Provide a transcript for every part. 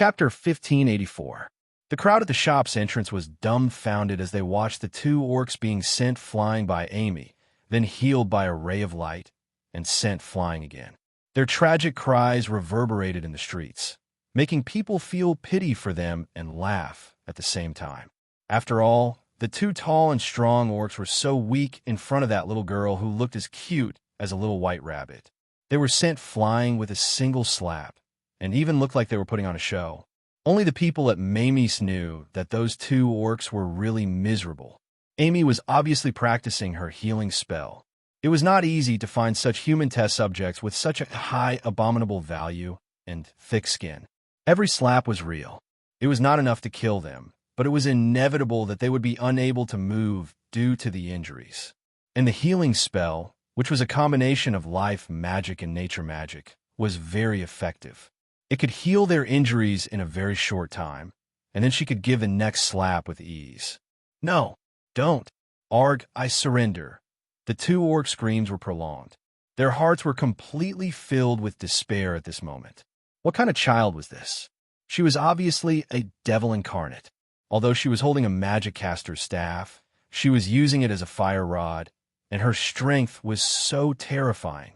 Chapter 1584. The crowd at the shop's entrance was dumbfounded as they watched the two orcs being sent flying by Amy, then healed by a ray of light, and sent flying again. Their tragic cries reverberated in the streets, making people feel pity for them and laugh at the same time. After all, the two tall and strong orcs were so weak in front of that little girl who looked as cute as a little white rabbit. They were sent flying with a single slap, and even looked like they were putting on a show. Only the people at Mamie's knew that those two orcs were really miserable. Amy was obviously practicing her healing spell. It was not easy to find such human test subjects with such a high abominable value and thick skin. Every slap was real. It was not enough to kill them, but it was inevitable that they would be unable to move due to the injuries. And the healing spell, which was a combination of life magic and nature magic, was very effective. It could heal their injuries in a very short time, and then she could give the next slap with ease. "No, don't. Arg, I surrender." The two orc screams were prolonged. Their hearts were completely filled with despair at this moment. What kind of child was this? She was obviously a devil incarnate. Although she was holding a magic caster's staff, she was using it as a fire rod, and her strength was so terrifying.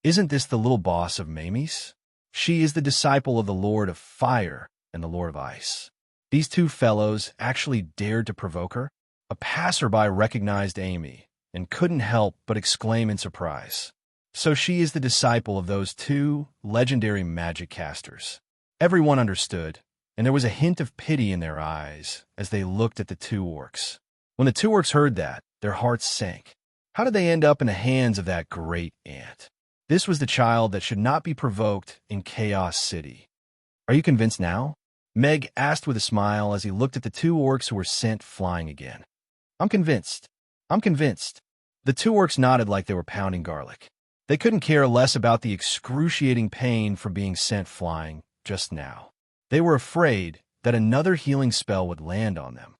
Isn't this the little boss of Mamie's? She is the disciple of the Lord of Fire and the Lord of Ice. These two fellows actually dared to provoke her? A passerby recognized Amy and couldn't help but exclaim in surprise. So she is the disciple of those two legendary magic casters. Everyone understood, and there was a hint of pity in their eyes as they looked at the two orcs. When the two orcs heard that, their hearts sank. How did they end up in the hands of that great ant? This was the child that should not be provoked in Chaos City. "Are you convinced now?" Meg asked with a smile as he looked at the two orcs who were sent flying again. I'm convinced. The two orcs nodded like they were pounding garlic. They couldn't care less about the excruciating pain from being sent flying just now. They were afraid that another healing spell would land on them.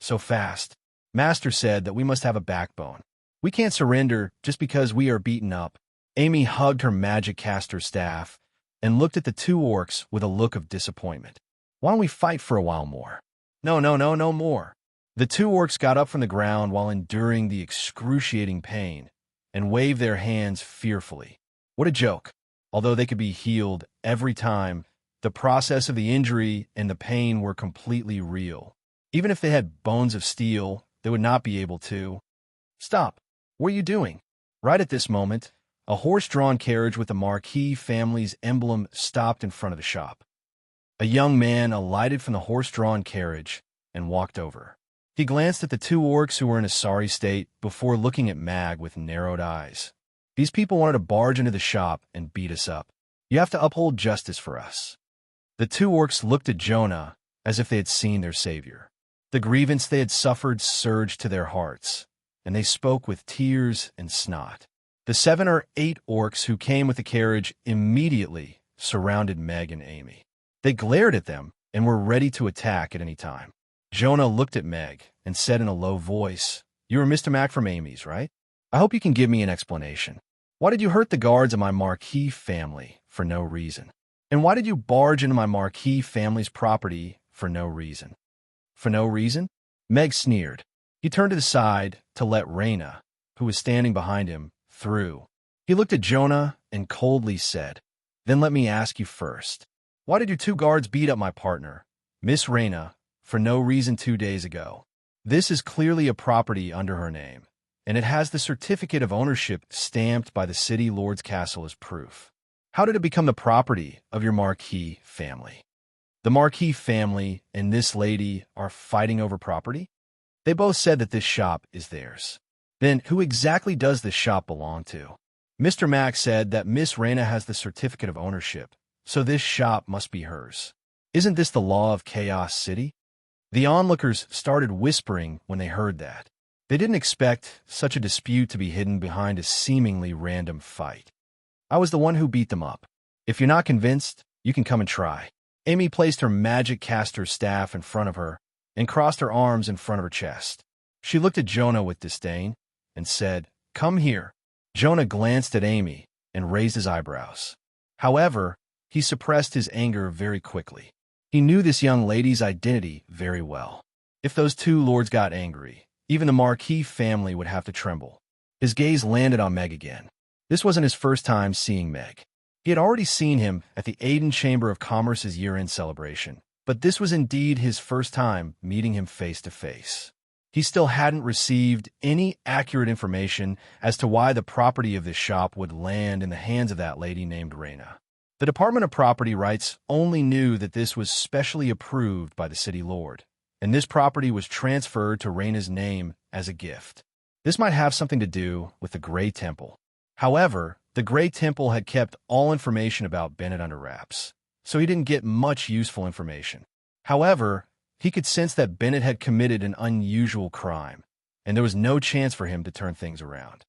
"So fast. Master said that we must have a backbone. We can't surrender just because we are beaten up." Amy hugged her magic caster staff and looked at the two orcs with a look of disappointment. "Why don't we fight for a while more?" No more." The two orcs got up from the ground while enduring the excruciating pain and waved their hands fearfully. What a joke. Although they could be healed every time, the process of the injury and the pain were completely real. Even if they had bones of steel, they would not be able to. "Stop. What are you doing?" Right at this moment, a horse-drawn carriage with the Marquis family's emblem stopped in front of the shop. A young man alighted from the horse-drawn carriage and walked over. He glanced at the two orcs who were in a sorry state before looking at Mag with narrowed eyes. "These people wanted to barge into the shop and beat us up. You have to uphold justice for us." The two orcs looked at Jonah as if they had seen their savior. The grievance they had suffered surged to their hearts, and they spoke with tears and snot. The 7 or 8 orcs who came with the carriage immediately surrounded Meg and Amy. They glared at them and were ready to attack at any time. Jonah looked at Meg and said in a low voice, "You are Mr. Mac from Amy's, right? I hope you can give me an explanation. Why did you hurt the guards of my Marquis family for no reason? And why did you barge into my Marquis family's property for no reason?" "For no reason?" Meg sneered. He turned to the side to let Raina, who was standing behind him, through. He looked at Jonah and coldly said, "Then let me ask you first. Why did your two guards beat up my partner, Miss Raina, for no reason 2 days ago? This is clearly a property under her name, and it has the certificate of ownership stamped by the city lord's castle as proof. How did it become the property of your Marquis family?" "The Marquis family and this lady are fighting over property? They both said that this shop is theirs." "Then who exactly does this shop belong to?" "Mr. Mack said that Miss Raina has the certificate of ownership, so this shop must be hers. Isn't this the law of Chaos City?" The onlookers started whispering when they heard that. They didn't expect such a dispute to be hidden behind a seemingly random fight. "I was the one who beat them up. If you're not convinced, you can come and try." Amy placed her magic caster staff in front of her and crossed her arms in front of her chest. She looked at Jonah with disdain and said, "Come here." Jonah glanced at Amy and raised his eyebrows. However, he suppressed his anger very quickly. He knew this young lady's identity very well. If those two lords got angry, even the Marquis family would have to tremble. His gaze landed on Meg again. This wasn't his first time seeing Meg. He had already seen him at the Aden Chamber of Commerce's year-end celebration, but this was indeed his first time meeting him face to face. He still hadn't received any accurate information as to why the property of this shop would land in the hands of that lady named Raina. The Department of Property Rights only knew that this was specially approved by the city lord, and this property was transferred to Raina's name as a gift. This might have something to do with the Grey Temple. However, the Grey Temple had kept all information about Bennett under wraps, so he didn't get much useful information. However, he could sense that Bennett had committed an unusual crime, and there was no chance for him to turn things around.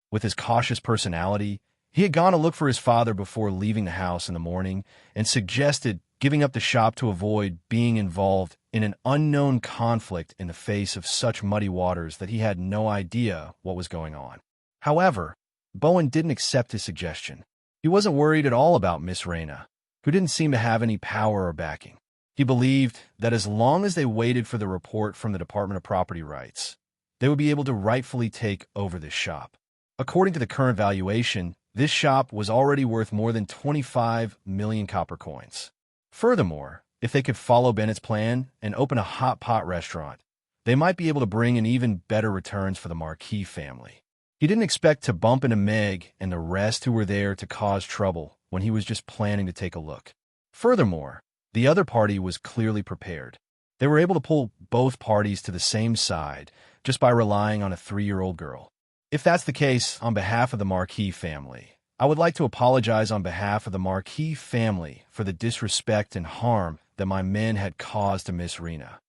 With his cautious personality, he had gone to look for his father before leaving the house in the morning and suggested giving up the shop to avoid being involved in an unknown conflict in the face of such muddy waters that he had no idea what was going on. However, Bowen didn't accept his suggestion. He wasn't worried at all about Miss Raina, who didn't seem to have any power or backing. He believed that as long as they waited for the report from the Department of Property Rights, they would be able to rightfully take over this shop. According to the current valuation, this shop was already worth more than 25 million copper coins. Furthermore, if they could follow Bennett's plan and open a hot pot restaurant, they might be able to bring in even better returns for the Marquis family. He didn't expect to bump into Meg and the rest who were there to cause trouble when he was just planning to take a look. Furthermore, the other party was clearly prepared. They were able to pull both parties to the same side just by relying on a 3-year-old girl. If that's the case, on behalf of the Marquis family, I would like to apologize on behalf of the Marquis family for the disrespect and harm that my men had caused to Miss Raina.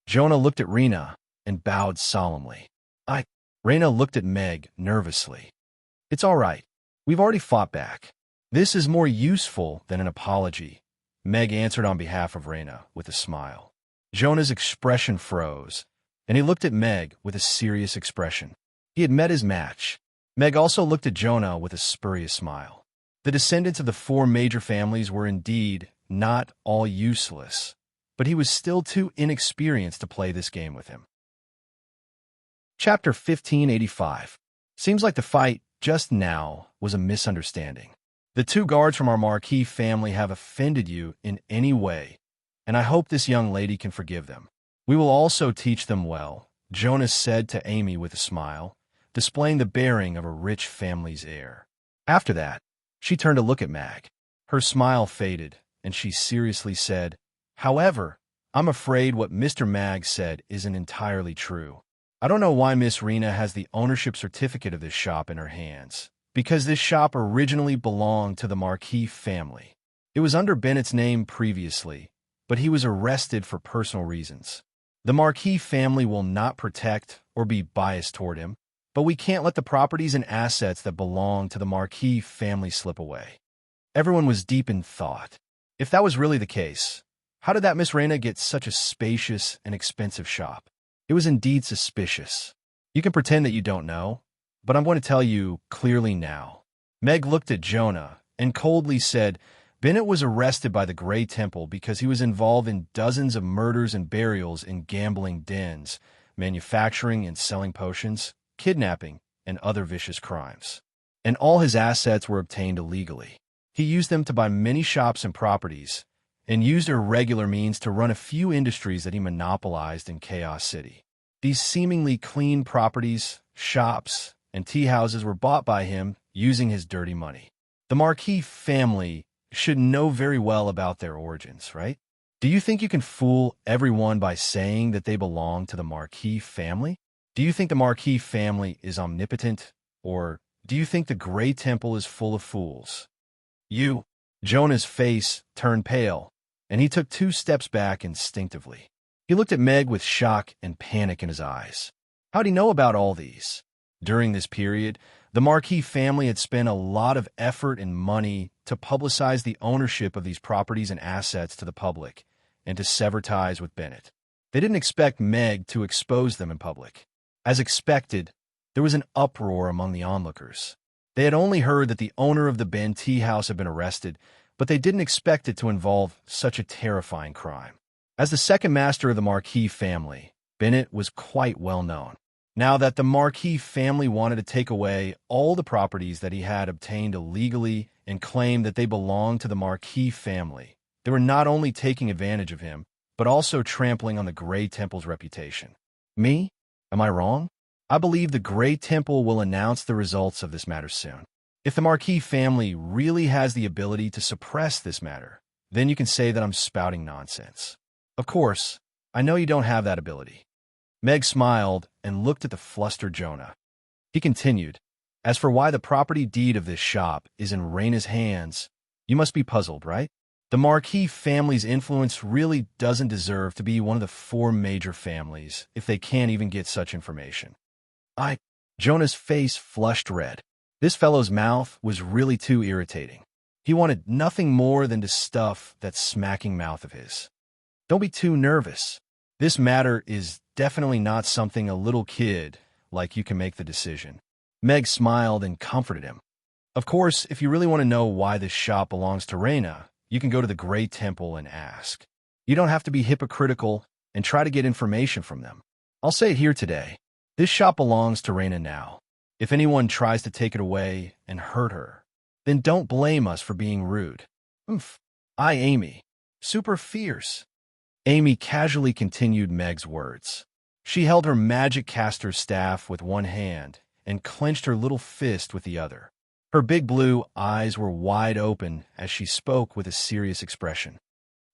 Jonah looked at Raina and bowed solemnly. Raina looked at Meg nervously. It's all right. We've already fought back. This is more useful than an apology, Meg answered on behalf of Raina with a smile. Jonah's expression froze, and he looked at Meg with a serious expression. He had met his match. Meg also looked at Jonah with a spurious smile. The descendants of the 4 major families were indeed not all useless, but he was still too inexperienced to play this game with him. Chapter 1585. Seems like the fight just now was a misunderstanding. The 2 guards from our Marquis family have offended you in any way, and I hope this young lady can forgive them. We will also teach them well, Jonas said to Amy with a smile, displaying the bearing of a rich family's heir. After that, she turned to look at Mag. Her smile faded, and she seriously said, However, I'm afraid what Mr. Mag said isn't entirely true. I don't know why Miss Raina has the ownership certificate of this shop in her hands, because this shop originally belonged to the Marquis family. It was under Bennett's name previously, but he was arrested for personal reasons. The Marquis family will not protect or be biased toward him, but we can't let the properties and assets that belong to the Marquis family slip away. Everyone was deep in thought. If that was really the case, how did that Miss Raina get such a spacious and expensive shop? It was indeed suspicious. You can pretend that you don't know, but I'm going to tell you clearly now. Meg looked at Jonah and coldly said, Bennett was arrested by the Grey Temple because he was involved in dozens of murders and burials in gambling dens, manufacturing and selling potions, kidnapping, and other vicious crimes. And all his assets were obtained illegally. He used them to buy many shops and properties, and used irregular means to run a few industries that he monopolized in Chaos City. These seemingly clean properties, shops, and tea houses were bought by him using his dirty money. The Marquis family should know very well about their origins, right? Do you think you can fool everyone by saying that they belong to the Marquis family? Do you think the Marquis family is omnipotent, or do you think the Grey Temple is full of fools? Jonah's face turned pale, and he took 2 steps back instinctively. He looked at Meg with shock and panic in his eyes. How'd he know about all these? During this period, the Marquis family had spent a lot of effort and money to publicize the ownership of these properties and assets to the public, and to sever ties with Bennett. They didn't expect Meg to expose them in public. As expected, there was an uproar among the onlookers. They had only heard that the owner of the Ben Tea House had been arrested, but they didn't expect it to involve such a terrifying crime. As the second master of the Marquis family, Bennett was quite well known. Now that the Marquis family wanted to take away all the properties that he had obtained illegally and claimed that they belonged to the Marquis family, they were not only taking advantage of him, but also trampling on the Grey Temple's reputation. Me? Am I wrong? I believe the Grey Temple will announce the results of this matter soon. If the Marquis family really has the ability to suppress this matter, then you can say that I'm spouting nonsense. Of course, I know you don't have that ability. Meg smiled and looked at the flustered Jonah. He continued, as for why the property deed of this shop is in Raina's hands, you must be puzzled, right? The Marquis family's influence really doesn't deserve to be one of the 4 major families if they can't even get such information. Jonah's face flushed red. This fellow's mouth was really too irritating. He wanted nothing more than to stuff that smacking mouth of his. Don't be too nervous. This matter is definitely not something a little kid like you can make the decision. Meg smiled and comforted him. Of course, if you really want to know why this shop belongs to Raina, you can go to the Grey Temple and ask. You don't have to be hypocritical and try to get information from them. I'll say it here today. This shop belongs to Raina now. If anyone tries to take it away and hurt her, then don't blame us for being rude. Amy. Super fierce. Amy casually continued Meg's words. She held her magic caster's staff with one hand and clenched her little fist with the other. Her big blue eyes were wide open as she spoke with a serious expression.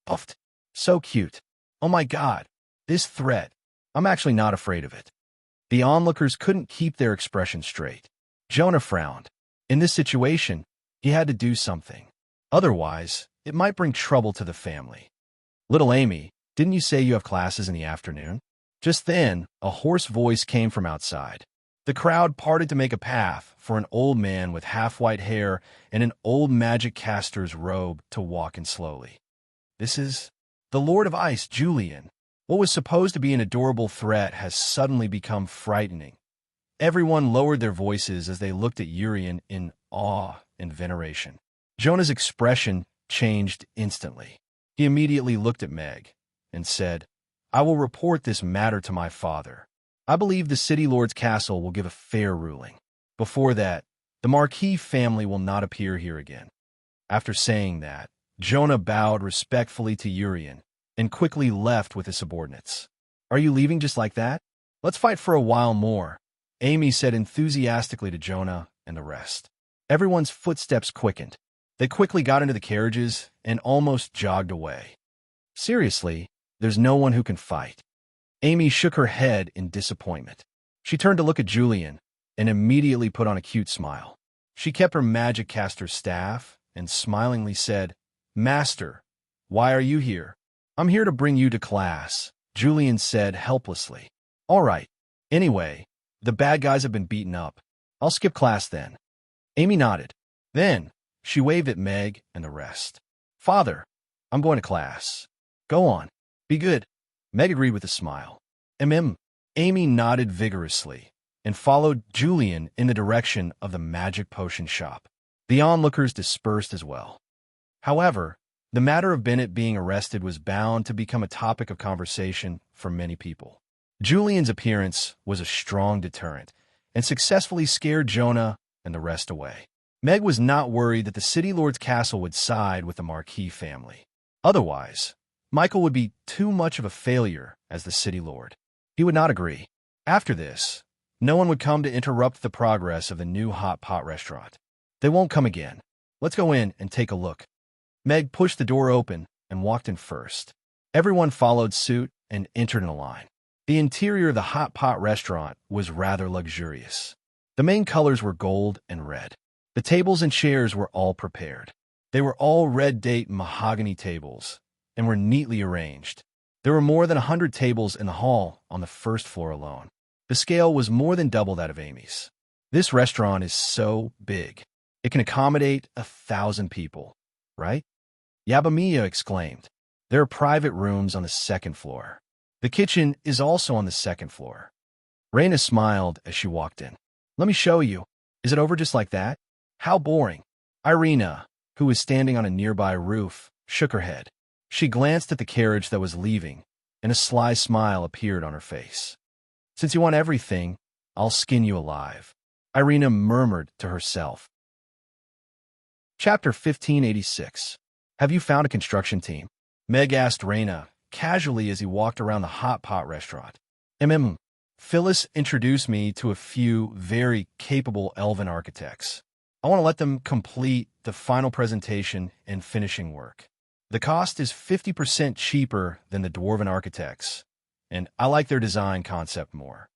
Puffed. So cute. Oh my God. This threat. I'm actually not afraid of it. The onlookers couldn't keep their expression straight. Jonah frowned. In this situation, he had to do something. Otherwise, it might bring trouble to the family. Little Amy, didn't you say you have classes in the afternoon? Just then, a hoarse voice came from outside. The crowd parted to make a path for an old man with half-white hair and an old magic caster's robe to walk in slowly. This is the Lord of Ice, Julian. What was supposed to be an adorable threat has suddenly become frightening. Everyone lowered their voices as they looked at Urian in awe and veneration. Jonah's expression changed instantly. He immediately looked at Meg and said, I will report this matter to my father. I believe the City Lord's castle will give a fair ruling. Before that, the Marquis family will not appear here again. After saying that, Jonah bowed respectfully to Urian and quickly left with his subordinates. Are you leaving just like that? Let's fight for a while more, Amy said enthusiastically to Jonah and the rest. Everyone's footsteps quickened. They quickly got into the carriages and almost jogged away. Seriously, there's no one who can fight. Amy shook her head in disappointment. She turned to look at Julian and immediately put on a cute smile. She kept her magic caster's staff and smilingly said, Master, why are you here? I'm here to bring you to class, Julian said helplessly. All right. Anyway, the bad guys have been beaten up. I'll skip class then. Amy nodded. Then, she waved at Meg and the rest. Father, I'm going to class. Go on. Be good. Meg agreed with a smile. Amy nodded vigorously and followed Julian in the direction of the magic potion shop. The onlookers dispersed as well. However, the matter of Bennett being arrested was bound to become a topic of conversation for many people. Julian's appearance was a strong deterrent and successfully scared Jonah and the rest away. Meg was not worried that the City Lord's castle would side with the Marquis family. Otherwise, Michael would be too much of a failure as the City Lord. He would not agree. After this, no one would come to interrupt the progress of the new hot pot restaurant. They won't come again. Let's go in and take a look. Meg pushed the door open and walked in first. Everyone followed suit and entered in a line. The interior of the hot pot restaurant was rather luxurious. The main colors were gold and red. The tables and chairs were all prepared. They were all red date mahogany tables and were neatly arranged. There were more than 100 tables in the hall on the first floor alone. The scale was more than double that of Amy's. This restaurant is so big. It can accommodate 1,000 people, right? Yabamiya exclaimed. There are private rooms on the second floor. The kitchen is also on the second floor. Raina smiled as she walked in. Let me show you. Is it over just like that? How boring. Irina, who was standing on a nearby roof, shook her head. She glanced at the carriage that was leaving, and a sly smile appeared on her face. "Since you want everything, I'll skin you alive," Irina murmured to herself. Chapter 1586. Have you found a construction team? Meg asked Raina, casually as he walked around the hot pot restaurant. Phyllis introduced me to a few very capable elven architects. I want to let them complete the final presentation and finishing work. The cost is 50% cheaper than the dwarven architects, and I like their design concept more.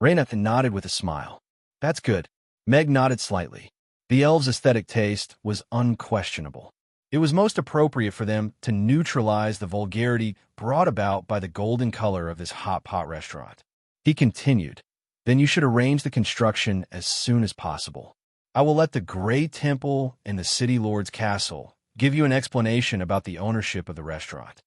Raina nodded with a smile. That's good. Meg nodded slightly. The elves' aesthetic taste was unquestionable. It was most appropriate for them to neutralize the vulgarity brought about by the golden color of this hot pot restaurant. He continued, "Then you should arrange the construction as soon as possible. I will let the Grey Temple and the City Lord's Castle give you an explanation about the ownership of the restaurant.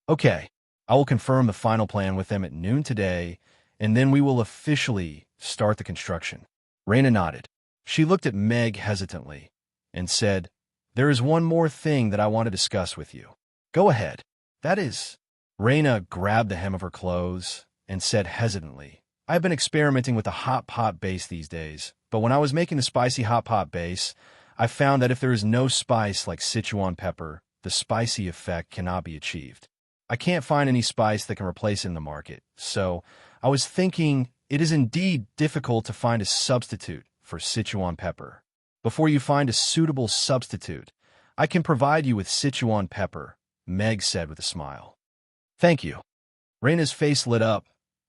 Okay, I will confirm the final plan with them at noon today, and then we will officially start the construction." Raina nodded. She looked at Meg hesitantly and said, "There is one more thing that I want to discuss with you." "Go ahead." "That is..." Raina grabbed the hem of her clothes and said hesitantly, "I have been experimenting with a hot pot base these days, but when I was making the spicy hot pot base, I found that if there is no spice like Sichuan pepper, the spicy effect cannot be achieved. I can't find any spice that can replace it in the market, so I was thinking it is indeed difficult to find a substitute for Sichuan pepper. Before you find a suitable substitute, I can provide you with Sichuan pepper," Meg said with a smile. "Thank you." Raina's face lit up,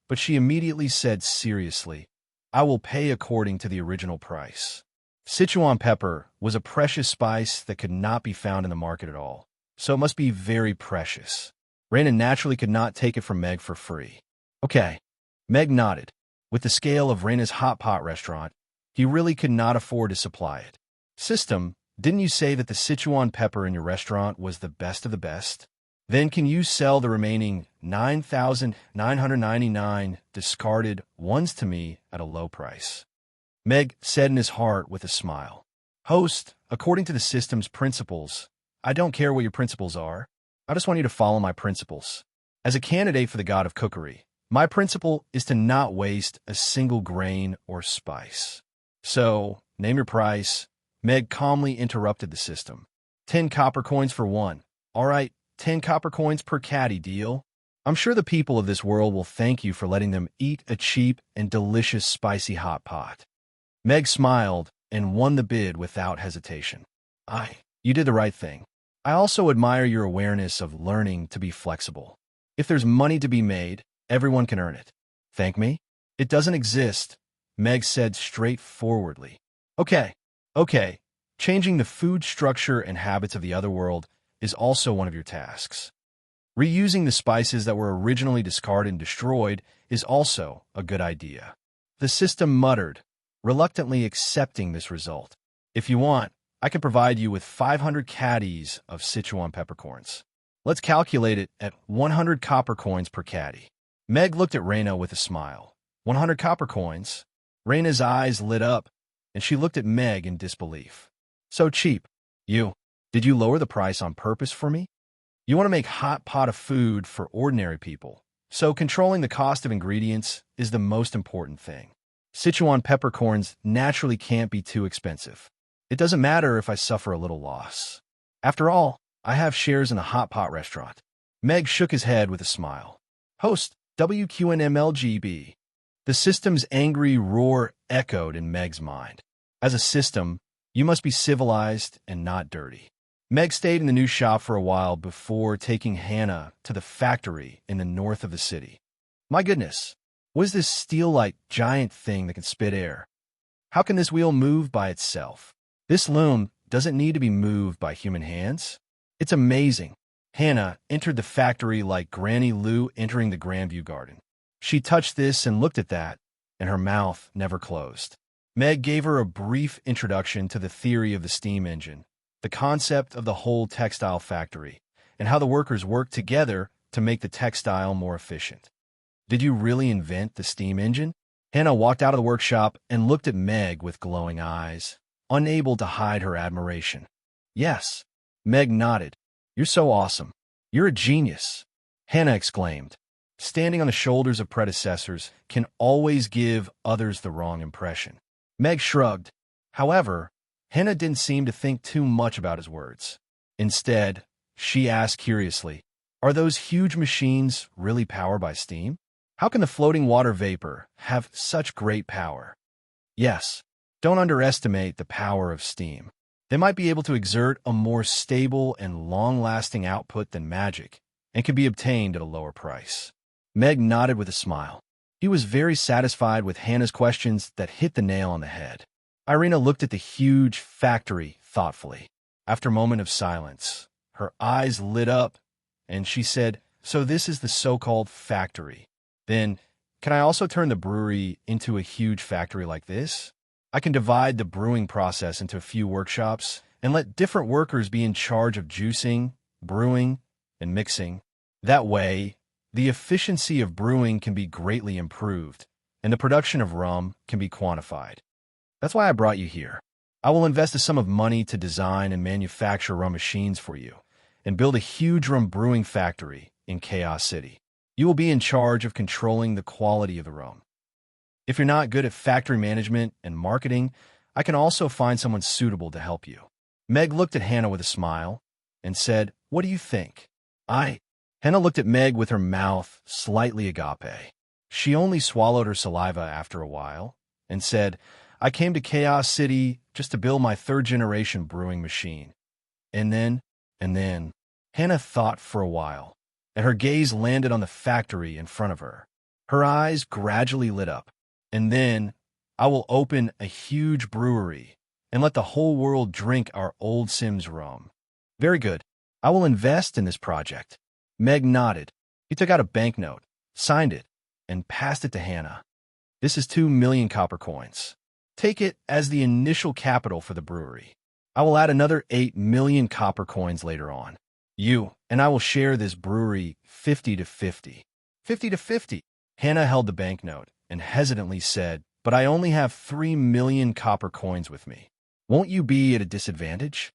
but she immediately said seriously, "I will pay according to the original price." Sichuan pepper was a precious spice that could not be found in the market at all, so it must be very precious. Raina naturally could not take it from Meg for free. "Okay." Meg nodded. With the scale of Raina's hot pot restaurant, he really could not afford to supply it. "System, didn't you say that the Sichuan pepper in your restaurant was the best of the best? Then can you sell the remaining 9,999 discarded ones to me at a low price?" Meg said in his heart with a smile. "Host, according to the system's principles, I don't care what your principles are. I just want you to follow my principles. As a candidate for the god of cookery, my principle is to not waste a single grain or spice. So, name your price." Meg calmly interrupted the system. 10 copper coins for one. All right, 10 copper coins per caddy, deal? I'm sure the people of this world will thank you for letting them eat a cheap and delicious spicy hot pot." Meg smiled and won the bid without hesitation. You did the right thing. I also admire your awareness of learning to be flexible. If there's money to be made, everyone can earn it. Thank me? It doesn't exist," Meg said straightforwardly. Okay. Changing the food structure and habits of the other world is also one of your tasks. Reusing the spices that were originally discarded and destroyed is also a good idea. The system muttered, reluctantly accepting this result. "If you want, I can provide you with 500 caddies of Sichuan peppercorns. Let's calculate it at 100 copper coins per caddy." Meg looked at Raina with a smile. 100 copper coins? Raina's eyes lit up, and she looked at Meg in disbelief. "So cheap. Did you lower the price on purpose for me? You want to make hot pot of food for ordinary people, so controlling the cost of ingredients is the most important thing. Sichuan peppercorns naturally can't be too expensive. It doesn't matter if I suffer a little loss. After all, I have shares in a hot pot restaurant." Meg shook his head with a smile. "Host, WQNMLGB." The system's angry roar echoed in Meg's mind. As a system, you must be civilized and not dirty. Meg stayed in the new shop for a while before taking Hannah to the factory in the north of the city. My goodness, what is this steel-like giant thing that can spit air? How can this wheel move by itself? This loom doesn't need to be moved by human hands. It's amazing. Hannah entered the factory like Granny Lou entering the Grandview garden. She touched this and looked at that, and her mouth never closed. Meg gave her a brief introduction to the theory of the steam engine, the concept of the whole textile factory, and how the workers work together to make the textile more efficient. "Did you really invent the steam engine?" Hannah walked out of the workshop and looked at Meg with glowing eyes, unable to hide her admiration. Yes. Meg nodded. You're so awesome. You're a genius. Hannah exclaimed. Standing on the shoulders of predecessors can always give others the wrong impression. Meg shrugged. However, Hannah didn't seem to think too much about his words. Instead, she asked curiously, are those huge machines really powered by steam? How can the floating water vapor have such great power? Yes, don't underestimate the power of steam. They might be able to exert a more stable and long-lasting output than magic, and can be obtained at a lower price. Meg nodded with a smile. He was very satisfied with Hannah's questions that hit the nail on the head. Irina looked at the huge factory thoughtfully. After a moment of silence, her eyes lit up, and she said, so this is the so-called factory. Then, can I also turn the brewery into a huge factory like this? I can divide the brewing process into a few workshops and let different workers be in charge of juicing, brewing, and mixing. That way, the efficiency of brewing can be greatly improved, and the production of rum can be quantified. That's why I brought you here. I will invest a sum of money to design and manufacture rum machines for you, and build a huge rum brewing factory in Chaos City. You will be in charge of controlling the quality of the rum. If you're not good at factory management and marketing, I can also find someone suitable to help you. Meg looked at Hannah with a smile and said, what do you think? Hannah looked at Meg with her mouth slightly agape. She only swallowed her saliva after a while and said, I came to Chaos City just to build my third-generation brewing machine. And then, Hannah thought for a while, and her gaze landed on the factory in front of her. Her eyes gradually lit up. And then, I will open a huge brewery and let the whole world drink our old Sims rum. Very good. I will invest in this project. Meg nodded. He took out a banknote, signed it, and passed it to Hannah. This is 2 million copper coins. Take it as the initial capital for the brewery. I will add another 8 million copper coins later on. You and I will share this brewery 50-50. 50-50. Hannah held the banknote and hesitantly said, but I only have 3 million copper coins with me. Won't you be at a disadvantage?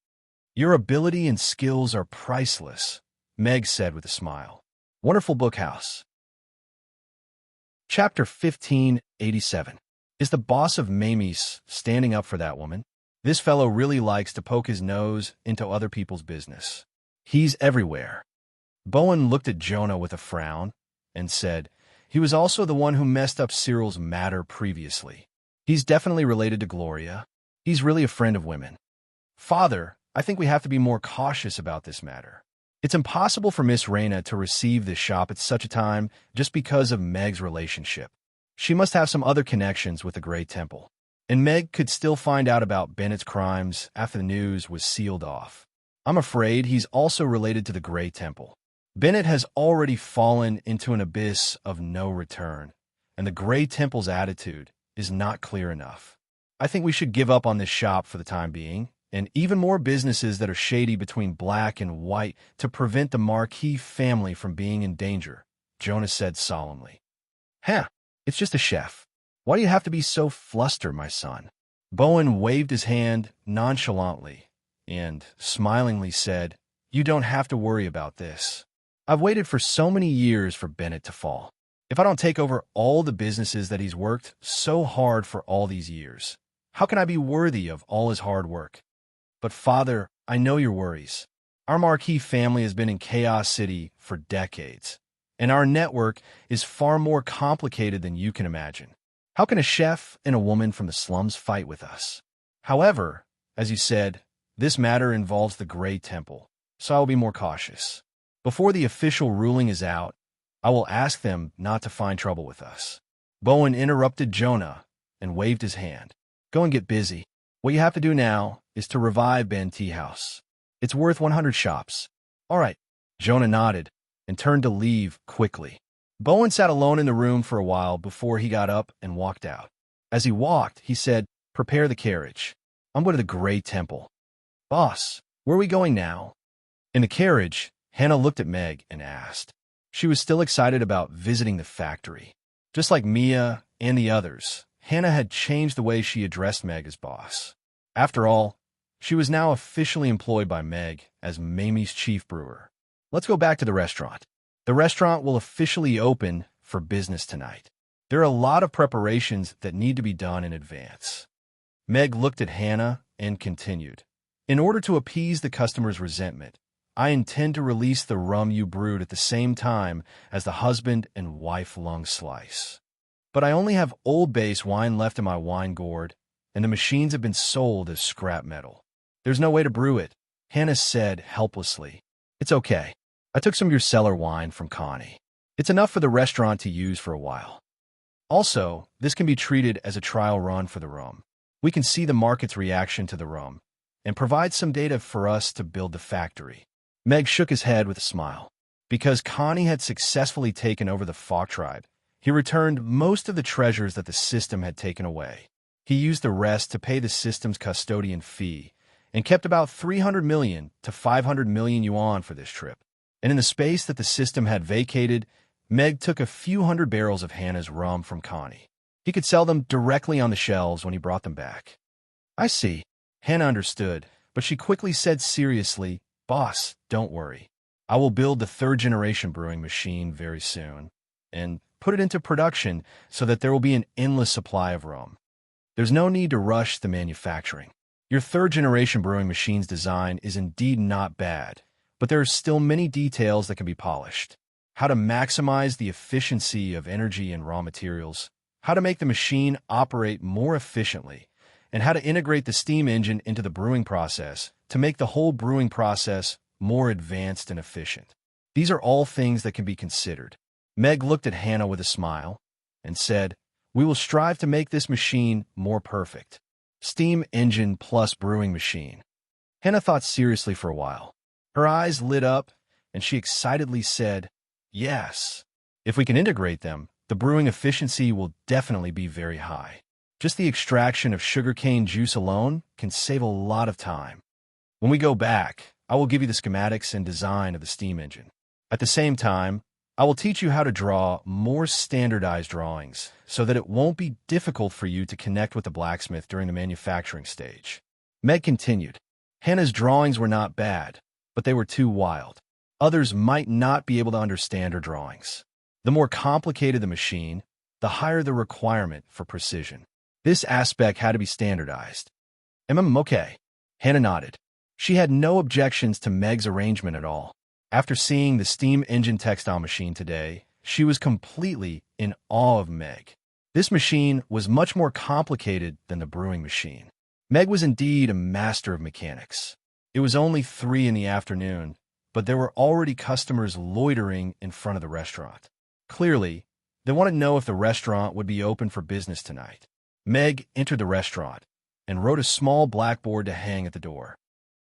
Your ability and skills are priceless, Meg said with a smile. Wonderful Bookhouse. Chapter 1587. Is the boss of Mamie's standing up for that woman? This fellow really likes to poke his nose into other people's business. He's everywhere. Bowen looked at Jonah with a frown and said, he was also the one who messed up Cyril's matter previously. He's definitely related to Gloria. He's really a friend of women. Father, I think we have to be more cautious about this matter. It's impossible for Miss Reyna to receive this shop at such a time just because of Meg's relationship. She must have some other connections with the Great Temple. And Meg could still find out about Bennett's crimes after the news was sealed off. I'm afraid he's also related to the Great Temple. Bennett has already fallen into an abyss of no return, and the Grey Temple's attitude is not clear enough. I think we should give up on this shop for the time being, and even more businesses that are shady between black and white to prevent the Marquis family from being in danger, Jonas said solemnly. It's just a chef. Why do you have to be so flustered, my son? Bowen waved his hand nonchalantly and smilingly said, you don't have to worry about this. I've waited for so many years for Bennett to fall. If I don't take over all the businesses that he's worked so hard for all these years, how can I be worthy of all his hard work? But Father, I know your worries. Our Marquis family has been in Chaos City for decades, and our network is far more complicated than you can imagine. How can a chef and a woman from the slums fight with us? However, as you said, this matter involves the Grey Temple, so I will be more cautious. Before the official ruling is out, I will ask them not to find trouble with us. Bowen interrupted Jonah and waved his hand. Go and get busy. What you have to do now is to revive Ben Tea House. It's worth 100 shops. All right. Jonah nodded and turned to leave quickly. Bowen sat alone in the room for a while before he got up and walked out. As he walked, he said, prepare the carriage. I'm going to the Grey Temple. Boss, where are we going now? In the carriage, Hannah looked at Meg and asked. She was still excited about visiting the factory. Just like Mia and the others, Hannah had changed the way she addressed Meg as boss. After all, She was now officially employed by Meg as Mamie's chief brewer. Let's go back to the restaurant. The restaurant will officially open for business tonight. There are a lot of preparations that need to be done in advance. Meg looked at Hannah and continued. In order to appease the customer's resentment, I intend to release the rum you brewed at the same time as the husband and wife lung slice. But I only have old base wine left in my wine gourd, and the machines have been sold as scrap metal. There's no way to brew it, Hannah said helplessly. It's okay. I took some of your cellar wine from Connie. It's enough for the restaurant to use for a while. Also, this can be treated as a trial run for the rum. We can see the market's reaction to the rum and provide some data for us to build the factory. Meg shook his head with a smile. Because Connie had successfully taken over the Falk tribe, he returned most of the treasures that the system had taken away. He used the rest to pay the system's custodian fee and kept about 300 million to 500 million yuan for this trip. And in the space that the system had vacated, Meg took a few hundred barrels of Hannah's rum from Connie. He could sell them directly on the shelves when he brought them back. I see. Hannah understood, but she quickly said seriously, Boss, don't worry. I will build the third-generation brewing machine very soon and put it into production so that there will be an endless supply of rum. There's no need to rush the manufacturing. Your third-generation brewing machine's design is indeed not bad, but there are still many details that can be polished. How to maximize the efficiency of energy and raw materials, how to make the machine operate more efficiently, and how to integrate the steam engine into the brewing process to make the whole brewing process more advanced and efficient. These are all things that can be considered. Meg looked at Hannah with a smile and said, We will strive to make this machine more perfect. Steam engine plus brewing machine. Hannah thought seriously for a while. Her eyes lit up, and she excitedly said, Yes. If we can integrate them, the brewing efficiency will definitely be very high. Just the extraction of sugarcane juice alone can save a lot of time. When we go back, I will give you the schematics and design of the steam engine. At the same time, I will teach you how to draw more standardized drawings so that it won't be difficult for you to connect with the blacksmith during the manufacturing stage. Meg continued. Hannah's drawings were not bad, but they were too wild. Others might not be able to understand her drawings. The more complicated the machine, the higher the requirement for precision. This aspect had to be standardized. Okay. Hannah nodded. She had no objections to Meg's arrangement at all. After seeing the steam engine textile machine today, she was completely in awe of Meg. This machine was much more complicated than the brewing machine. Meg was indeed a master of mechanics. It was only 3 in the afternoon, but there were already customers loitering in front of the restaurant. Clearly, they wanted to know if the restaurant would be open for business tonight. Meg entered the restaurant and wrote a small blackboard to hang at the door.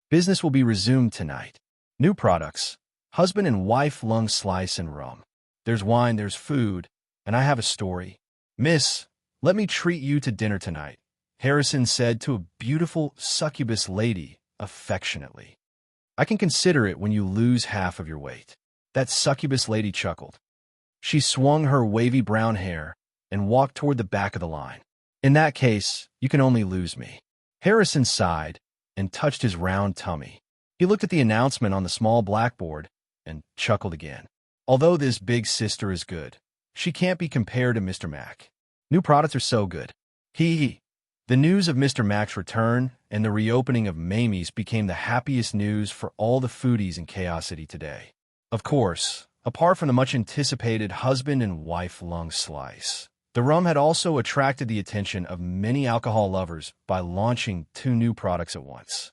Business will be resumed tonight. New products, husband and wife lung slice and rum. There's wine, there's food, and I have a story. Miss, let me treat you to dinner tonight, Harrison said to a beautiful succubus lady affectionately. I can consider it when you lose half of your weight. That succubus lady chuckled. She swung her wavy brown hair and walked toward the back of the line. In that case, you can only lose me. Harrison sighed and touched his round tummy. He looked at the announcement on the small blackboard and chuckled again. Although this big sister is good, she can't be compared to Mr. Mac. New products are so good. Hee. The news of Mr. Mac's return and the reopening of Mamie's became the happiest news for all the foodies in Chaos City today. Of course, apart from the much-anticipated husband and wife lung slice, the rum had also attracted the attention of many alcohol lovers by launching 2 new products at once.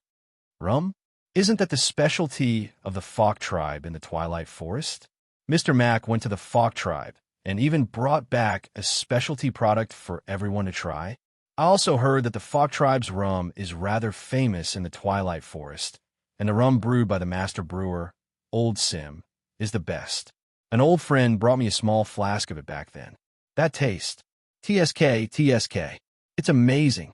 Rum? Isn't that the specialty of the Falk tribe in the Twilight Forest? Mr. Mac went to the Falk tribe and even brought back a specialty product for everyone to try. I also heard that the Falk tribe's rum is rather famous in the Twilight Forest, and the rum brewed by the master brewer, Old Sim, is the best. An old friend brought me a small flask of it back then. That taste. TSK. It's amazing.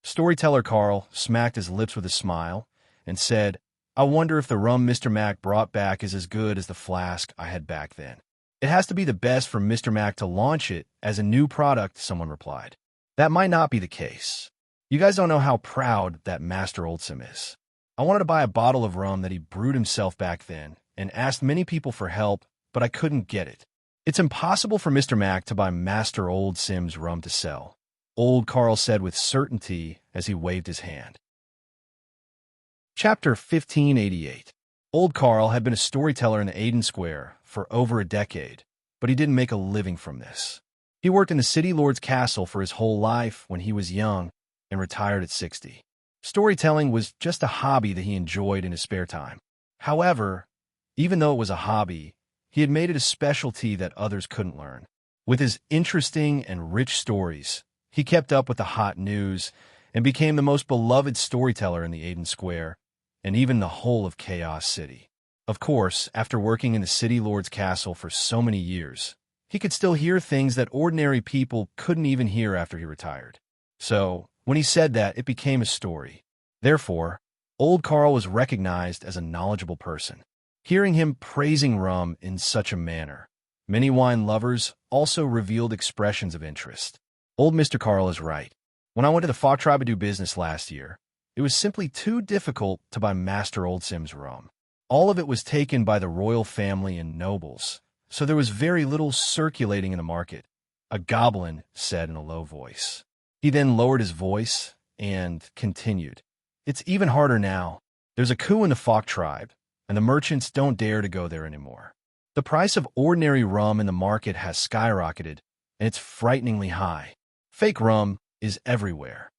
Storyteller Carl smacked his lips with a smile and said, I wonder if the rum Mr. Mac brought back is as good as the flask I had back then. It has to be the best for Mr. Mac to launch it as a new product, someone replied. That might not be the case. You guys don't know how proud that Master Oldsim is. I wanted to buy a bottle of rum that he brewed himself back then and asked many people for help, but I couldn't get it. It's impossible for Mr. Mac to buy Master Oldsim's rum to sell, Old Carl said with certainty as he waved his hand. Chapter 1588. Old Carl had been a storyteller in the Aden Square for over a decade, but he didn't make a living from this. He worked in the city lord's castle for his whole life when he was young and retired at 60. Storytelling was just a hobby that he enjoyed in his spare time. However, even though it was a hobby, he had made it a specialty that others couldn't learn. With his interesting and rich stories, he kept up with the hot news and became the most beloved storyteller in the Aden Square and even the whole of Chaos City. Of course, after working in the city lord's castle for so many years, he could still hear things that ordinary people couldn't even hear after he retired. So, when he said that, it became a story. Therefore, Old Carl was recognized as a knowledgeable person. Hearing him praising rum in such a manner, many wine lovers also revealed expressions of interest. Old Mr. Carl is right. When I went to the Fok Tribe to do business last year, it was simply too difficult to buy Master Oldsim's rum. All of it was taken by the royal family and nobles, so there was very little circulating in the market, a goblin said in a low voice. He then lowered his voice and continued. It's even harder now. There's a coup in the Fok Tribe, and the merchants don't dare to go there anymore. The price of ordinary rum in the market has skyrocketed, and it's frighteningly high. Fake rum is everywhere.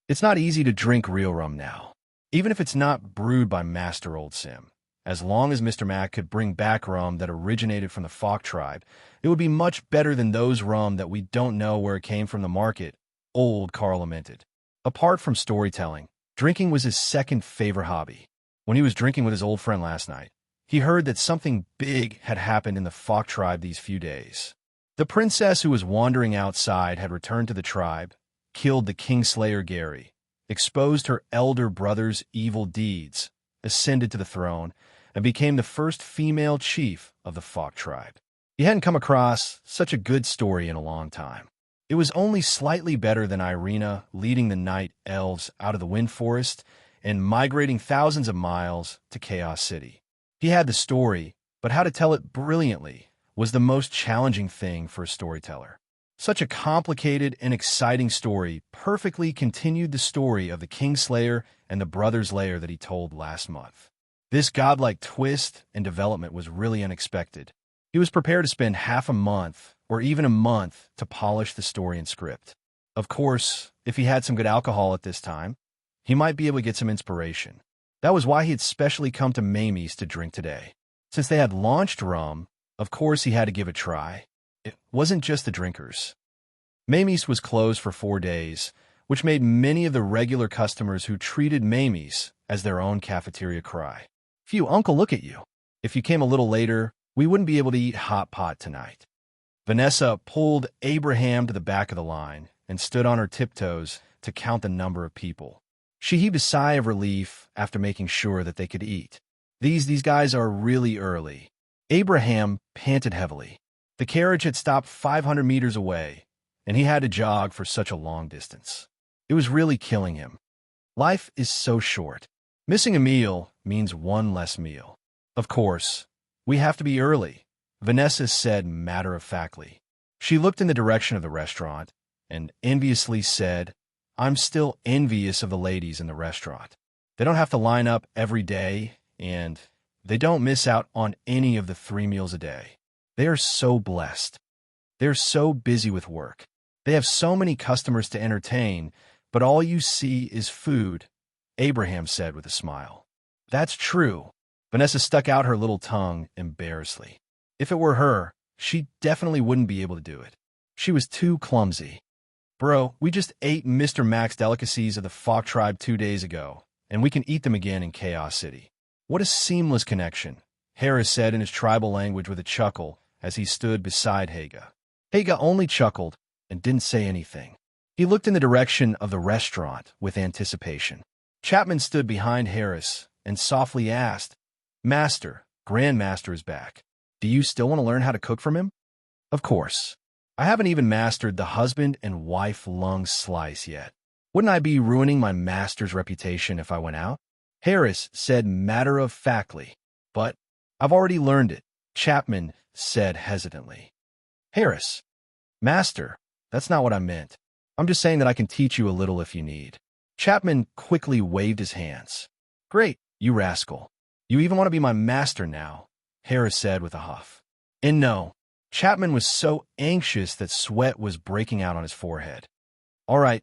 It's not easy to drink real rum now, even if it's not brewed by Master Oldsim. As long as Mr. Mac could bring back rum that originated from the Fok Tribe, it would be much better than those rum that we don't know where it came from the market, Old Carl lamented. Apart from storytelling, drinking was his second favorite hobby. When he was drinking with his old friend last night, he heard that something big had happened in the Fok Tribe these few days. The princess who was wandering outside had returned to the tribe, killed the Kingslayer Gary, exposed her elder brother's evil deeds, ascended to the throne, and became the first female chief of the Fok Tribe. He hadn't come across such a good story in a long time. It was only slightly better than Irina leading the night elves out of the Wind Forest and migrating thousands of miles to Chaos City. He had the story, but how to tell it brilliantly was the most challenging thing for a storyteller. Such a complicated and exciting story perfectly continued the story of the Kingslayer and the Brothers Lair that he told last month. This godlike twist and development was really unexpected. He was prepared to spend half a month or even a month to polish the story and script. Of course, if he had some good alcohol at this time, he might be able to get some inspiration. That was why he had specially come to Mamie's to drink today. Since they had launched rum, of course he had to give it a try. It wasn't just the drinkers. Mamie's was closed for 4 days, which made many of the regular customers who treated Mamie's as their own cafeteria cry. Phew, Uncle, look at you. If you came a little later, we wouldn't be able to eat hot pot tonight. Vanessa pulled Abraham to the back of the line and stood on her tiptoes to count the number of people. She heaved a sigh of relief after making sure that they could eat. These guys are really early. Abraham panted heavily. The carriage had stopped 500 meters away, and he had to jog for such a long distance. It was really killing him. Life is so short. Missing a meal means one less meal. Of course, we have to be early, Vanessa said matter-of-factly. She looked in the direction of the restaurant and enviously said, I'm still envious of the ladies in the restaurant. They don't have to line up every day, and they don't miss out on any of the 3 meals a day. They are so blessed. They're so busy with work. They have so many customers to entertain, but all you see is food, Abraham said with a smile. That's true. Vanessa stuck out her little tongue embarrassedly. If it were her, she definitely wouldn't be able to do it. She was too clumsy. Bro, we just ate Mr. Mac's delicacies of the Fok Tribe 2 days ago, and we can eat them again in Chaos City. What a seamless connection, Harris said in his tribal language with a chuckle as he stood beside Haga. Haga only chuckled and didn't say anything. He looked in the direction of the restaurant with anticipation. Chapman stood behind Harris and softly asked, Master, Grandmaster is back. Do you still want to learn how to cook from him? Of course. I haven't even mastered the husband and wife lung slice yet. Wouldn't I be ruining my master's reputation if I went out? Harris said matter-of-factly. But I've already learned it, Chapman said hesitantly. Harris, master, that's not what I meant. I'm just saying that I can teach you a little if you need. Chapman quickly waved his hands. Great, you rascal. You even want to be my master now, Harris said with a huff. And no, Chapman was so anxious that sweat was breaking out on his forehead. All right,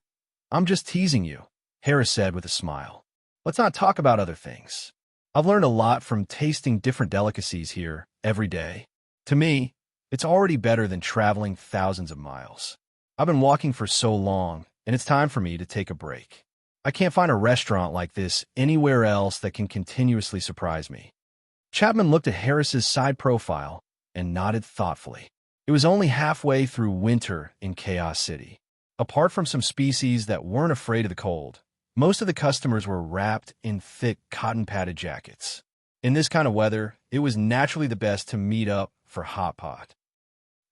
I'm just teasing you, Harris said with a smile. Let's not talk about other things. I've learned a lot from tasting different delicacies here every day. To me, it's already better than traveling thousands of miles. I've been walking for so long, and it's time for me to take a break. I can't find a restaurant like this anywhere else that can continuously surprise me. Chapman looked at Harris's side profile and nodded thoughtfully. It was only halfway through winter in Chaos City. Apart from some species that weren't afraid of the cold, most of the customers were wrapped in thick cotton-padded jackets. In this kind of weather, it was naturally the best to meet up for hot pot.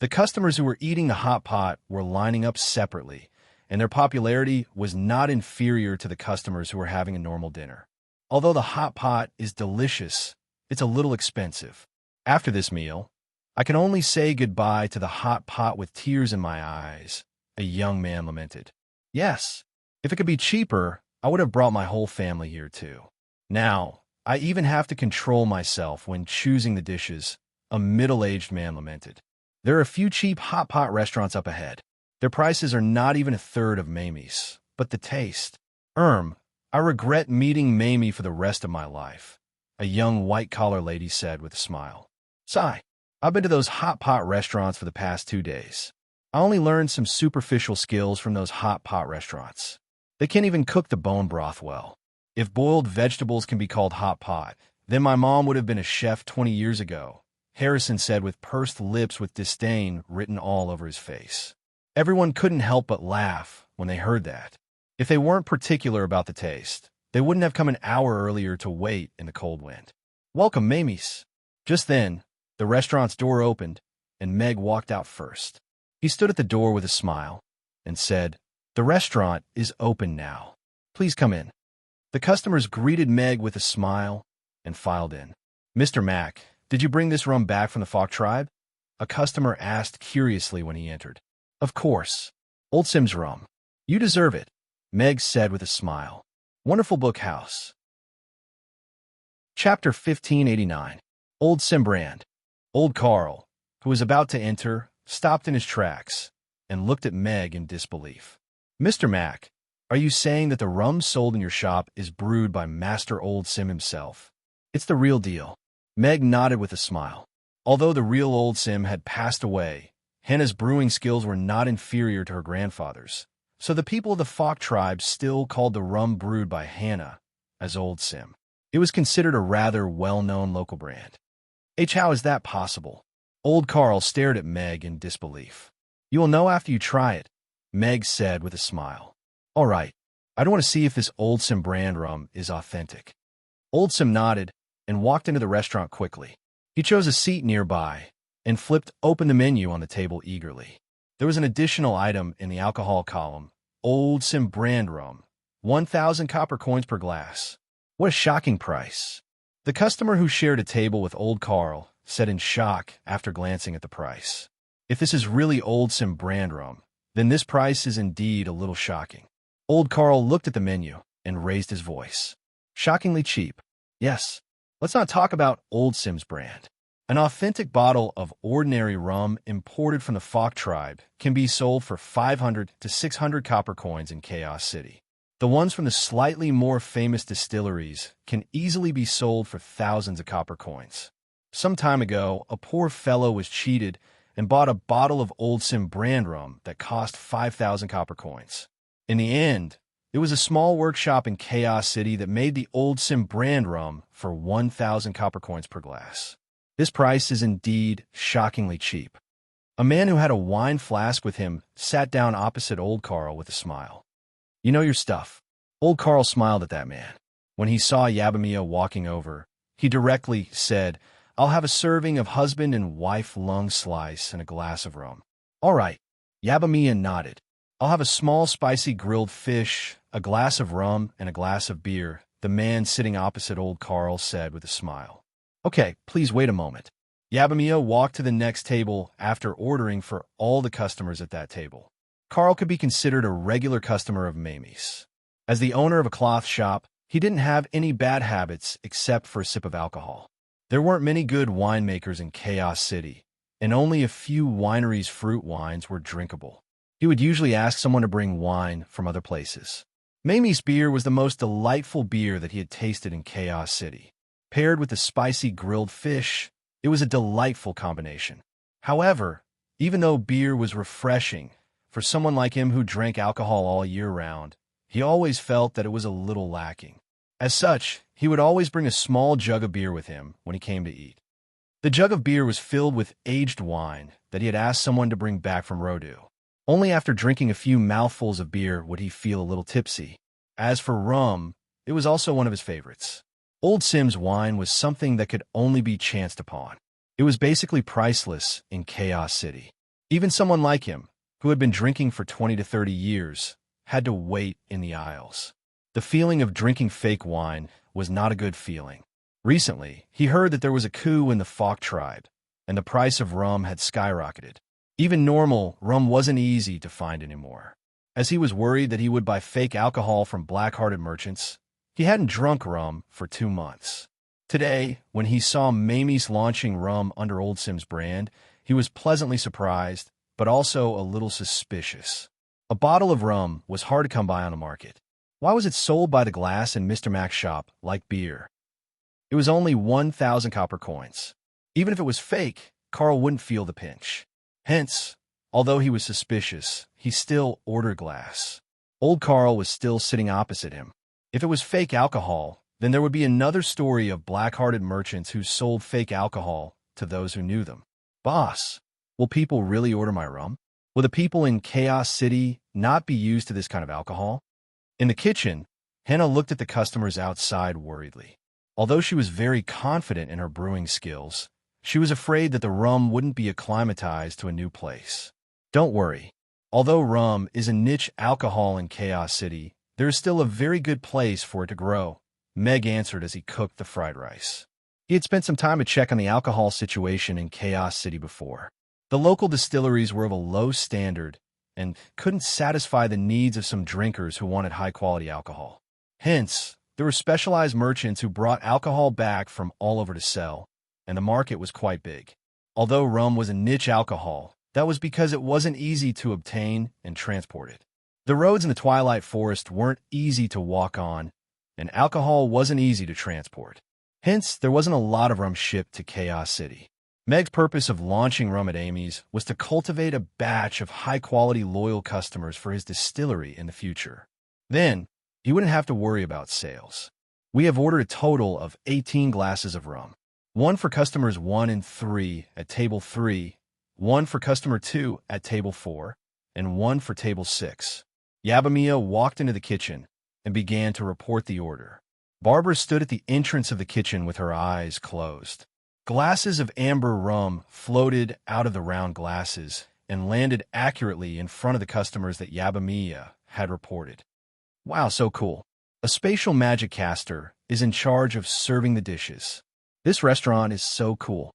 The customers who were eating the hot pot were lining up separately, and their popularity was not inferior to the customers who were having a normal dinner. Although the hot pot is delicious, it's a little expensive. After this meal, I can only say goodbye to the hot pot with tears in my eyes, a young man lamented. Yes, if it could be cheaper, I would have brought my whole family here too. Now, I even have to control myself when choosing the dishes, a middle-aged man lamented. There are a few cheap hot pot restaurants up ahead. Their prices are not even a third of Mamie's, but the taste. I regret meeting Mamie for the rest of my life, a young white-collar lady said with a smile. Sigh, I've been to those hot pot restaurants for the past 2 days. I only learned some superficial skills from those hot pot restaurants. They can't even cook the bone broth well. If boiled vegetables can be called hot pot, then my mom would have been a chef 20 years ago, Harrison said with pursed lips with disdain written all over his face. Everyone couldn't help but laugh when they heard that. If they weren't particular about the taste, they wouldn't have come an hour earlier to wait in the cold wind. Welcome, Mamie's. Just then, the restaurant's door opened, and Meg walked out first. He stood at the door with a smile and said, The restaurant is open now. Please come in. The customers greeted Meg with a smile and filed in. Mr. Mack, did you bring this rum back from the Fok tribe? A customer asked curiously when he entered. Of course. Old Sim's rum. You deserve it, Meg said with a smile. Wonderful book house. Chapter 1589. Old Sim Brand. Old Carl, who was about to enter, stopped in his tracks and looked at Meg in disbelief. Mr. Mack, are you saying that the rum sold in your shop is brewed by Master Old Sim himself? It's the real deal. Meg nodded with a smile. Although the real Old Sim had passed away, Hannah's brewing skills were not inferior to her grandfather's, so the people of the Fok tribe still called the rum brewed by Hannah as Old Sim. It was considered a rather well-known local brand. How is that possible? Old Carl stared at Meg in disbelief. You will know after you try it, Meg said with a smile. All right, I don't want to see if this Old Sim brand rum is authentic. Old Sim nodded and walked into the restaurant quickly. He chose a seat nearby and flipped open the menu on the table eagerly. There was an additional item in the alcohol column, Old Sim brand rum, 1,000 copper coins per glass. What a shocking price. The customer who shared a table with Old Carl said in shock after glancing at the price. If this is really Old Sim brand rum, then this price is indeed a little shocking. Old Carl looked at the menu and raised his voice. Shockingly cheap. Yes, let's not talk about Old Sim's brand. An authentic bottle of ordinary rum imported from the Fok tribe can be sold for 500 to 600 copper coins in Chaos City. The ones from the slightly more famous distilleries can easily be sold for thousands of copper coins. Some time ago, a poor fellow was cheated and bought a bottle of Old Sim brand rum that cost 5,000 copper coins. In the end, it was a small workshop in Chaos City that made the Old Sim brand rum for 1,000 copper coins per glass. This price is indeed shockingly cheap. A man who had a wine flask with him sat down opposite Old Carl with a smile. You know your stuff. Old Carl smiled at that man. When he saw Yabamiya walking over, he directly said, I'll have a serving of husband and wife lung slice and a glass of rum. All right. Yabamiya nodded. I'll have a small spicy grilled fish, a glass of rum, and a glass of beer, the man sitting opposite old Carl said with a smile. Okay, please wait a moment. Yabamiya walked to the next table after ordering for all the customers at that table. Carl could be considered a regular customer of Mamie's. As the owner of a cloth shop, he didn't have any bad habits except for a sip of alcohol. There weren't many good winemakers in Chaos City, and only a few wineries' fruit wines were drinkable. He would usually ask someone to bring wine from other places. Mamie's beer was the most delightful beer that he had tasted in Chaos City. Paired with the spicy grilled fish, it was a delightful combination. However, even though beer was refreshing, for someone like him who drank alcohol all year round, he always felt that it was a little lacking. As such, he would always bring a small jug of beer with him when he came to eat. The jug of beer was filled with aged wine that he had asked someone to bring back from Rodu. Only after drinking a few mouthfuls of beer would he feel a little tipsy. As for rum, it was also one of his favorites. Old Sim's wine was something that could only be chanced upon. It was basically priceless in Chaos City. Even someone like him, who had been drinking for 20 to 30 years, had to wait in the aisles. The feeling of drinking fake wine was not a good feeling. Recently, he heard that there was a coup in the Fok tribe, and the price of rum had skyrocketed. Even normal rum wasn't easy to find anymore. As he was worried that he would buy fake alcohol from black-hearted merchants, he hadn't drunk rum for 2 months. Today, when he saw Mamie's launching rum under Old Sim's brand, he was pleasantly surprised, but also a little suspicious. A bottle of rum was hard to come by on the market. Why was it sold by the glass in Mr. Mac's shop like beer? It was only 1,000 copper coins. Even if it was fake, Carl wouldn't feel the pinch. Hence, although he was suspicious, he still ordered glass. Old Carl was still sitting opposite him. If it was fake alcohol, then there would be another story of black-hearted merchants who sold fake alcohol to those who knew them. Boss, will people really order my rum? Will the people in Chaos City not be used to this kind of alcohol? In the kitchen, Hannah looked at the customers outside worriedly. Although she was very confident in her brewing skills, she was afraid that the rum wouldn't be acclimatized to a new place. Don't worry. Although rum is a niche alcohol in Chaos City, there is still a very good place for it to grow, Meg answered as he cooked the fried rice. He had spent some time to check on the alcohol situation in Chaos City before. The local distilleries were of a low standard and couldn't satisfy the needs of some drinkers who wanted high-quality alcohol. Hence, there were specialized merchants who brought alcohol back from all over to sell, and the market was quite big. Although rum was a niche alcohol, that was because it wasn't easy to obtain and transport it. The roads in the Twilight Forest weren't easy to walk on, and alcohol wasn't easy to transport. Hence, there wasn't a lot of rum shipped to Chaos City. Meg's purpose of launching rum at Amy's was to cultivate a batch of high-quality loyal customers for his distillery in the future. Then, he wouldn't have to worry about sales. We have ordered a total of 18 glasses of rum. 1 for customers 1 and 3 at table 3, 1 for customer 2 at table 4, and 1 for table 6. Yabamiya walked into the kitchen and began to report the order. Barbara stood at the entrance of the kitchen with her eyes closed. Glasses of amber rum floated out of the round glasses and landed accurately in front of the customers that Yabamiya had reported. Wow, so cool. A spatial magic caster is in charge of serving the dishes. This restaurant is so cool.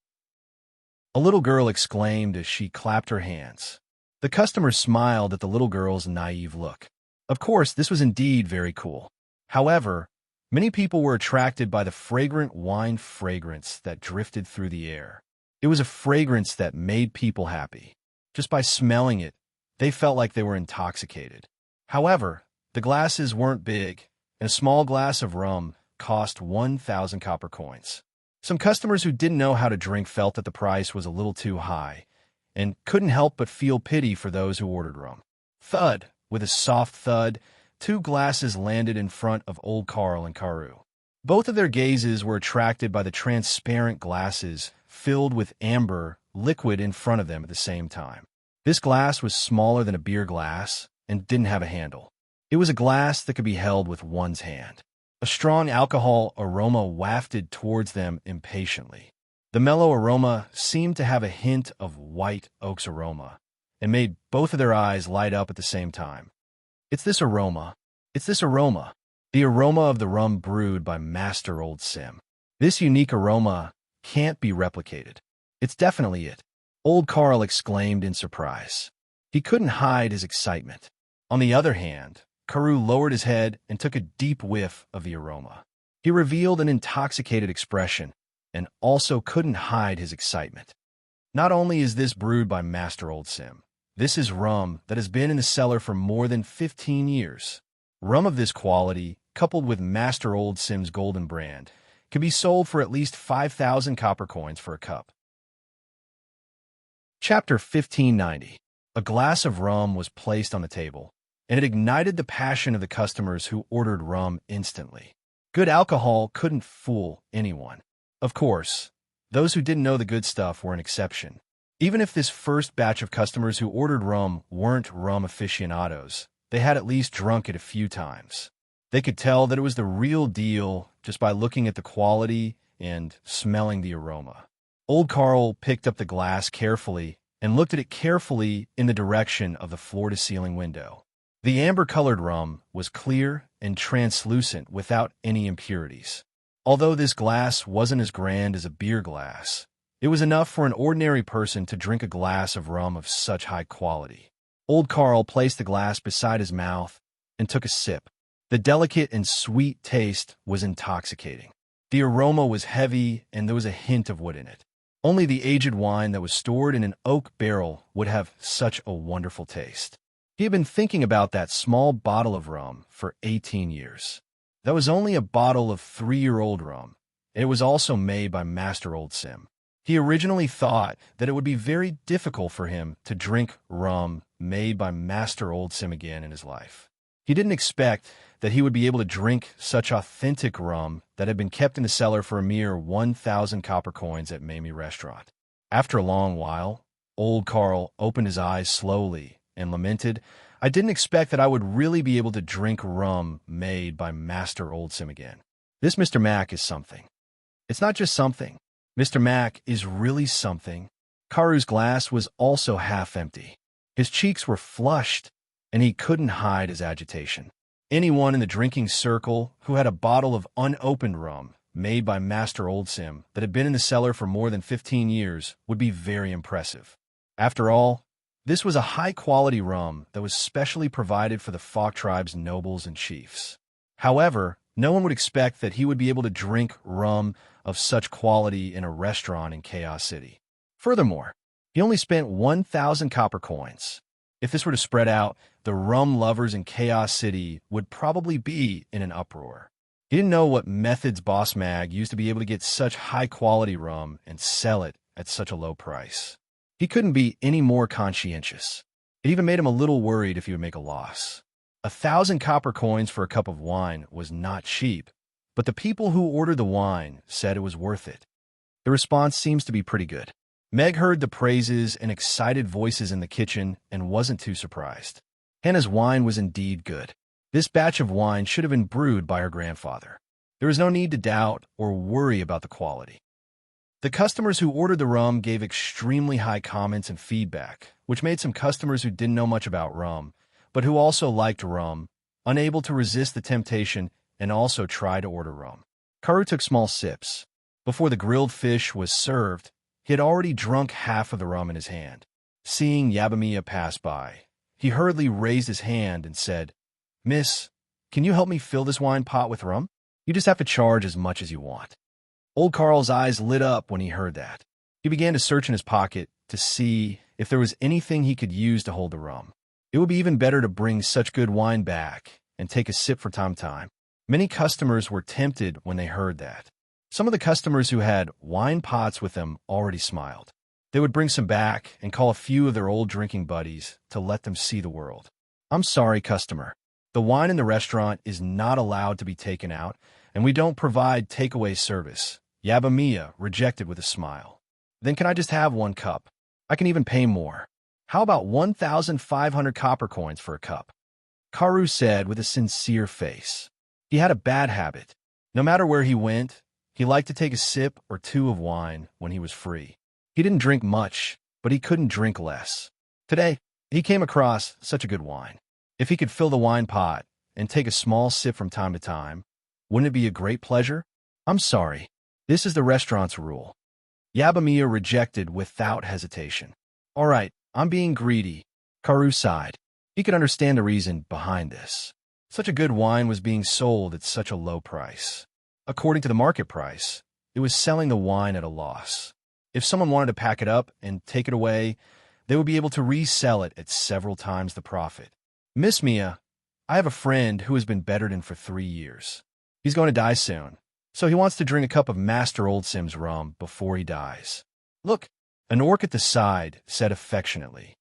A little girl exclaimed as she clapped her hands. The customers smiled at the little girl's naive look. Of course, this was indeed very cool. However, many people were attracted by the fragrant wine fragrance that drifted through the air. It was a fragrance that made people happy. Just by smelling it, they felt like they were intoxicated. However, the glasses weren't big, and a small glass of rum cost 1,000 copper coins. Some customers who didn't know how to drink felt that the price was a little too high, and couldn't help but feel pity for those who ordered rum. Thud, with a soft thud, 2 glasses landed in front of old Carl and Karu. Both of their gazes were attracted by the transparent glasses filled with amber liquid in front of them at the same time. This glass was smaller than a beer glass and didn't have a handle. It was a glass that could be held with one's hand. A strong alcohol aroma wafted towards them impatiently. The mellow aroma seemed to have a hint of white oak's aroma, and made both of their eyes light up at the same time. It's this aroma. It's this aroma. The aroma of the rum brewed by Master Old Sim. This unique aroma can't be replicated. It's definitely it, Old Carl exclaimed in surprise. He couldn't hide his excitement. On the other hand, Carew lowered his head and took a deep whiff of the aroma. He revealed an intoxicated expression and also couldn't hide his excitement. Not only is this brewed by Master Old Sim, this is rum that has been in the cellar for more than 15 years. Rum of this quality, coupled with Master Old Sim's golden brand, can be sold for at least 5,000 copper coins for a cup. Chapter 1590. A glass of rum was placed on the table, and it ignited the passion of the customers who ordered rum instantly. Good alcohol couldn't fool anyone. Of course, those who didn't know the good stuff were an exception. Even if this first batch of customers who ordered rum weren't rum aficionados, they had at least drunk it a few times. They could tell that it was the real deal just by looking at the quality and smelling the aroma. Old Carl picked up the glass carefully and looked at it carefully in the direction of the floor-to-ceiling window. The amber-colored rum was clear and translucent without any impurities. Although this glass wasn't as grand as a beer glass, it was enough for an ordinary person to drink a glass of rum of such high quality. Old Carl placed the glass beside his mouth and took a sip. The delicate and sweet taste was intoxicating. The aroma was heavy and there was a hint of wood in it. Only the aged wine that was stored in an oak barrel would have such a wonderful taste. He had been thinking about that small bottle of rum for 18 years. That was only a bottle of 3-year-old rum, and it was also made by Master Old Sim. He originally thought that it would be very difficult for him to drink rum made by Master Old Sim again in his life. He didn't expect that he would be able to drink such authentic rum that had been kept in the cellar for a mere 1,000 copper coins at Mamie Restaurant. After a long while, Old Carl opened his eyes slowly and lamented, "I didn't expect that I would really be able to drink rum made by Master Old Sim again. This Mr. Mac is something. It's not just something. Mr. Mac is really something." Carew's glass was also half empty. His cheeks were flushed, and he couldn't hide his agitation. Anyone in the drinking circle who had a bottle of unopened rum made by Master Old Sim that had been in the cellar for more than 15 years would be very impressive. After all, this was a high-quality rum that was specially provided for the Fok tribe's nobles and chiefs. However, no one would expect that he would be able to drink rum of such quality in a restaurant in Chaos City. Furthermore, he only spent 1,000 copper coins. If this were to spread out, the rum lovers in Chaos City would probably be in an uproar. He didn't know what methods Boss Mag used to be able to get such high-quality rum and sell it at such a low price. He couldn't be any more conscientious. It even made him a little worried if he would make a loss. 1,000 copper coins for a cup of wine was not cheap, but the people who ordered the wine said it was worth it. The response seems to be pretty good. Meg heard the praises and excited voices in the kitchen and wasn't too surprised. Hannah's wine was indeed good. This batch of wine should have been brewed by her grandfather. There was no need to doubt or worry about the quality. The customers who ordered the rum gave extremely high comments and feedback, which made some customers who didn't know much about rum, but who also liked rum, unable to resist the temptation and also try to order rum. Carew took small sips. Before the grilled fish was served, he had already drunk half of the rum in his hand. Seeing Yabamiya pass by, he hurriedly raised his hand and said, "Miss, can you help me fill this wine pot with rum? You just have to charge as much as you want." Old Carl's eyes lit up when he heard that. He began to search in his pocket to see if there was anything he could use to hold the rum. It would be even better to bring such good wine back and take a sip from time to time. Many customers were tempted when they heard that. Some of the customers who had wine pots with them already smiled. They would bring some back and call a few of their old drinking buddies to let them see the world. "I'm sorry, customer. The wine in the restaurant is not allowed to be taken out, and we don't provide takeaway service," Yabamiya rejected with a smile. "Then can I just have one cup? I can even pay more. How about 1,500 copper coins for a cup?" Carew said with a sincere face. He had a bad habit. No matter where he went, he liked to take a sip or two of wine when he was free. He didn't drink much, but he couldn't drink less. Today, He came across such a good wine. If he could fill the wine pot and take a small sip from time to time, wouldn't it be a great pleasure? I'm sorry. This is the restaurant's rule. Yabamiya rejected without hesitation. All right, I'm being greedy. Karu sighed. He could understand the reason behind this. Such a good wine was being sold at such a low price. According to the market price, it was selling the wine at a loss. If someone wanted to pack it up and take it away, they would be able to resell it at several times the profit. Miss Mia, I have a friend who has been bedridden for 3 years. He's going to die soon, so he wants to drink a cup of Master Old Sim's rum before he dies. Look, an orc at the side said affectionately.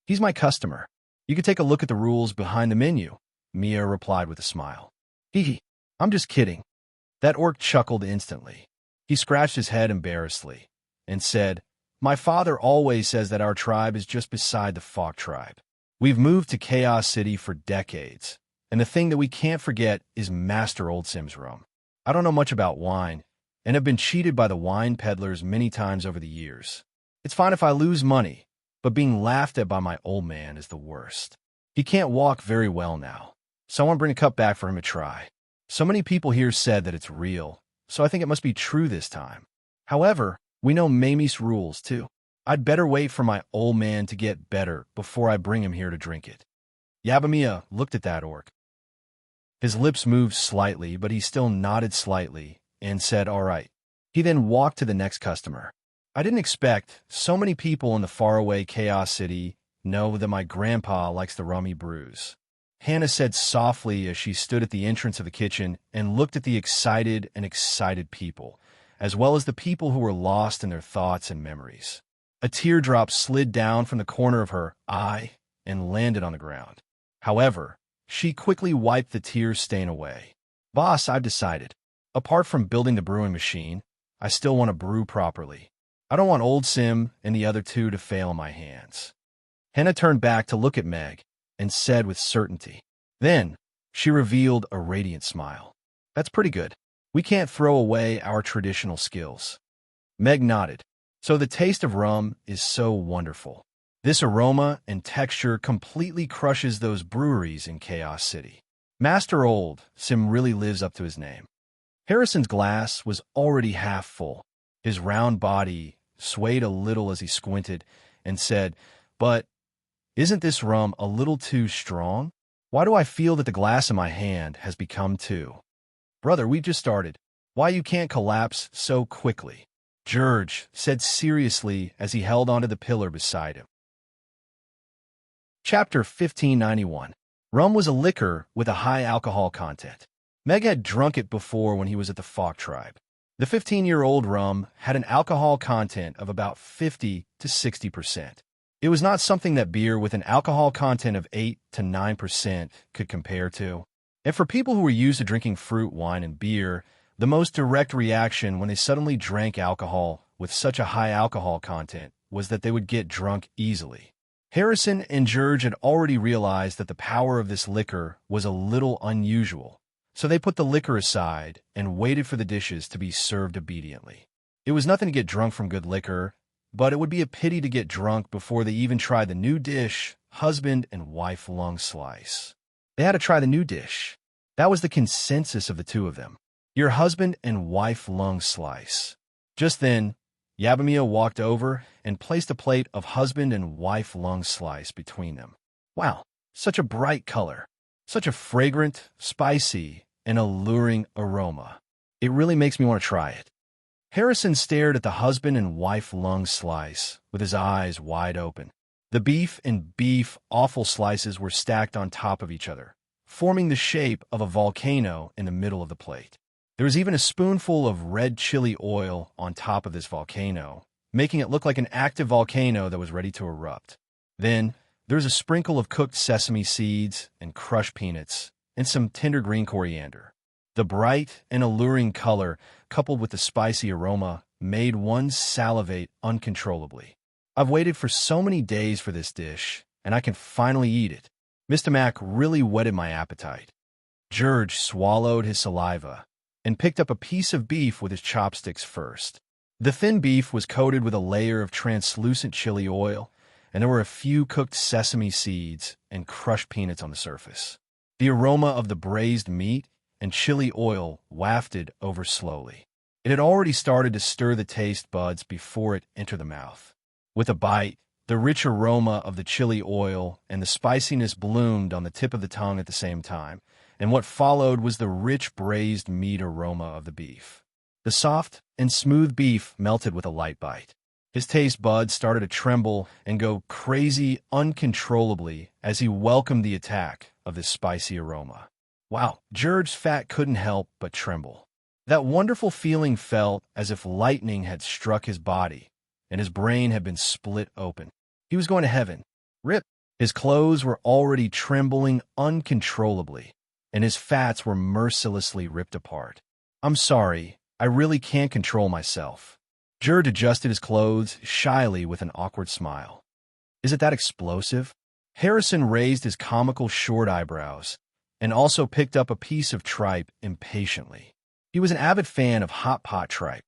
He's my customer. You could take a look at the rules behind the menu, Mia replied with a smile. Hee, I'm just kidding. That orc chuckled instantly. He scratched his head embarrassedly and said, My father always says that our tribe is just beside the Fog tribe. We've moved to Chaos City for decades, and the thing that we can't forget is Master Old Sim's rum. I don't know much about wine, and have been cheated by the wine peddlers many times over the years. It's fine if I lose money, but being laughed at by my old man is the worst. He can't walk very well now, so I want to bring a cup back for him to try. So many people here said that it's real, so I think it must be true this time. However, we know Mamie's rules, too. I'd better wait for my old man to get better before I bring him here to drink it. Yabamiya looked at that orc. His lips moved slightly, but he still nodded slightly and said, all right. He then walked to the next customer. I didn't expect so many people in the faraway Chaos City know that my grandpa likes the rum he brews. Hannah said softly as she stood at the entrance of the kitchen and looked at the excited people, as well as the people who were lost in their thoughts and memories. A teardrop slid down from the corner of her eye and landed on the ground. However, she quickly wiped the tear stain away. Boss, I've decided. Apart from building the brewing machine, I still want to brew properly. I don't want Old Sim and the other two to fail in my hands. Hannah turned back to look at Meg and said with certainty. Then, she revealed a radiant smile. That's pretty good. We can't throw away our traditional skills. Meg nodded. So the taste of rum is so wonderful. This aroma and texture completely crushes those breweries in Chaos City. Master Old Sim really lives up to his name. Harrison's glass was already half full. His round body swayed a little as he squinted and said, But isn't this rum a little too strong? Why do I feel that the glass in my hand has become two? Brother, we've just started. Why you can't collapse so quickly? George said seriously as he held onto the pillar beside him. Chapter 1591. Rum was a liquor with a high alcohol content. Meg had drunk it before when he was at the Fog tribe. The 15-year-old rum had an alcohol content of about 50 to 60%. It was not something that beer with an alcohol content of 8 to 9% could compare to. And for people who were used to drinking fruit, wine, and beer, the most direct reaction when they suddenly drank alcohol with such a high alcohol content was that they would get drunk easily. Harrison and George had already realized that the power of this liquor was a little unusual, so they put the liquor aside and waited for the dishes to be served obediently. It was nothing to get drunk from good liquor, but it would be a pity to get drunk before they even tried the new dish, husband and wife lung slice. They had to try the new dish. That was the consensus of the two of them. Your husband and wife lung slice. Just then, Yabamiya walked over and placed a plate of husband and wife lung slice between them. Wow, such a bright color. Such a fragrant, spicy, and alluring aroma. It really makes me want to try it. Harrison stared at the husband and wife lung slice with his eyes wide open. The beef and beef offal slices were stacked on top of each other, forming the shape of a volcano in the middle of the plate. There was even a spoonful of red chili oil on top of this volcano, making it look like an active volcano that was ready to erupt. Then, there was a sprinkle of cooked sesame seeds and crushed peanuts, and some tender green coriander. The bright and alluring color, coupled with the spicy aroma, made one salivate uncontrollably. I've waited for so many days for this dish, and I can finally eat it. Mr. Mac really whetted my appetite. George swallowed his saliva and picked up a piece of beef with his chopsticks first. The thin beef was coated with a layer of translucent chili oil, and there were a few cooked sesame seeds and crushed peanuts on the surface. The aroma of the braised meat and chili oil wafted over slowly. It had already started to stir the taste buds before it entered the mouth. With a bite, the rich aroma of the chili oil and the spiciness bloomed on the tip of the tongue at the same time, and what followed was the rich braised meat aroma of the beef. The soft and smooth beef melted with a light bite. His taste buds started to tremble and go crazy uncontrollably as he welcomed the attack of this spicy aroma. Wow, George's fat couldn't help but tremble. That wonderful feeling felt as if lightning had struck his body and his brain had been split open. He was going to heaven. Rip! His clothes were already trembling uncontrollably, and his fats were mercilessly ripped apart. I'm sorry, I really can't control myself. George adjusted his clothes shyly with an awkward smile. Is it that explosive? Harrison raised his comical short eyebrows and also picked up a piece of tripe impatiently. He was an avid fan of hot pot tripe.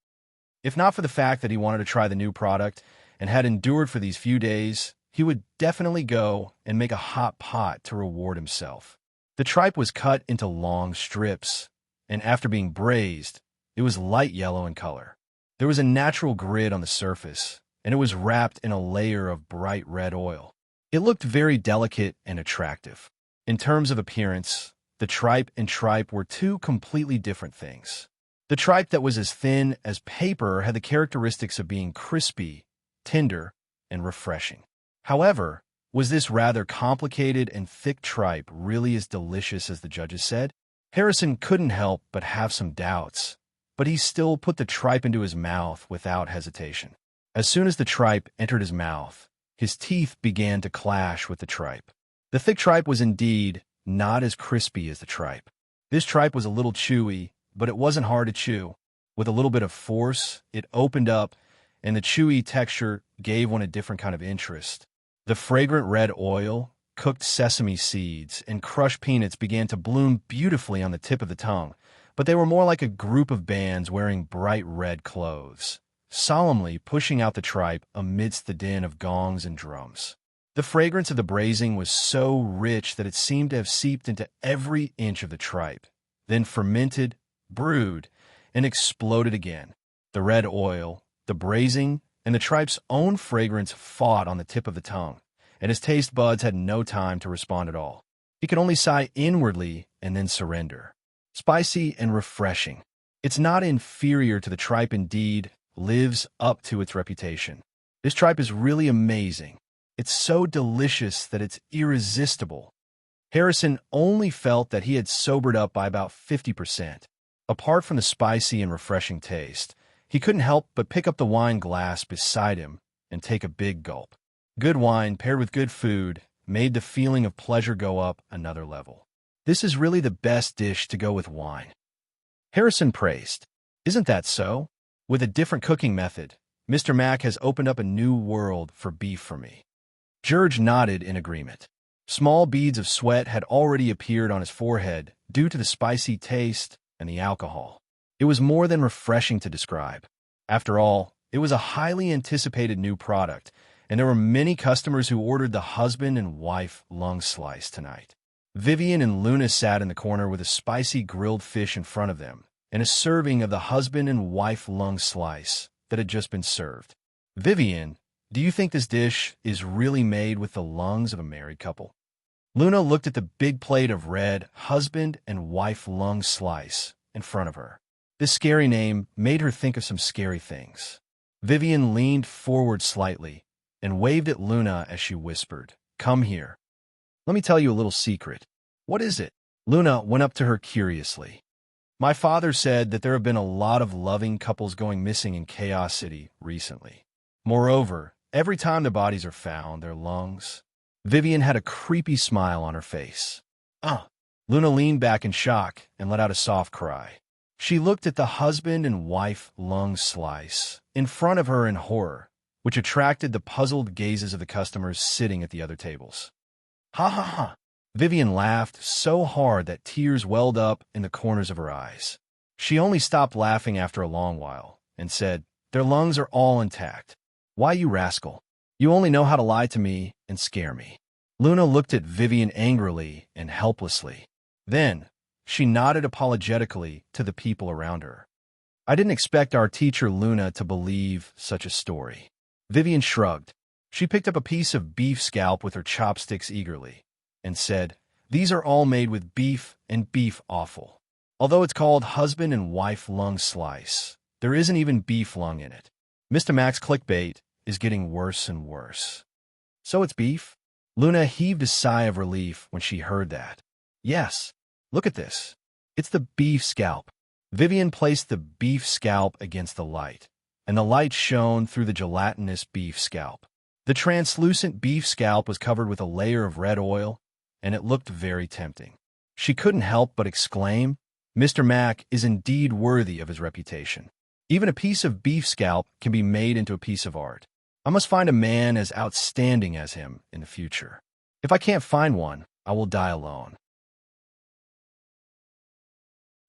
If not for the fact that he wanted to try the new product and had endured for these few days, he would definitely go and make a hot pot to reward himself. The tripe was cut into long strips, and after being braised, it was light yellow in color. There was a natural grid on the surface, and it was wrapped in a layer of bright red oil. It looked very delicate and attractive. In terms of appearance, the tripe and tripe were two completely different things. The tripe that was as thin as paper had the characteristics of being crispy, tender, and refreshing. However, was this rather complicated and thick tripe really as delicious as the judges said? Harrison couldn't help but have some doubts, but he still put the tripe into his mouth without hesitation. As soon as the tripe entered his mouth, his teeth began to clash with the tripe. The thick tripe was indeed not as crispy as the tripe. This tripe was a little chewy, but it wasn't hard to chew. With a little bit of force, it opened up, and the chewy texture gave one a different kind of interest. The fragrant red oil, cooked sesame seeds, and crushed peanuts began to bloom beautifully on the tip of the tongue, but they were more like a group of bands wearing bright red clothes, solemnly pushing out the tripe amidst the din of gongs and drums. The fragrance of the braising was so rich that it seemed to have seeped into every inch of the tripe, then fermented, brewed, and exploded again. The red oil, the braising, and the tripe's own fragrance fought on the tip of the tongue, and his taste buds had no time to respond at all. He could only sigh inwardly and then surrender. Spicy and refreshing. It's not inferior to the tripe, indeed, lives up to its reputation. This tripe is really amazing. It's so delicious that it's irresistible. Harrison only felt that he had sobered up by about 50%. Apart from the spicy and refreshing taste, he couldn't help but pick up the wine glass beside him and take a big gulp. Good wine paired with good food made the feeling of pleasure go up another level. This is really the best dish to go with wine. Harrison praised. Isn't that so? With a different cooking method, Mr. Mac has opened up a new world for beef for me. George nodded in agreement. Small beads of sweat had already appeared on his forehead due to the spicy taste and the alcohol. It was more than refreshing to describe. After all, it was a highly anticipated new product, and there were many customers who ordered the husband and wife lung slice tonight. Vivian and Luna sat in the corner with a spicy grilled fish in front of them and a serving of the husband and wife lung slice that had just been served. Vivian, do you think this dish is really made with the lungs of a married couple? Luna looked at the big plate of red husband and wife lung slice in front of her. This scary name made her think of some scary things. Vivian leaned forward slightly and waved at Luna as she whispered, "Come here. Let me tell you a little secret." "What is it?" Luna went up to her curiously. "My father said that there have been a lot of loving couples going missing in Chaos City recently. Moreover, every time the bodies are found, their lungs..." Vivian had a creepy smile on her face. Luna leaned back in shock and let out a soft cry. She looked at the husband and wife lung slice in front of her in horror, which attracted the puzzled gazes of the customers sitting at the other tables. "Ha ha ha!" Vivian laughed so hard that tears welled up in the corners of her eyes. She only stopped laughing after a long while and said, "Their lungs are all intact." "Why, you rascal! You only know how to lie to me and scare me. Luna looked at Vivian angrily and helplessly. Then, she nodded apologetically to the people around her. I didn't expect our teacher Luna to believe such a story. Vivian shrugged. She picked up a piece of beef scalp with her chopsticks eagerly and said, "These are all made with beef and beef offal. Although it's called husband and wife lung slice, there isn't even beef lung in it. Mr. Mac's clickbait is getting worse and worse." So it's beef? Luna heaved a sigh of relief when she heard that. Yes, look at this. It's the beef scalp. Vivian placed the beef scalp against the light, and the light shone through the gelatinous beef scalp. The translucent beef scalp was covered with a layer of red oil, and it looked very tempting. She couldn't help but exclaim, "Mr. Mac is indeed worthy of his reputation. Even a piece of beef scalp can be made into a piece of art. I must find a man as outstanding as him in the future. If I can't find one, I will die alone."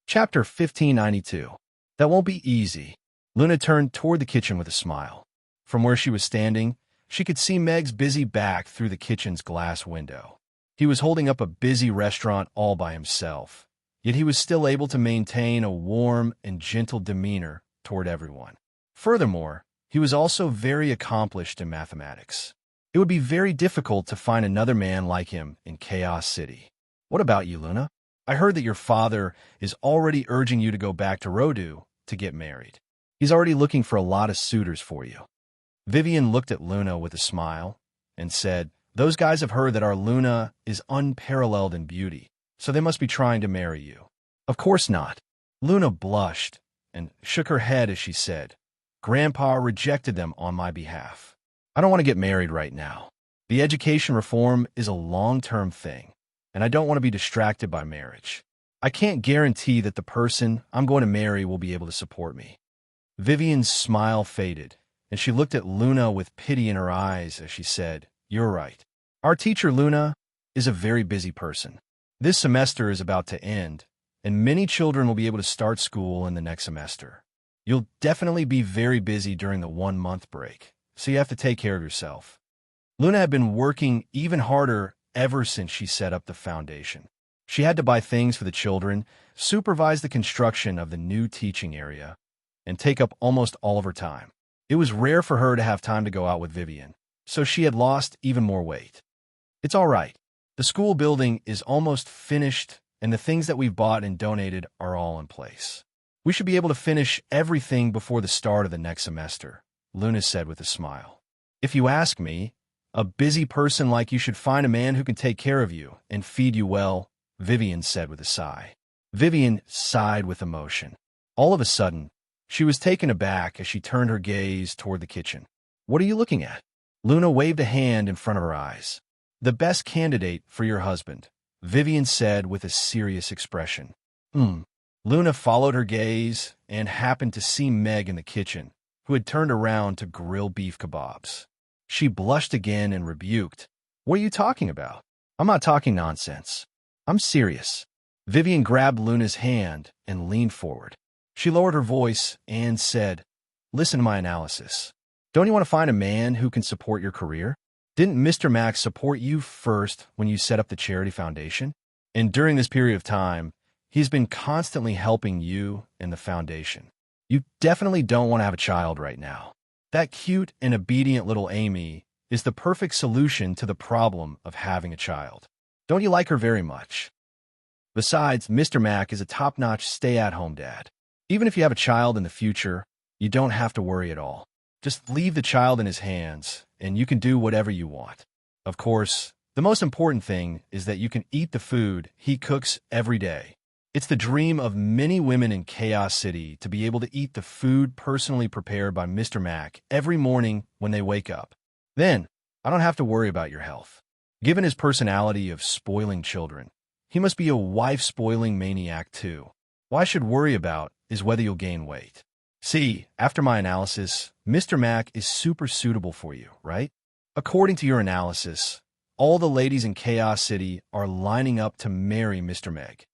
Chapter 1592. That won't be easy. Luna turned toward the kitchen with a smile. From where she was standing, she could see Meg's busy back through the kitchen's glass window. He was holding up a busy restaurant all by himself, yet he was still able to maintain a warm and gentle demeanor toward everyone. Furthermore, he was also very accomplished in mathematics. It would be very difficult to find another man like him in Chaos City. What about you, Luna? I heard that your father is already urging you to go back to Rodu to get married. He's already looking for a lot of suitors for you. Vivian looked at Luna with a smile and said, "Those guys have heard that our Luna is unparalleled in beauty, so they must be trying to marry you." "Of course not." Luna blushed and shook her head as she said, "Grandpa rejected them on my behalf. I don't want to get married right now. The education reform is a long-term thing, and I don't want to be distracted by marriage. I can't guarantee that the person I'm going to marry will be able to support me." Vivian's smile faded, and she looked at Luna with pity in her eyes as she said, "You're right. Our teacher Luna is a very busy person. This semester is about to end, and many children will be able to start school in the next semester. You'll definitely be very busy during the 1-month break, so you have to take care of yourself." Luna had been working even harder ever since she set up the foundation. She had to buy things for the children, supervise the construction of the new teaching area, and take up almost all of her time. It was rare for her to have time to go out with Vivian, so she had lost even more weight. "It's all right. The school building is almost finished, and the things that we've bought and donated are all in place. We should be able to finish everything before the start of the next semester," Luna said with a smile. "If you ask me, a busy person like you should find a man who can take care of you and feed you well," Vivian said with a sigh. Vivian sighed with emotion. All of a sudden, she was taken aback as she turned her gaze toward the kitchen. "What are you looking at?" Luna waved a hand in front of her eyes. "The best candidate for your husband," Vivian said with a serious expression. Luna followed her gaze and happened to see Meg in the kitchen, who had turned around to grill beef kebabs. She blushed again and rebuked, "What are you talking about? I'm not talking nonsense. I'm serious." Vivian grabbed Luna's hand and leaned forward. She lowered her voice and said, "Listen to my analysis. Don't you want to find a man who can support your career? Didn't Mr. Max support you first when you set up the charity foundation? And during this period of time, he's been constantly helping you and the foundation. You definitely don't want to have a child right now. That cute and obedient little Amy is the perfect solution to the problem of having a child. Don't you like her very much? Besides, Mr. Mac is a top-notch stay-at-home dad. Even if you have a child in the future, you don't have to worry at all. Just leave the child in his hands, and you can do whatever you want. Of course, the most important thing is that you can eat the food he cooks every day. It's the dream of many women in Chaos City to be able to eat the food personally prepared by Mr. Mac every morning when they wake up. Then, I don't have to worry about your health. Given his personality of spoiling children, he must be a wife-spoiling maniac too. What I should worry about is whether you'll gain weight. See, after my analysis, Mr. Mac is super suitable for you, right? According to your analysis, all the ladies in Chaos City are lining up to marry Mr. Meg."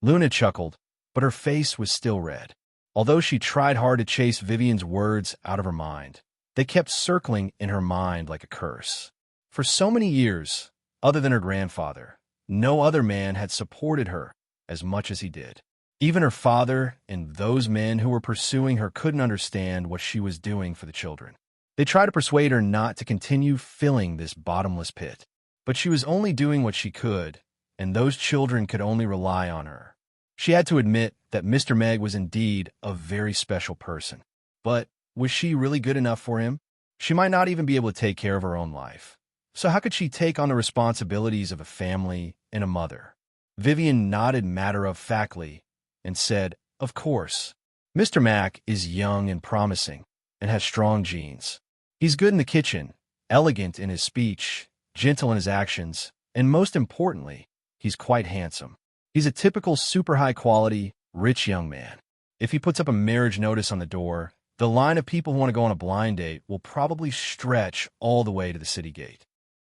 Luna chuckled, but her face was still red. Although she tried hard to chase Vivian's words out of her mind, They kept circling in her mind like a curse. For so many years, other than her grandfather, no other man had supported her as much as he did. Even her father and those men who were pursuing her couldn't understand what she was doing for the children. They tried to persuade her not to continue filling this bottomless pit. But she was only doing what she could, and those children could only rely on her. She had to admit that Mr. Meg was indeed a very special person. But was she really good enough for him? She might not even be able to take care of her own life. So how could she take on the responsibilities of a family and a mother? Vivian nodded matter-of-factly and said, "Of course. Mr. Mack is young and promising and has strong genes. He's good in the kitchen, elegant in his speech, gentle in his actions, and most importantly, he's quite handsome. He's a typical super high-quality, rich young man. If he puts up a marriage notice on the door, the line of people who want to go on a blind date will probably stretch all the way to the city gate."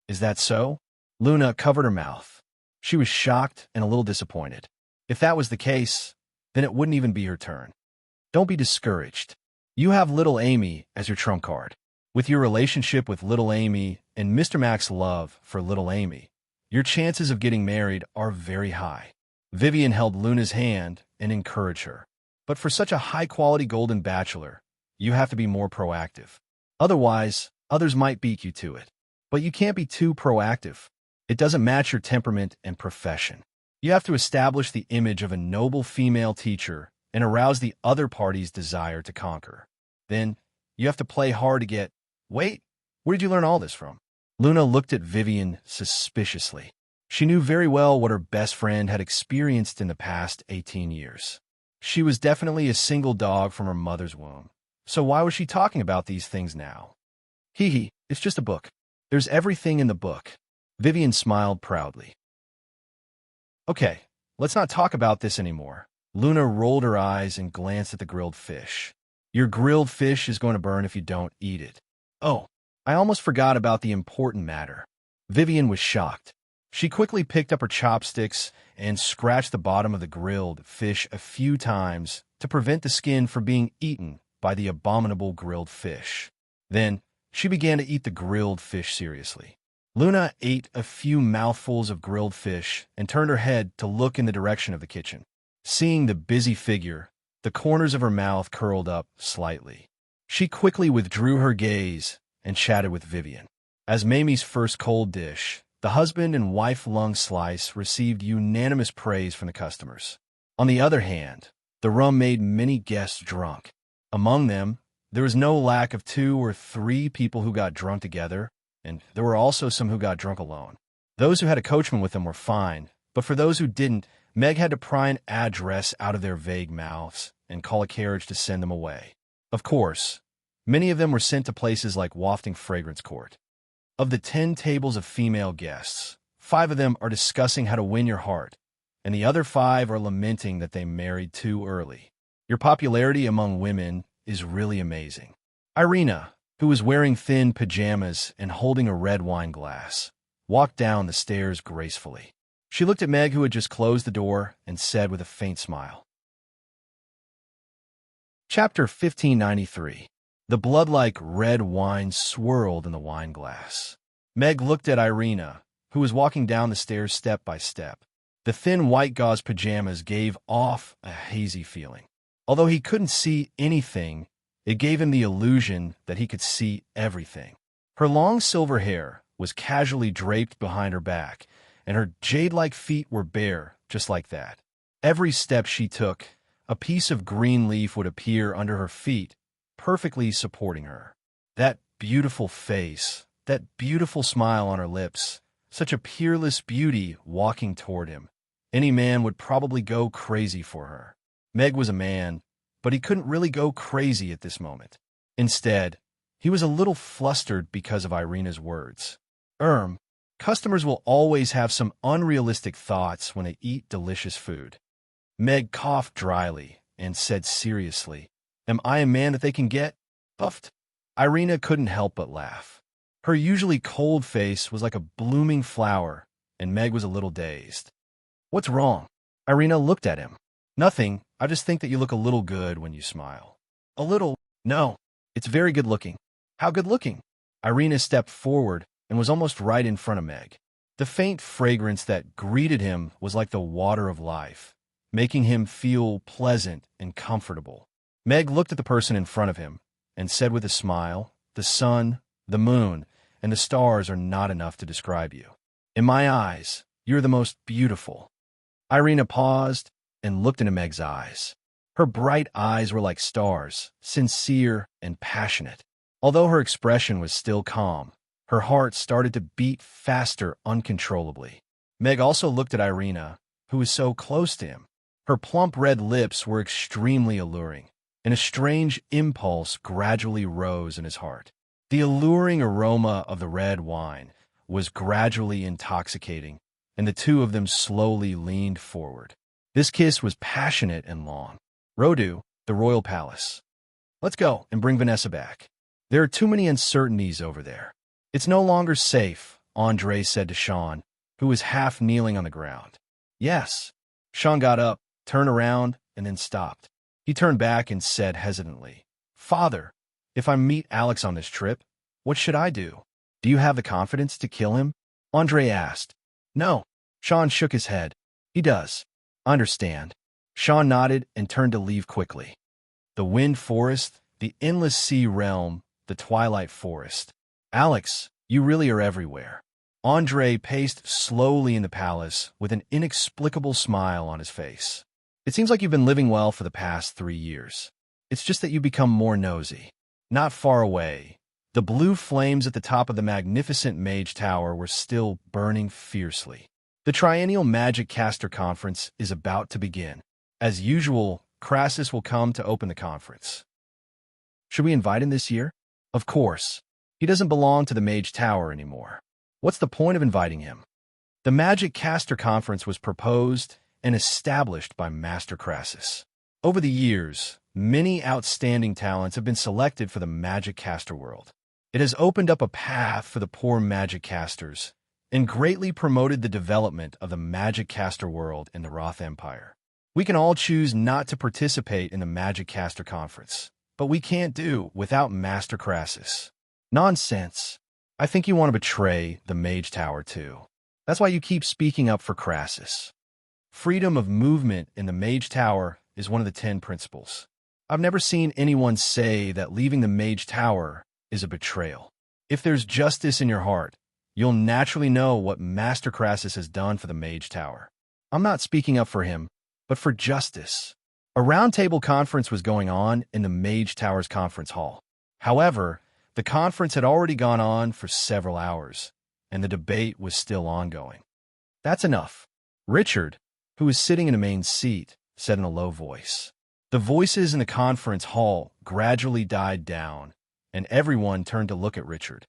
"Is that so?" Luna covered her mouth. She was shocked and a little disappointed. If that was the case, then it wouldn't even be her turn. Don't be discouraged. You have little Amy as your trump card. With your relationship with little Amy and Mr. Mack's love for little Amy, your chances of getting married are very high. Vivian held Luna's hand and encouraged her. But for such a high-quality golden bachelor, you have to be more proactive. Otherwise, others might beat you to it. But you can't be too proactive. It doesn't match your temperament and profession. You have to establish the image of a noble female teacher and arouse the other party's desire to conquer. Then, you have to play hard to get, "Wait, where did you learn all this from?" Luna looked at Vivian suspiciously. She knew very well what her best friend had experienced in the past 18 years. She was definitely a single dog from her mother's womb. So why was she talking about these things now? Hee, it's just a book. There's everything in the book. Vivian smiled proudly. Okay, let's not talk about this anymore. Luna rolled her eyes and glanced at the grilled fish. Your grilled fish is going to burn if you don't eat it. Oh, I almost forgot about the important matter. Vivian was shocked. She quickly picked up her chopsticks and scratched the bottom of the grilled fish a few times to prevent the skin from being eaten by the abominable grilled fish. Then, she began to eat the grilled fish seriously. Luna ate a few mouthfuls of grilled fish and turned her head to look in the direction of the kitchen. Seeing the busy figure, the corners of her mouth curled up slightly. She quickly withdrew her gaze and chatted with Vivian. As Mamie's first cold dish, the husband and wife lung slice received unanimous praise from the customers. On the other hand, the rum made many guests drunk. Among them, there was no lack of 2 or 3 people who got drunk together, and there were also some who got drunk alone. Those who had a coachman with them were fine, but for those who didn't, Meg had to pry an address out of their vague mouths and call a carriage to send them away. Of course, many of them were sent to places like Wafting Fragrance Court. Of the 10 tables of female guests, 5 of them are discussing how to win your heart, and the other 5 are lamenting that they married too early. Your popularity among women is really amazing. Irina, who was wearing thin pajamas and holding a red wine glass, walked down the stairs gracefully. She looked at Meg, who had just closed the door, and said with a faint smile. Chapter 1593. The blood-like red wine swirled in the wine glass. Meg looked at Irina, who was walking down the stairs step by step. The thin white gauze pajamas gave off a hazy feeling. Although he couldn't see anything, it gave him the illusion that he could see everything. Her long silver hair was casually draped behind her back, and her jade-like feet were bare, just like that. Every step she took, a piece of green leaf would appear under her feet, perfectly supporting her. That beautiful face, that beautiful smile on her lips, such a peerless beauty walking toward him. Any man would probably go crazy for her. Meg was a man, but he couldn't really go crazy at this moment. Instead, he was a little flustered because of Irina's words. Customers will always have some unrealistic thoughts when they eat delicious food. Meg coughed dryly and said seriously, "Am I a man that they can get puffed?" Irina couldn't help but laugh. Her usually cold face was like a blooming flower, and Meg was a little dazed. "What's wrong?" Irina looked at him. "Nothing. I just think that you look a little good when you smile." "A little? No. It's very good looking. How good-looking. Irina stepped forward and was almost right in front of Meg. The faint fragrance that greeted him was like the water of life, making him feel pleasant and comfortable. Meg looked at the person in front of him and said with a smile, "The sun, the moon, and the stars are not enough to describe you. In my eyes, you're the most beautiful." Irina paused and looked into Meg's eyes. Her bright eyes were like stars, sincere and passionate. Although her expression was still calm, her heart started to beat faster uncontrollably. Meg also looked at Irina, who was so close to him. Her plump red lips were extremely alluring, and a strange impulse gradually rose in his heart. The alluring aroma of the red wine was gradually intoxicating, and the two of them slowly leaned forward. This kiss was passionate and long. "Rodu, the royal palace. Let's go and bring Vanessa back. There are too many uncertainties over there. It's no longer safe," Andre said to Sean, who was half kneeling on the ground. "Yes." Sean got up, turned around, and then stopped. He turned back and said hesitantly, "Father, if I meet Alex on this trip, what should I do? Do you have the confidence to kill him?" Andre asked. "No." Sean shook his head. "He does. Understand." Sean nodded and turned to leave quickly. The wind forest, the endless sea realm, the twilight forest. "Alex, you really are everywhere." Andre paced slowly in the palace with an inexplicable smile on his face. "It seems like you've been living well for the past 3 years. It's just that you've become more nosy." Not far away, the blue flames at the top of the magnificent Mage Tower were still burning fiercely. The Triennial Magic Caster Conference is about to begin. As usual, Crassus will come to open the conference. Should we invite him this year? Of course. He doesn't belong to the Mage Tower anymore. What's the point of inviting him? The Magic Caster Conference was proposed and established by Master Crassus. Over the years, many outstanding talents have been selected for the Magic Caster world. It has opened up a path for the poor magic casters and greatly promoted the development of the Magic Caster world in the Roth Empire. We can all choose not to participate in the Magic Caster Conference, but we can't do without Master Crassus. Nonsense. I think you want to betray the Mage Tower too. That's why you keep speaking up for Crassus. Freedom of movement in the Mage Tower is one of the 10 principles. I've never seen anyone say that leaving the Mage Tower is a betrayal. If there's justice in your heart, you'll naturally know what Master Crassus has done for the Mage Tower. I'm not speaking up for him, but for justice. A roundtable conference was going on in the Mage Tower's conference hall. However, the conference had already gone on for several hours, and the debate was still ongoing. "That's enough." Richard, who was sitting in the main seat, said in a low voice. The voices in the conference hall gradually died down, and everyone turned to look at Richard.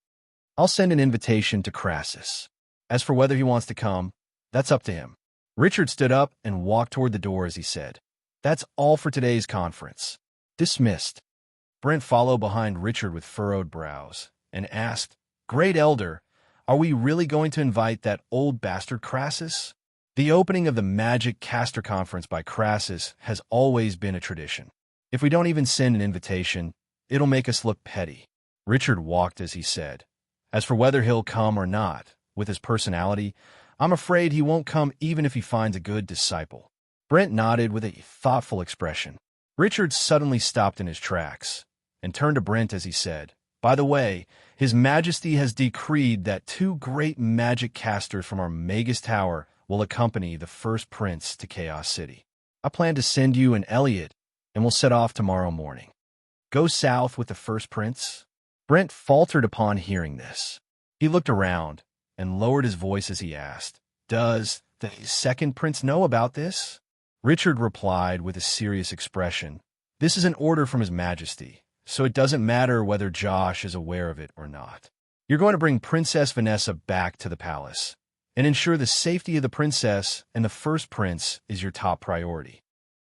"I'll send an invitation to Crassus. As for whether he wants to come, that's up to him." Richard stood up and walked toward the door as he said, "That's all for today's conference. Dismissed." Brent followed behind Richard with furrowed brows and asked, "Great Elder, are we really going to invite that old bastard Crassus?" The opening of the Magic Caster Conference by Crassus has always been a tradition. If we don't even send an invitation, it'll make us look petty. Richard walked as he said. As for whether he'll come or not, with his personality, I'm afraid he won't come even if he finds a good disciple. Brent nodded with a thoughtful expression. Richard suddenly stopped in his tracks and turned to Brent as he said, "By the way, His Majesty has decreed that 2 great magic casters from our Magus Tower will accompany the first prince to Chaos City. I plan to send you and Elliot, and we'll set off tomorrow morning. Go south with the first prince." Brent faltered upon hearing this. He looked around and lowered his voice as he asked, "Does the second prince know about this?" Richard replied with a serious expression, "This is an order from His Majesty, so it doesn't matter whether Josh is aware of it or not. You're going to bring Princess Vanessa back to the palace and ensure the safety of the princess and the first prince is your top priority.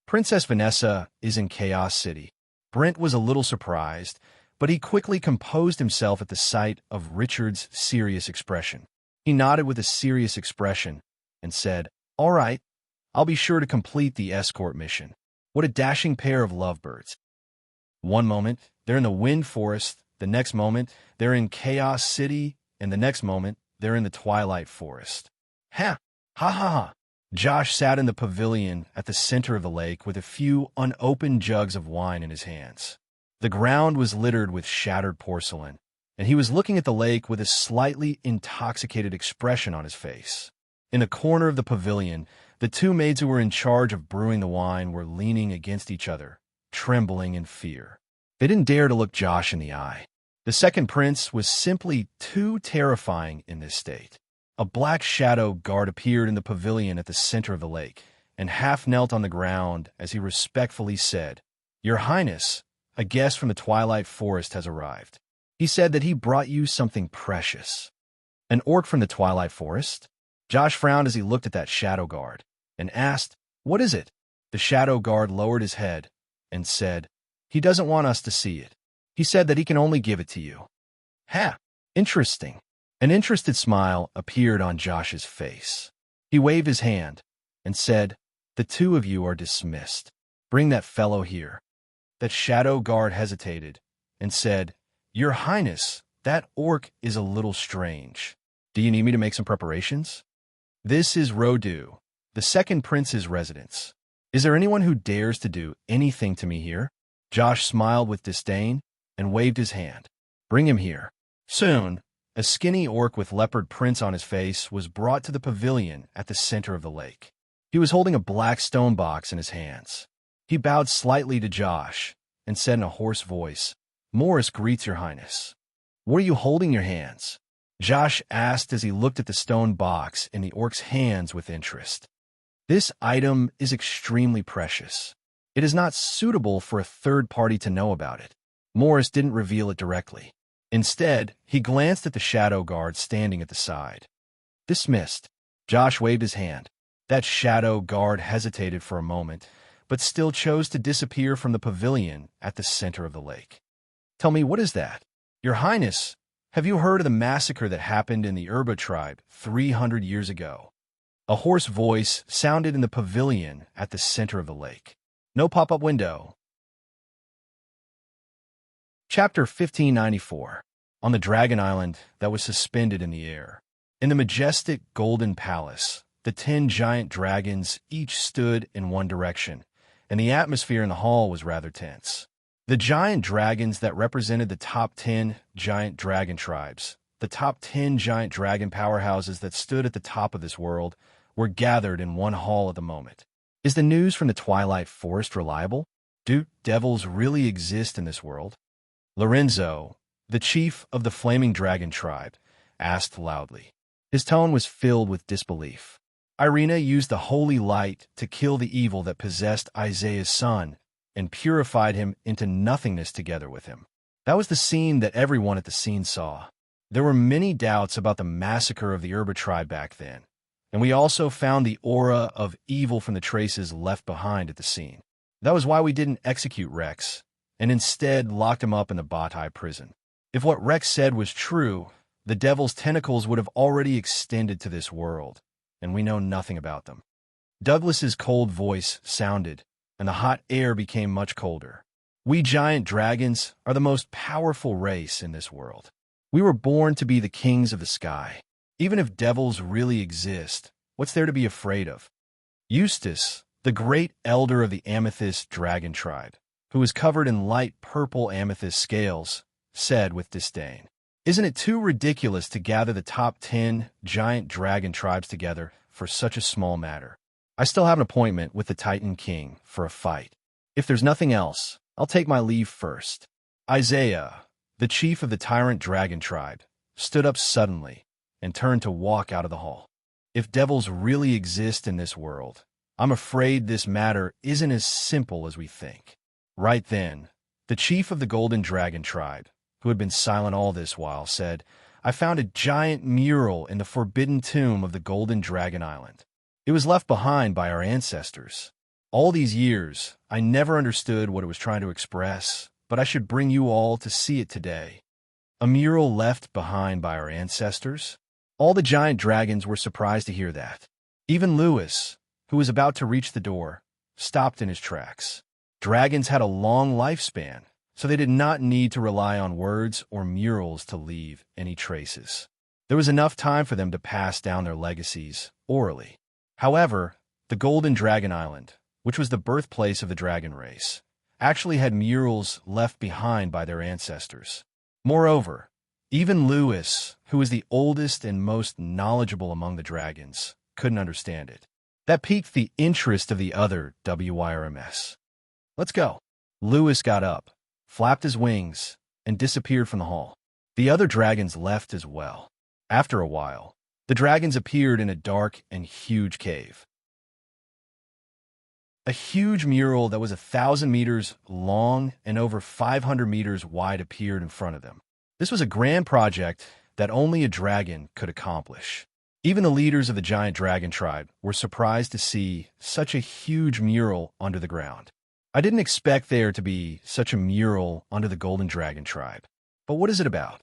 Princess Vanessa is in Chaos City." Brent was a little surprised, but he quickly composed himself at the sight of Richard's serious expression. He nodded with a serious expression and said, "All right, I'll be sure to complete the escort mission." What a dashing pair of lovebirds. One moment, they're in the wind forest, The next moment, they're in Chaos City, and the next moment, they're in the Twilight Forest. Ha! Ha ha ha! Josh sat in the pavilion at the center of the lake with a few unopened jugs of wine in his hands. The ground was littered with shattered porcelain, and he was looking at the lake with a slightly intoxicated expression on his face. In a corner of the pavilion, the two maids who were in charge of brewing the wine were leaning against each other, trembling in fear. They didn't dare to look Josh in the eye. The second prince was simply too terrifying in this state. A black shadow guard appeared in the pavilion at the center of the lake and half knelt on the ground as he respectfully said, "Your Highness, a guest from the Twilight Forest has arrived. He said that he brought you something precious." An orc from the Twilight Forest? Josh frowned as he looked at that shadow guard and asked, "What is it?" The shadow guard lowered his head and said, "He doesn't want us to see it. He said that he can only give it to you." Ha! Interesting. An interested smile appeared on Josh's face. He waved his hand and said, "The two of you are dismissed. Bring that fellow here." That shadow guard hesitated and said, "Your Highness, that orc is a little strange. Do you need me to make some preparations?" "This is Rodu, the second prince's residence. Is there anyone who dares to do anything to me here?" Josh smiled with disdain and waved his hand. "Bring him here." Soon, a skinny orc with leopard prints on his face was brought to the pavilion at the center of the lake. He was holding a black stone box in his hands. He bowed slightly to Josh and said in a hoarse voice, "Morris greets your Highness." "What are you holding in your hands?" Josh asked as he looked at the stone box in the orc's hands with interest. "This item is extremely precious. It is not suitable for a third party to know about it." Morris didn't reveal it directly. Instead, he glanced at the shadow guard standing at the side. "Dismissed." Josh waved his hand. That shadow guard hesitated for a moment, but still chose to disappear from the pavilion at the center of the lake. "Tell me, what is that?" "Your Highness, have you heard of the massacre that happened in the Urba tribe 300 years ago?" A hoarse voice sounded in the pavilion at the center of the lake. No pop-up window. Chapter 1594. On the Dragon Island that was suspended in the air. In the majestic golden palace, the 10 giant dragons each stood in one direction, and the atmosphere in the hall was rather tense. The giant dragons that represented the top 10 giant dragon tribes, the top 10 giant dragon powerhouses that stood at the top of this world, were gathered in one hall at the moment. Is the news from the Twilight Forest reliable? Do devils really exist in this world? Lorenzo, the chief of the Flaming Dragon tribe, asked loudly. His tone was filled with disbelief. Irina used the holy light to kill the evil that possessed Isaiah's son and purified him into nothingness together with him. That was the scene that everyone at the scene saw. There were many doubts about the massacre of the Urba tribe back then, and we also found the aura of evil from the traces left behind at the scene. That was why we didn't execute Rex, and instead locked him up in the Batai prison. If what Rex said was true, the devil's tentacles would have already extended to this world, and we know nothing about them. Douglas's cold voice sounded, and the hot air became much colder. We giant dragons are the most powerful race in this world. We were born to be the kings of the sky. Even if devils really exist, what's there to be afraid of? Eustace, the great elder of the Amethyst Dragon tribe, who was covered in light purple amethyst scales, said with disdain, "Isn't it too ridiculous to gather the top 10 giant dragon tribes together for such a small matter? I still have an appointment with the Titan King for a fight. If there's nothing else, I'll take my leave first." Isaiah, the chief of the Tyrant Dragon tribe, stood up suddenly and turned to walk out of the hall. If devils really exist in this world, I'm afraid this matter isn't as simple as we think. Right then, the chief of the Golden Dragon tribe, who had been silent all this while, said, "I found a giant mural in the forbidden tomb of the Golden Dragon Island. It was left behind by our ancestors. All these years, I never understood what it was trying to express, but I should bring you all to see it today." A mural left behind by our ancestors? All the giant dragons were surprised to hear that. Even Lewis, who was about to reach the door, stopped in his tracks. Dragons had a long lifespan, so they did not need to rely on words or murals to leave any traces. There was enough time for them to pass down their legacies orally. However, the Golden Dragon Island, which was the birthplace of the dragon race, actually had murals left behind by their ancestors. Moreover, even Lewis, who was the oldest and most knowledgeable among the dragons, couldn't understand it. That piqued the interest of the other WYRMS. "Let's go." Lewis got up, flapped his wings, and disappeared from the hall. The other dragons left as well. After a while, the dragons appeared in a dark and huge cave. A huge mural that was 1,000 meters long and over 500 meters wide appeared in front of them. This was a grand project that only a dragon could accomplish. Even the leaders of the giant dragon tribe were surprised to see such a huge mural under the ground. I didn't expect there to be such a mural under the Golden Dragon tribe. But what is it about?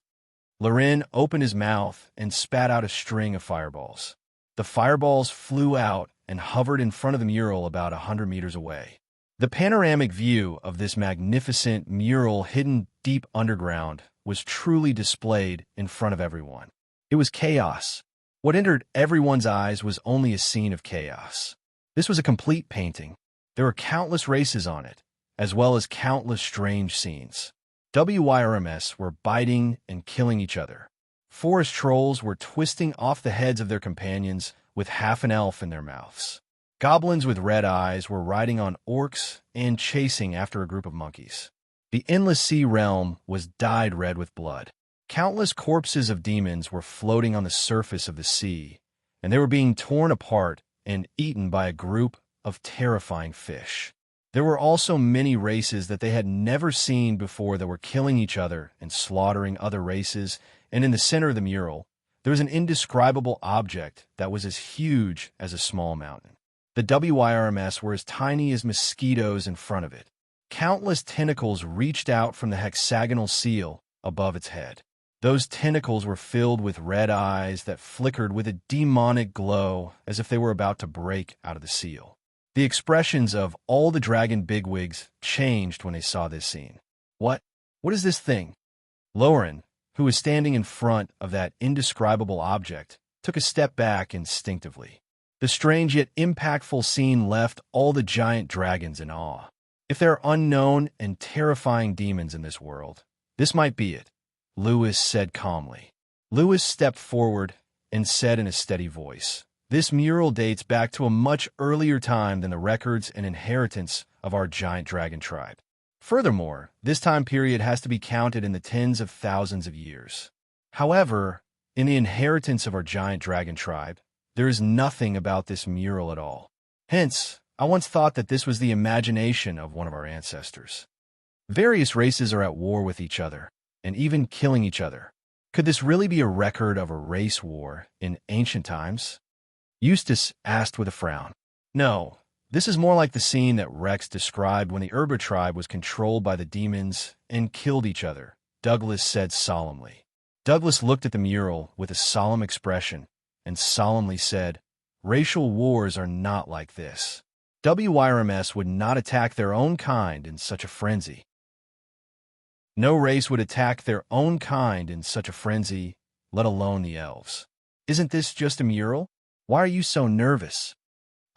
Loren opened his mouth and spat out a string of fireballs. The fireballs flew out and hovered in front of the mural about 100 meters away. The panoramic view of this magnificent mural hidden deep underground was truly displayed in front of everyone. It was chaos. What entered everyone's eyes was only a scene of chaos. This was a complete painting. There were countless races on it, as well as countless strange scenes. WYRMS were biting and killing each other. Forest trolls were twisting off the heads of their companions with half an elf in their mouths. Goblins with red eyes were riding on orcs and chasing after a group of monkeys. The endless sea realm was dyed red with blood. Countless corpses of demons were floating on the surface of the sea, and they were being torn apart and eaten by a group of terrifying fish. There were also many races that they had never seen before that were killing each other and slaughtering other races, and in the center of the mural, there was an indescribable object that was as huge as a small mountain. The WYRMS were as tiny as mosquitoes in front of it. Countless tentacles reached out from the hexagonal seal above its head. Those tentacles were filled with red eyes that flickered with a demonic glow as if they were about to break out of the seal. The expressions of all the dragon bigwigs changed when they saw this scene. What is this thing? Loren, who was standing in front of that indescribable object, took a step back instinctively. The strange yet impactful scene left all the giant dragons in awe. If there are unknown and terrifying demons in this world, this might be it, Lewis said calmly. Lewis stepped forward and said in a steady voice, "This mural dates back to a much earlier time than the records and inheritance of our giant dragon tribe. Furthermore, this time period has to be counted in the tens of thousands of years. However, in the inheritance of our giant dragon tribe, there is nothing about this mural at all. Hence, I once thought that this was the imagination of one of our ancestors. Various races are at war with each other, and even killing each other. Could this really be a record of a race war in ancient times?" Eustace asked with a frown. "No, this is more like the scene that Rex described when the Urba tribe was controlled by the demons and killed each other," Douglas said solemnly. Douglas looked at the mural with a solemn expression and solemnly said, "Racial wars are not like this. WYRMS would not attack their own kind in such a frenzy. No race would attack their own kind in such a frenzy, let alone the elves. Isn't this just a mural? Why are you so nervous?"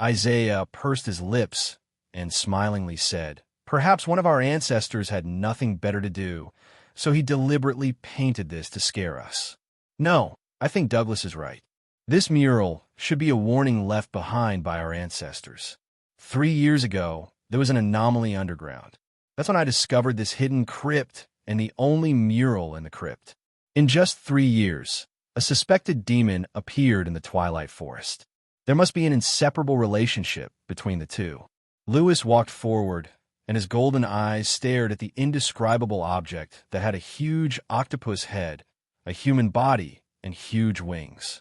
Isaiah pursed his lips and smilingly said, "Perhaps one of our ancestors had nothing better to do, so he deliberately painted this to scare us. No, I think Douglas is right. This mural should be a warning left behind by our ancestors. 3 years ago, there was an anomaly underground. That's when I discovered this hidden crypt and the only mural in the crypt. In just 3 years, a suspected demon appeared in the Twilight Forest. There must be an inseparable relationship between the two." Lewis walked forward, and his golden eyes stared at the indescribable object that had a huge octopus head, a human body, and huge wings.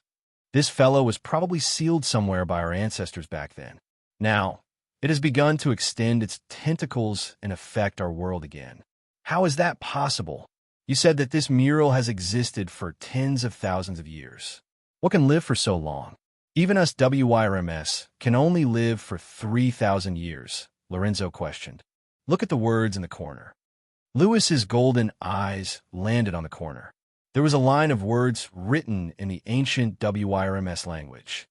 This fellow was probably sealed somewhere by our ancestors back then. Now, it has begun to extend its tentacles and affect our world again. How is that possible? You said that this mural has existed for tens of thousands of years. What can live for so long? Even us WYRMS can only live for 3,000 years, Lorenzo questioned. Look at the words in the corner. Lewis's golden eyes landed on the corner. There was a line of words written in the ancient WIRMS language.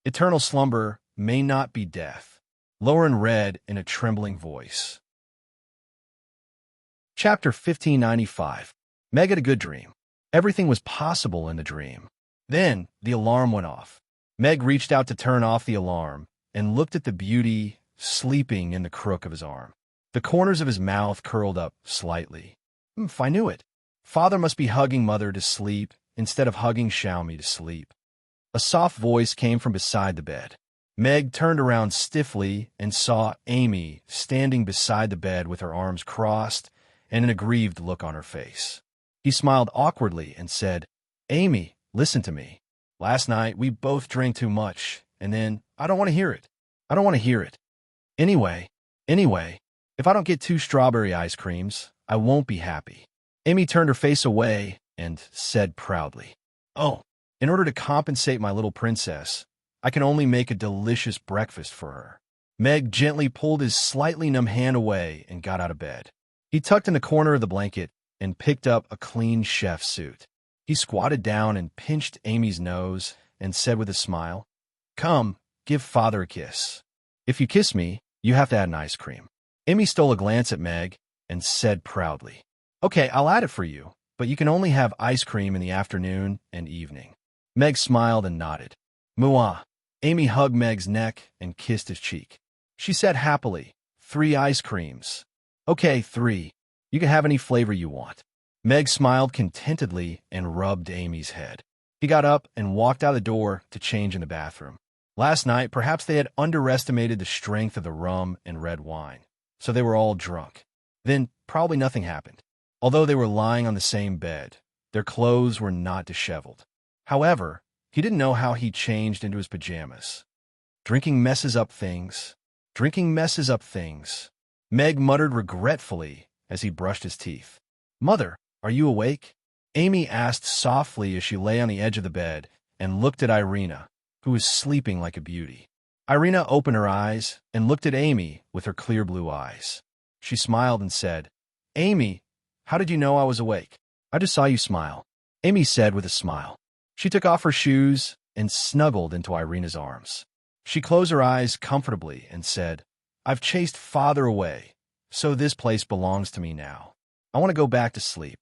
Eternal slumber may not be death. Lauren read in a trembling voice. Chapter 1595. Meg had a good dream. Everything was possible in the dream. Then the alarm went off. Meg reached out to turn off the alarm and looked at the beauty sleeping in the crook of his arm. The corners of his mouth curled up slightly. If I knew it. Father must be hugging Mother to sleep instead of hugging Xiaomi to sleep. A soft voice came from beside the bed. Meg turned around stiffly and saw Amy standing beside the bed with her arms crossed and an aggrieved look on her face. He smiled awkwardly and said, "Amy, listen to me. Last night we both drank too much, and then I don't want to hear it. I don't want to hear it. Anyway, if I don't get 2 strawberry ice creams, I won't be happy." Amy turned her face away and said proudly, "Oh, in order to compensate my little princess, I can only make a delicious breakfast for her." Meg gently pulled his slightly numb hand away and got out of bed. He tucked in the corner of the blanket and picked up a clean chef suit. He squatted down and pinched Amy's nose and said with a smile, "Come, give Father a kiss. If you kiss me, you have to add an ice cream." Amy stole a glance at Meg and said proudly, "Okay, I'll add it for you, but you can only have ice cream in the afternoon and evening." Meg smiled and nodded. "Mwah." Amy hugged Meg's neck and kissed his cheek. She said happily, 3 ice creams." "Okay, 3. You can have any flavor you want." Meg smiled contentedly and rubbed Amy's head. He got up and walked out the door to change in the bathroom. Last night, perhaps they had underestimated the strength of the rum and red wine, so they were all drunk. Then probably nothing happened. Although they were lying on the same bed, their clothes were not disheveled. However, he didn't know how he changed into his pajamas. Drinking messes up things. Drinking messes up things. Meg muttered regretfully as he brushed his teeth. "Mother, are you awake?" Amy asked softly as she lay on the edge of the bed and looked at Irina, who was sleeping like a beauty. Irina opened her eyes and looked at Amy with her clear blue eyes. She smiled and said, "Amy, how did you know I was awake?" "I just saw you smile," Amy said with a smile. She took off her shoes and snuggled into Irina's arms. She closed her eyes comfortably and said, "I've chased Father away, so this place belongs to me now. I want to go back to sleep."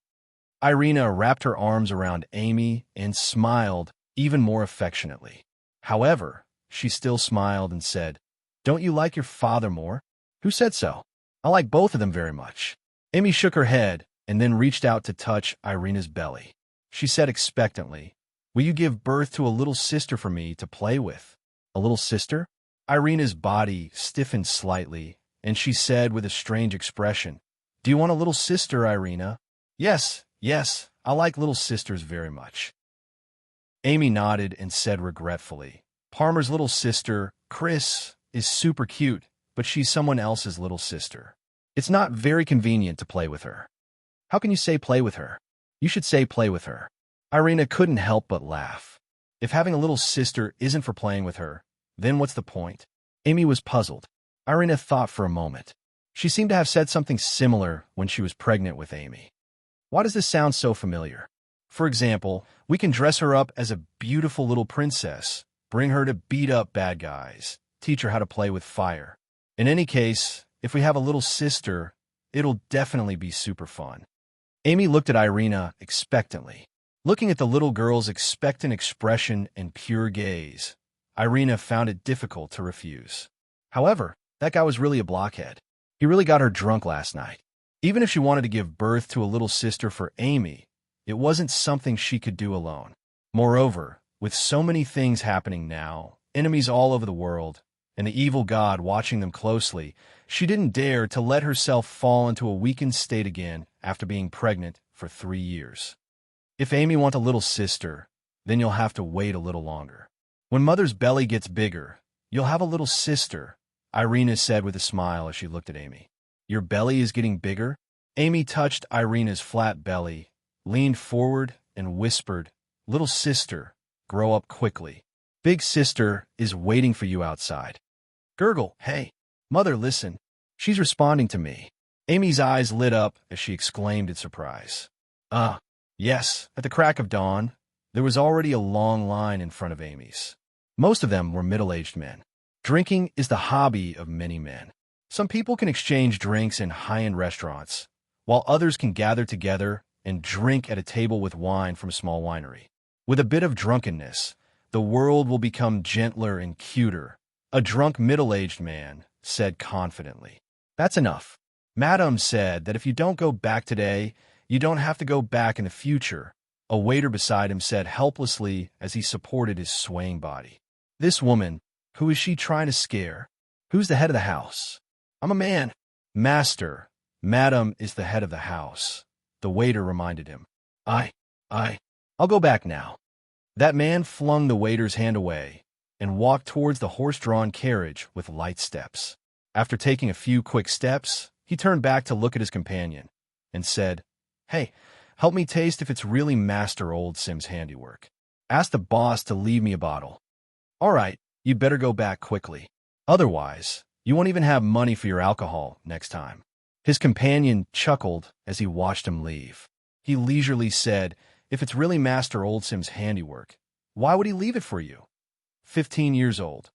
Irina wrapped her arms around Amy and smiled even more affectionately. However, she still smiled and said, "Don't you like your father more?" "Who said so? I like both of them very much." Amy shook her head and then reached out to touch Irina's belly. She said expectantly, "Will you give birth to a little sister for me to play with?" "A little sister?" Irina's body stiffened slightly, and she said with a strange expression, "Do you want a little sister, Irina?" Yes, I like little sisters very much." Amy nodded and said regretfully, "Palmer's little sister, Chris, is super cute, but she's someone else's little sister. It's not very convenient to play with her." "How can you say play with her?" "You should say play with her." Irina couldn't help but laugh. If having a little sister isn't for playing with her, then what's the point? Amy was puzzled. Irina thought for a moment. She seemed to have said something similar when she was pregnant with Amy. Why does this sound so familiar? For example, we can dress her up as a beautiful little princess, bring her to beat up bad guys, teach her how to play with fire. In any case, if we have a little sister, it'll definitely be super fun. Amy looked at Irina expectantly. Looking at the little girl's expectant expression and pure gaze, Irina found it difficult to refuse. However, that guy was really a blockhead. He really got her drunk last night. Even if she wanted to give birth to a little sister for Amy, it wasn't something she could do alone. Moreover, with so many things happening now, enemies all over the world, and the evil god watching them closely, she didn't dare to let herself fall into a weakened state again after being pregnant for 3 years. If Amy wants a little sister, then you'll have to wait a little longer. When Mother's belly gets bigger, you'll have a little sister, Irina said with a smile as she looked at Amy. Your belly is getting bigger? Amy touched Irina's flat belly, leaned forward, and whispered, Little sister, grow up quickly. Big sister is waiting for you outside. Gurgle, hey. Mother, listen. She's responding to me. Amy's eyes lit up as she exclaimed in surprise. Yes, at the crack of dawn, there was already a long line in front of Amy's. Most of them were middle-aged men. Drinking is the hobby of many men. Some people can exchange drinks in high-end restaurants, while others can gather together and drink at a table with wine from a small winery. With a bit of drunkenness, the world will become gentler and cuter, a drunk middle-aged man said confidently. That's enough. Madame said that if you don't go back today, you don't have to go back in the future, a waiter beside him said helplessly as he supported his swaying body. This woman, who is she trying to scare? Who's the head of the house? I'm a man. Master, Madame is the head of the house, the waiter reminded him. I'll go back now. That man flung the waiter's hand away and walked towards the horse-drawn carriage with light steps. After taking a few quick steps, he turned back to look at his companion and said, Hey, help me taste if it's really Master Old Sim's handiwork. Ask the boss to leave me a bottle. All right, you'd better go back quickly. Otherwise, you won't even have money for your alcohol next time. His companion chuckled as he watched him leave. He leisurely said, If it's really Master Old Sim's handiwork, why would he leave it for you? 15 years old.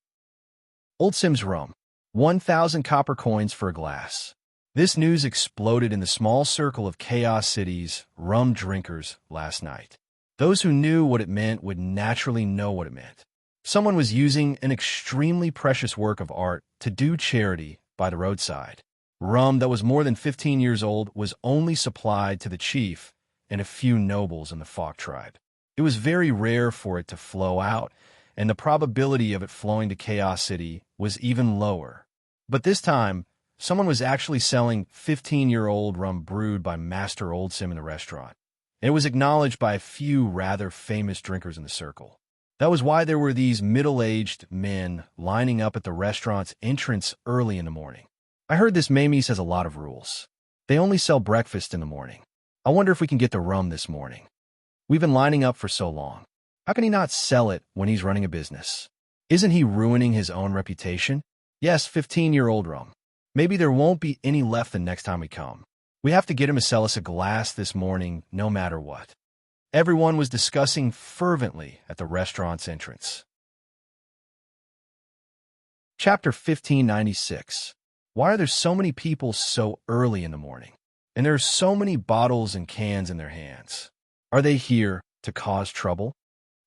Old Sim's rum. 1,000 copper coins for a glass. This news exploded in the small circle of Chaos City's rum drinkers last night. Those who knew what it meant would naturally know what it meant. Someone was using an extremely precious work of art to do charity by the roadside. Rum that was more than 15 years old was only supplied to the chief and a few nobles in the Fok tribe. It was very rare for it to flow out, and the probability of it flowing to Chaos City was even lower. But this time, someone was actually selling 15-year-old rum brewed by Master Old Sim in the restaurant. It was acknowledged by a few rather famous drinkers in the circle. That was why there were these middle-aged men lining up at the restaurant's entrance early in the morning. I heard this Mamie's has a lot of rules. They only sell breakfast in the morning. I wonder if we can get the rum this morning. We've been lining up for so long. How can he not sell it when he's running a business? Isn't he ruining his own reputation? Yes, 15-year-old rum. Maybe there won't be any left the next time we come. We have to get him to sell us a glass this morning, no matter what. Everyone was discussing fervently at the restaurant's entrance. Chapter 1596. Why are there so many people so early in the morning? And there are so many bottles and cans in their hands. Are they here to cause trouble?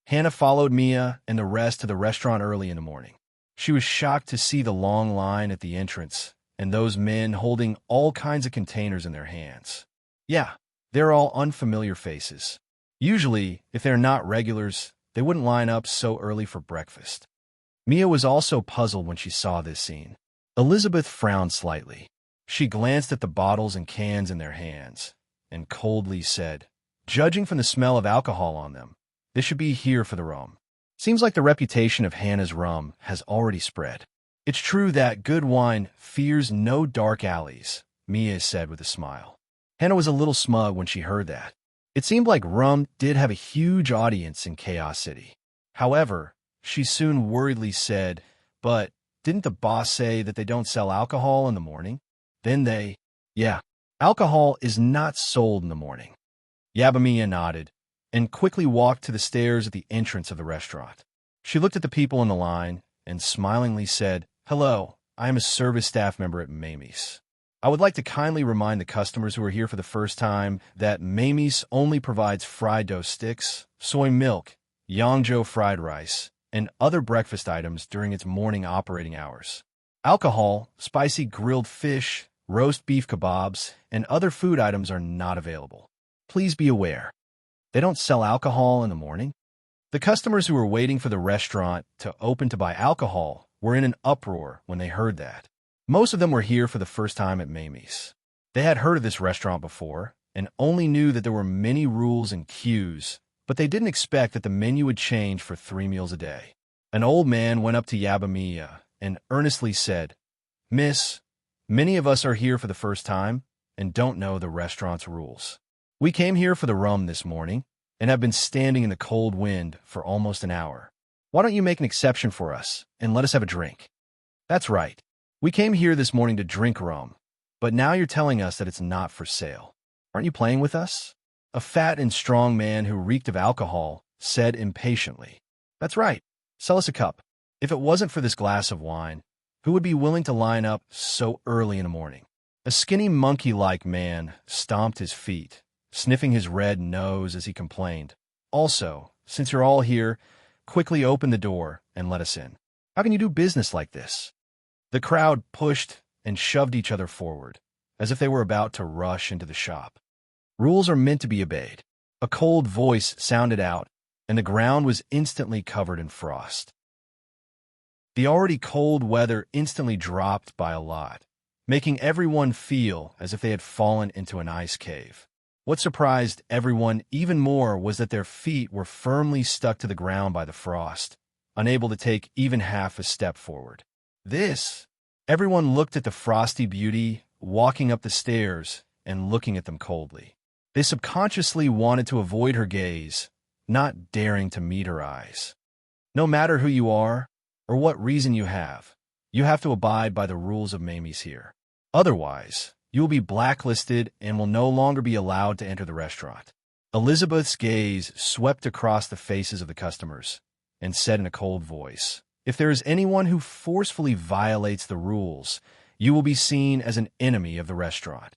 Hannah followed Mia and the rest to the restaurant early in the morning. She was shocked to see the long line at the entrance and those men holding all kinds of containers in their hands. Yeah, they're all unfamiliar faces. Usually, if they're not regulars, they wouldn't line up so early for breakfast. Mia was also puzzled when she saw this scene. Elizabeth frowned slightly. She glanced at the bottles and cans in their hands and coldly said, Judging from the smell of alcohol on them, this should be here for the rum. Seems like the reputation of Hannah's rum has already spread. It's true that good wine fears no dark alleys, Mia said with a smile. Hannah was a little smug when she heard that. It seemed like rum did have a huge audience in Chaos City. However, she soon worriedly said, But didn't the boss say that they don't sell alcohol in the morning? Then yeah, alcohol is not sold in the morning. Yabamiya nodded and quickly walked to the stairs at the entrance of the restaurant. She looked at the people in the line and smilingly said, Hello, I am a service staff member at Mamie's. I would like to kindly remind the customers who are here for the first time that Mamie's only provides fried dough sticks, soy milk, Yangzhou fried rice, and other breakfast items during its morning operating hours. Alcohol, spicy grilled fish, roast beef kebabs, and other food items are not available. Please be aware. They don't sell alcohol in the morning. The customers who were waiting for the restaurant to open to buy alcohol were in an uproar when they heard that. Most of them were here for the first time at Mamie's. They had heard of this restaurant before and only knew that there were many rules and queues, but they didn't expect that the menu would change for 3 meals a day. An old man went up to Yabamiya and earnestly said, Miss, many of us are here for the first time and don't know the restaurant's rules. We came here for the rum this morning and have been standing in the cold wind for almost an hour. Why don't you make an exception for us and let us have a drink? That's right. We came here this morning to drink rum, But now you're telling us that it's not for sale. Aren't you playing with us? A fat and strong man who reeked of alcohol said impatiently. That's right. Sell us a cup. If it wasn't for this glass of wine, who would be willing to line up so early in the morning? A skinny monkey-like man stomped his feet, sniffing his red nose as he complained. Also, since you're all here, quickly open the door and let us in. How can you do business like this? The crowd pushed and shoved each other forward, as if they were about to rush into the shop. Rules are meant to be obeyed. A cold voice sounded out, and the ground was instantly covered in frost. The already cold weather instantly dropped by a lot, making everyone feel as if they had fallen into an ice cave. What surprised everyone even more was that their feet were firmly stuck to the ground by the frost, unable to take even half a step forward. Everyone looked at the frosty beauty walking up the stairs and looking at them coldly. They subconsciously wanted to avoid her gaze, not daring to meet her eyes. No matter who you are, or what reason you have to abide by the rules of Mamie's here. Otherwise, you will be blacklisted and will no longer be allowed to enter the restaurant. Elizabeth's gaze swept across the faces of the customers and said in a cold voice, "If there is anyone who forcefully violates the rules, you will be seen as an enemy of the restaurant."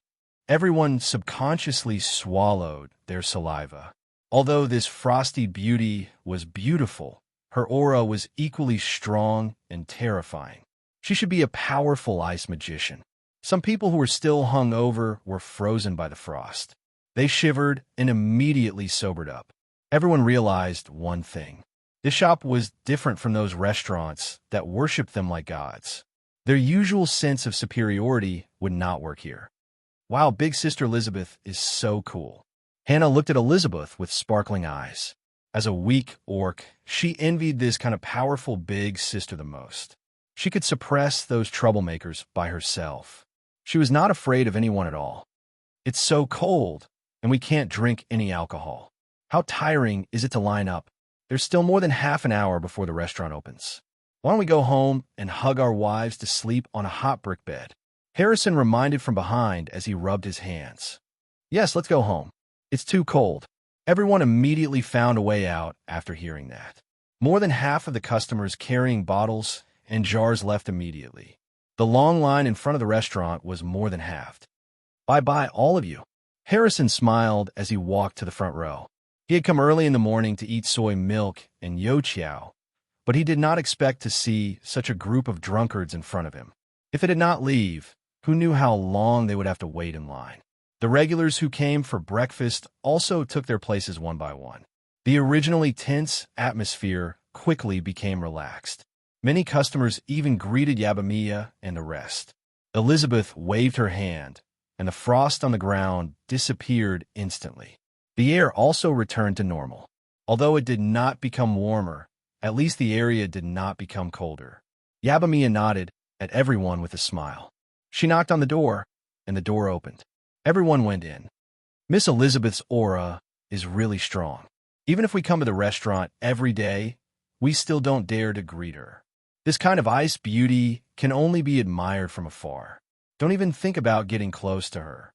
Everyone subconsciously swallowed their saliva. Although this frosty beauty was beautiful, her aura was equally strong and terrifying. She should be a powerful ice magician. Some people who were still hung over were frozen by the frost. They shivered and immediately sobered up. Everyone realized one thing. This shop was different from those restaurants that worshiped them like gods. Their usual sense of superiority would not work here. Wow, Big Sister Elizabeth is so cool. Hannah looked at Elizabeth with sparkling eyes. As a weak orc, she envied this kind of powerful big sister the most. She could suppress those troublemakers by herself. She was not afraid of anyone at all. It's so cold, and we can't drink any alcohol. How tiring is it to line up? There's still more than half an hour before the restaurant opens. Why don't we go home and hug our wives to sleep on a hot brick bed? Harrison reminded from behind as he rubbed his hands. Yes, let's go home. It's too cold. Everyone immediately found a way out after hearing that. More than half of the customers carrying bottles and jars left immediately. The long line in front of the restaurant was more than halved. Bye-bye, all of you. Harrison smiled as he walked to the front row. He had come early in the morning to eat soy milk and youtiao, but he did not expect to see such a group of drunkards in front of him. If it did not leave, who knew how long they would have to wait in line? The regulars who came for breakfast also took their places one by one. The originally tense atmosphere quickly became relaxed. Many customers even greeted Yabamiya and the rest. Elizabeth waved her hand, and the frost on the ground disappeared instantly. The air also returned to normal. Although it did not become warmer, at least the area did not become colder. Yabamiya nodded at everyone with a smile. She knocked on the door, and the door opened. Everyone went in. Miss Elizabeth's aura is really strong. Even if we come to the restaurant every day, we still don't dare to greet her. This kind of ice beauty can only be admired from afar. Don't even think about getting close to her.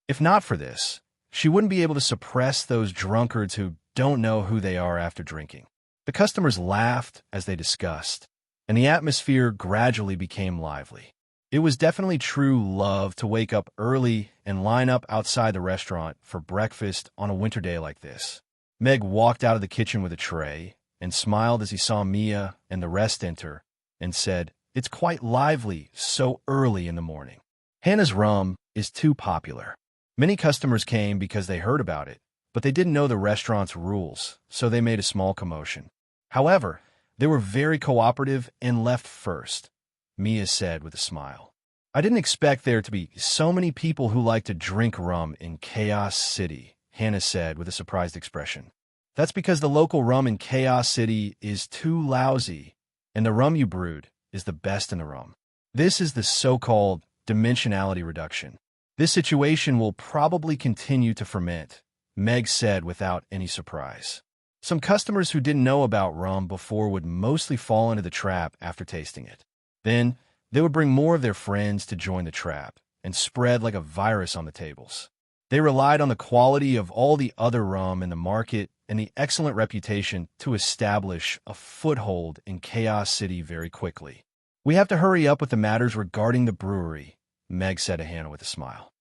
If not for this, she wouldn't be able to suppress those drunkards who don't know who they are after drinking. The customers laughed as they discussed, and the atmosphere gradually became lively. It was definitely true love to wake up early and line up outside the restaurant for breakfast on a winter day like this. Meg walked out of the kitchen with a tray and smiled as he saw Mia and the rest enter and said, "It's quite lively so early in the morning." Hannah's rum is too popular. Many customers came because they heard about it, but they didn't know the restaurant's rules, so they made a small commotion. However, they were very cooperative and left first, Mia said with a smile. "I didn't expect there to be so many people who like to drink rum in Chaos City," Hannah said with a surprised expression. "That's because the local rum in Chaos City is too lousy, and the rum you brewed is the best in the rum. This is the so-called dimensionality reduction. This situation will probably continue to ferment," Meg said without any surprise. Some customers who didn't know about rum before would mostly fall into the trap after tasting it. Then, They would bring more of their friends to join the trap and spread like a virus on the tables. They relied on the quality of all the other rum in the market and the excellent reputation to establish a foothold in Chaos City very quickly. "We have to hurry up with the matters regarding the brewery," Meg said to Hannah with a smile.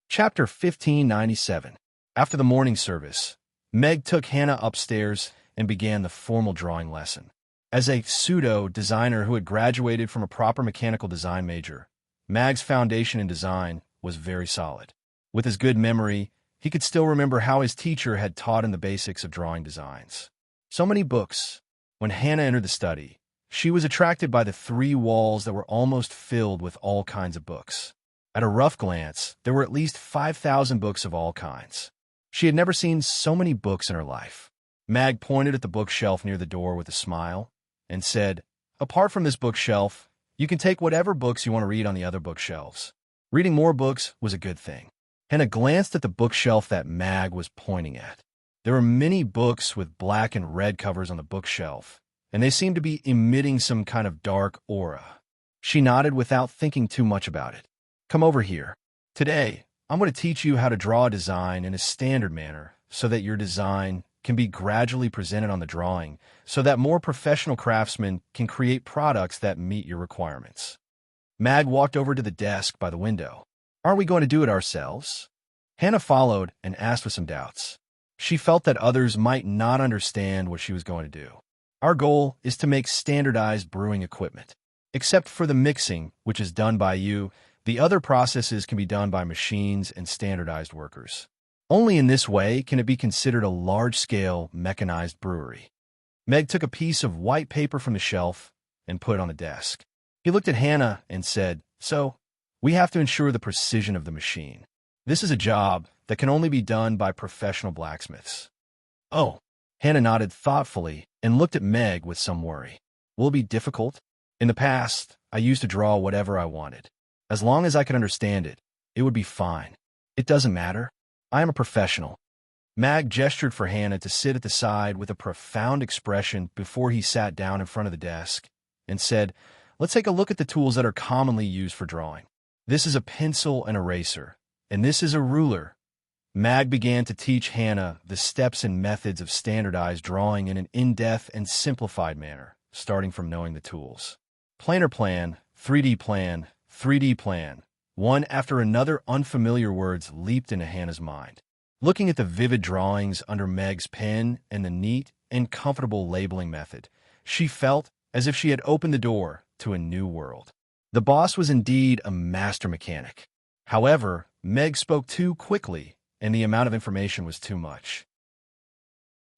Chapter 1597. After the morning service, Meg took Hannah upstairs and began the formal drawing lesson. As a pseudo-designer who had graduated from a proper mechanical design major, Mag's foundation in design was very solid. With his good memory, he could still remember how his teacher had taught him the basics of drawing designs. So many books. When Hannah entered the study, she was attracted by the 3 walls that were almost filled with all kinds of books. At a rough glance, there were at least 5,000 books of all kinds. She had never seen so many books in her life. Mag pointed at the bookshelf near the door with a smile and said, "Apart from this bookshelf, you can take whatever books you want to read on the other bookshelves." Reading more books was a good thing. Hannah glanced at the bookshelf that Mag was pointing at. There were many books with black and red covers on the bookshelf, and they seemed to be emitting some kind of dark aura. She nodded without thinking too much about it. "Come over here. Today, I'm going to teach you how to draw a design in a standard manner so that your design can be gradually presented on the drawing so that more professional craftsmen can create products that meet your requirements." Mag walked over to the desk by the window. "Aren't we going to do it ourselves?" Hannah followed and asked with some doubts. She felt that others might not understand what she was going to do. "Our goal is to make standardized brewing equipment. Except for the mixing, which is done by you, the other processes can be done by machines and standardized workers. Only in this way can it be considered a large-scale, mechanized brewery." Meg took a piece of white paper from the shelf and put it on the desk. He looked at Hannah and said, "So, we have to ensure the precision of the machine. This is a job that can only be done by professional blacksmiths." "Oh." Hannah nodded thoughtfully and looked at Meg with some worry. "Will it be difficult? In the past, I used to draw whatever I wanted. As long as I could understand it, it would be fine. It doesn't matter. I am a professional." Mag gestured for Hannah to sit at the side with a profound expression before he sat down in front of the desk and said, "Let's take a look at the tools that are commonly used for drawing. This is a pencil and eraser, and this is a ruler." Mag began to teach Hannah the steps and methods of standardized drawing in an in-depth and simplified manner, starting from knowing the tools. Planar plan, 3D plan, 3D plan. One after another unfamiliar words leaped into Hannah's mind. Looking at the vivid drawings under Meg's pen and the neat and comfortable labeling method, she felt as if she had opened the door to a new world. The boss was indeed a master mechanic. However, Meg spoke too quickly, and the amount of information was too much.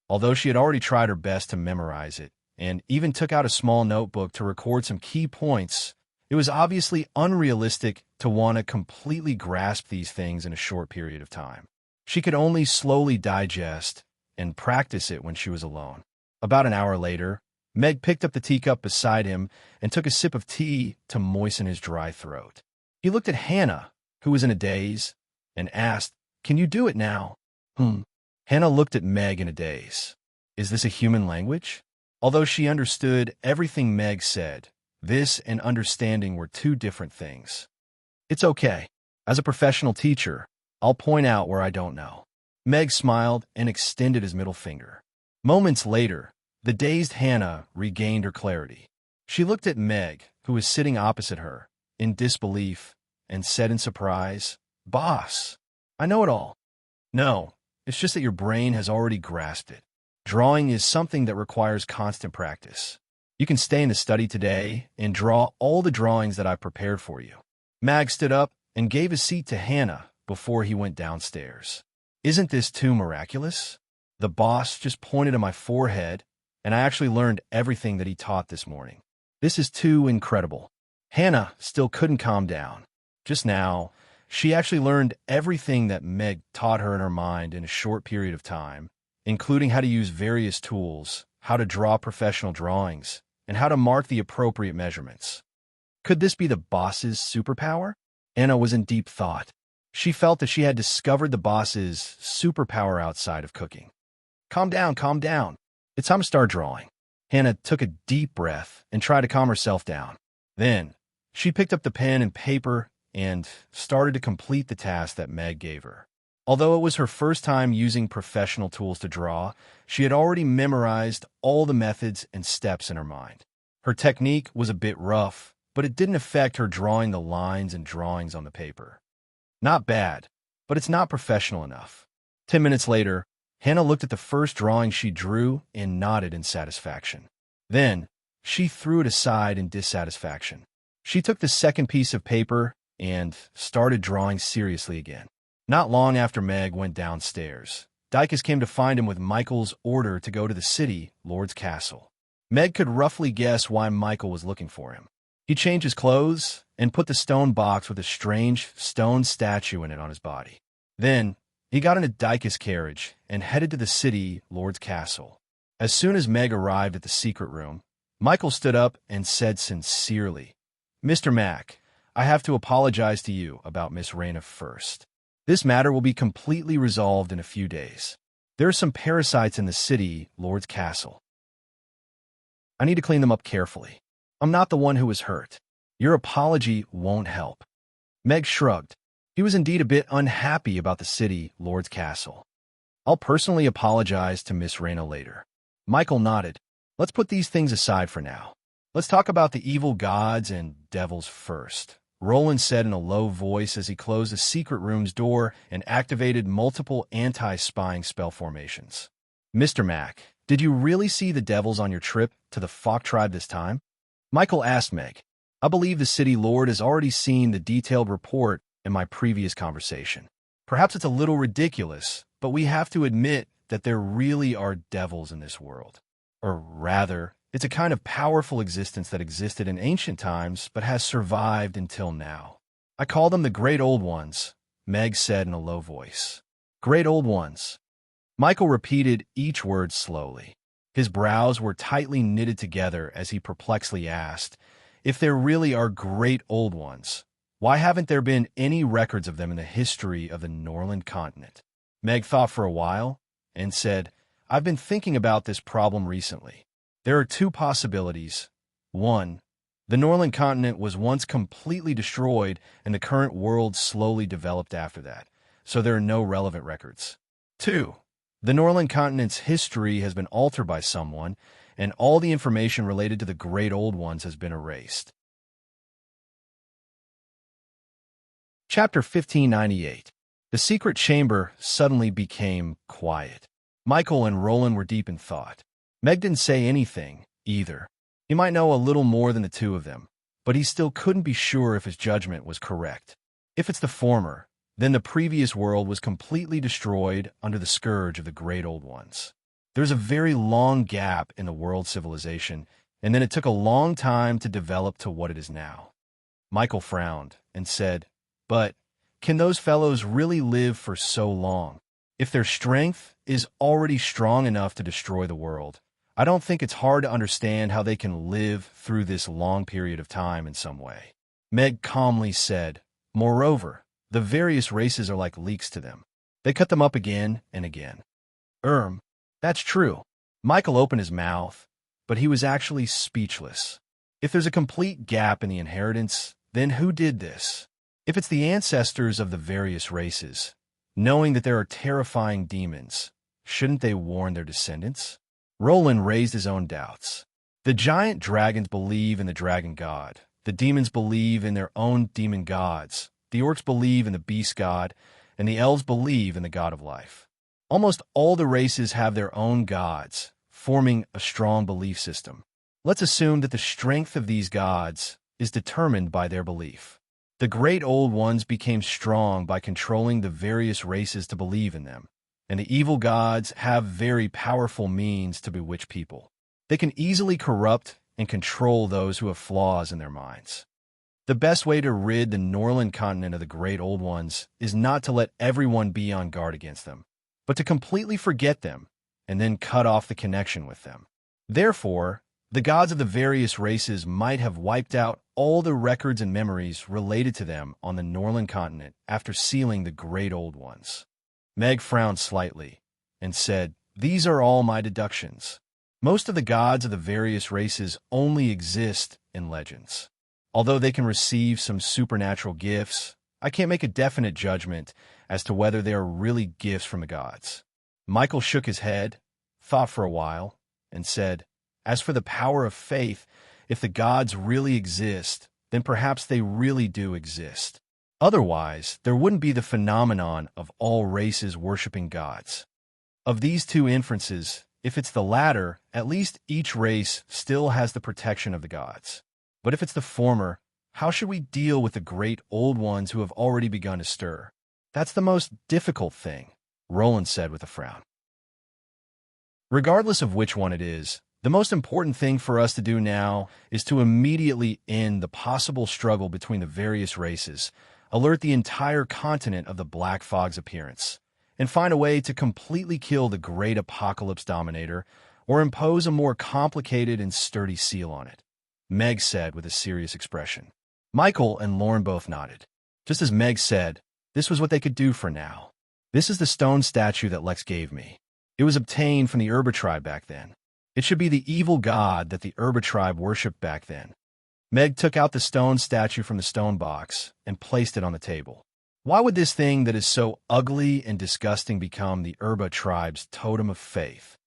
Although she had already tried her best to memorize it, and even took out a small notebook to record some key points, it was obviously unrealistic to want to completely grasp these things in a short period of time. She could only slowly digest and practice it when she was alone. About an hour later, Meg picked up the teacup beside him and took a sip of tea to moisten his dry throat. He looked at Hannah, who was in a daze, and asked, "Can you do it now?" Hannah looked at Meg in a daze. Is this a human language? Although she understood everything Meg said, this and understanding were two different things. "It's okay. As a professional teacher, I'll point out where I don't know." Meg smiled and extended his middle finger. Moments later, the dazed Hannah regained her clarity. She looked at Meg, who was sitting opposite her, in disbelief, and said in surprise, "Boss, I know it all." "No, it's just that your brain has already grasped it. Drawing is something that requires constant practice. You can stay in the study today and draw all the drawings that I've prepared for you." Mag stood up and gave a seat to Hannah before he went downstairs. "Isn't this too miraculous? The boss just pointed at my forehead, and I actually learned everything that he taught this morning. This is too incredible." Hannah still couldn't calm down. Just now, she actually learned everything that Meg taught her in her mind in a short period of time, including how to use various tools, how to draw professional drawings, and how to mark the appropriate measurements. Could this be the boss's superpower? Anna was in deep thought. She felt that she had discovered the boss's superpower outside of cooking. Calm down, calm down. It's time to start drawing." Hannah took a deep breath and tried to calm herself down. Then, she picked up the pen and paper and started to complete the task that Meg gave her. Although it was her first time using professional tools to draw, she had already memorized all the methods and steps in her mind. Her technique was a bit rough, but it didn't affect her drawing the lines and drawings on the paper. Not bad, but it's not professional enough. 10 minutes later, Hannah looked at the first drawing she drew and nodded in satisfaction. Then, she threw it aside in dissatisfaction. She took the second piece of paper and started drawing seriously again. Not long after Meg went downstairs, Dykus came to find him with Michael's order to go to the city, Lord's castle. Meg could roughly guess why Michael was looking for him. He changed his clothes and put the stone box with a strange stone statue in it on his body. Then, he got into Dykus' carriage and headed to the city, Lord's castle. As soon as Meg arrived at the secret room, Michael stood up and said sincerely, "Mr. Mack, I have to apologize to you about Miss Reyna first. This matter will be completely resolved in a few days. There are some parasites in the city, Lord's castle. I need to clean them up carefully. I'm not the one who was hurt. Your apology won't help." Meg shrugged. He was indeed a bit unhappy about the city, Lord's castle. "I'll personally apologize to Miss Reyna later." Michael nodded. "Let's put these things aside for now. Let's talk about the evil gods and devils first," Roland said in a low voice as he closed the secret room's door and activated multiple anti-spying spell formations. "Mr. Mack, did you really see the devils on your trip to the Fok tribe this time?" Michael asked Meg. "I believe the city lord has already seen the detailed report in my previous conversation. Perhaps it's a little ridiculous, but we have to admit that there really are devils in this world. Or rather, it's a kind of powerful existence that existed in ancient times but has survived until now. I call them the Great Old Ones," Meg said in a low voice. "Great Old Ones." Michael repeated each word slowly. His brows were tightly knitted together as he perplexedly asked, "If there really are Great Old Ones, why haven't there been any records of them in the history of the Norland continent?" Meg thought for a while and said, "I've been thinking about this problem recently. There are two possibilities. One, the Norland continent was once completely destroyed and the current world slowly developed after that, so there are no relevant records. Two, the Norland continent's history has been altered by someone, and all the information related to the Great Old Ones has been erased." Chapter 1598. The secret chamber suddenly became quiet. Michael and Roland were deep in thought. Meg didn't say anything, either. He might know a little more than the two of them, but he still couldn't be sure if his judgment was correct. If it's the former, then the previous world was completely destroyed under the scourge of the Great Old Ones. There's a very long gap in the world civilization, and then it took a long time to develop to what it is now. Michael frowned and said, "But can those fellows really live for so long? If their strength is already strong enough to destroy the world, I don't think it's hard to understand how they can live through this long period of time in some way." Meg calmly said, "Moreover, the various races are like leeks to them. They cut them up again and again." That's true." Michael opened his mouth, but he was actually speechless. If there's a complete gap in the inheritance, then who did this? If it's the ancestors of the various races, knowing that there are terrifying demons, shouldn't they warn their descendants? Roland raised his own doubts. The giant dragons believe in the dragon god. The demons believe in their own demon gods. The orcs believe in the beast god, and the elves believe in the god of life. Almost all the races have their own gods, forming a strong belief system. Let's assume that the strength of these gods is determined by their belief. The Great Old Ones became strong by controlling the various races to believe in them, and the evil gods have very powerful means to bewitch people. They can easily corrupt and control those who have flaws in their minds. The best way to rid the Norland continent of the Great Old Ones is not to let everyone be on guard against them, but to completely forget them and then cut off the connection with them. Therefore, the gods of the various races might have wiped out all the records and memories related to them on the Norland continent after sealing the Great Old Ones. Meg frowned slightly and said, "These are all my deductions." Most of the gods of the various races only exist in legends. Although they can receive some supernatural gifts, I can't make a definite judgment as to whether they are really gifts from the gods. Michael shook his head, thought for a while, and said, "As for the power of faith, if the gods really exist, then perhaps they really do exist. Otherwise, there wouldn't be the phenomenon of all races worshiping gods. Of these two inferences, if it's the latter, at least each race still has the protection of the gods. But if it's the former, how should we deal with the great old ones who have already begun to stir? That's the most difficult thing," Roland said with a frown. "Regardless of which one it is, the most important thing for us to do now is to immediately end the possible struggle between the various races, alert the entire continent of the Black Fog's appearance, and find a way to completely kill the great apocalypse dominator or impose a more complicated and sturdy seal on it," Meg said with a serious expression. Michael and Lauren both nodded. Just as Meg said, this was what they could do for now. "This is the stone statue that Lex gave me. It was obtained from the Urba tribe back then. It should be the evil god that the Urba tribe worshipped back then." Meg took out the stone statue from the stone box and placed it on the table. "Why would this thing that is so ugly and disgusting become the Urba tribe's totem of faith?"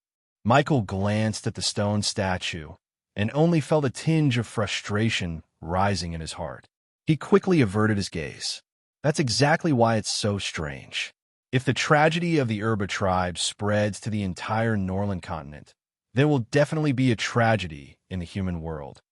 Michael glanced at the stone statue and only felt a tinge of frustration rising in his heart. He quickly averted his gaze. "That's exactly why it's so strange. If the tragedy of the Urba tribe spreads to the entire Norland continent, there will definitely be a tragedy in the human world."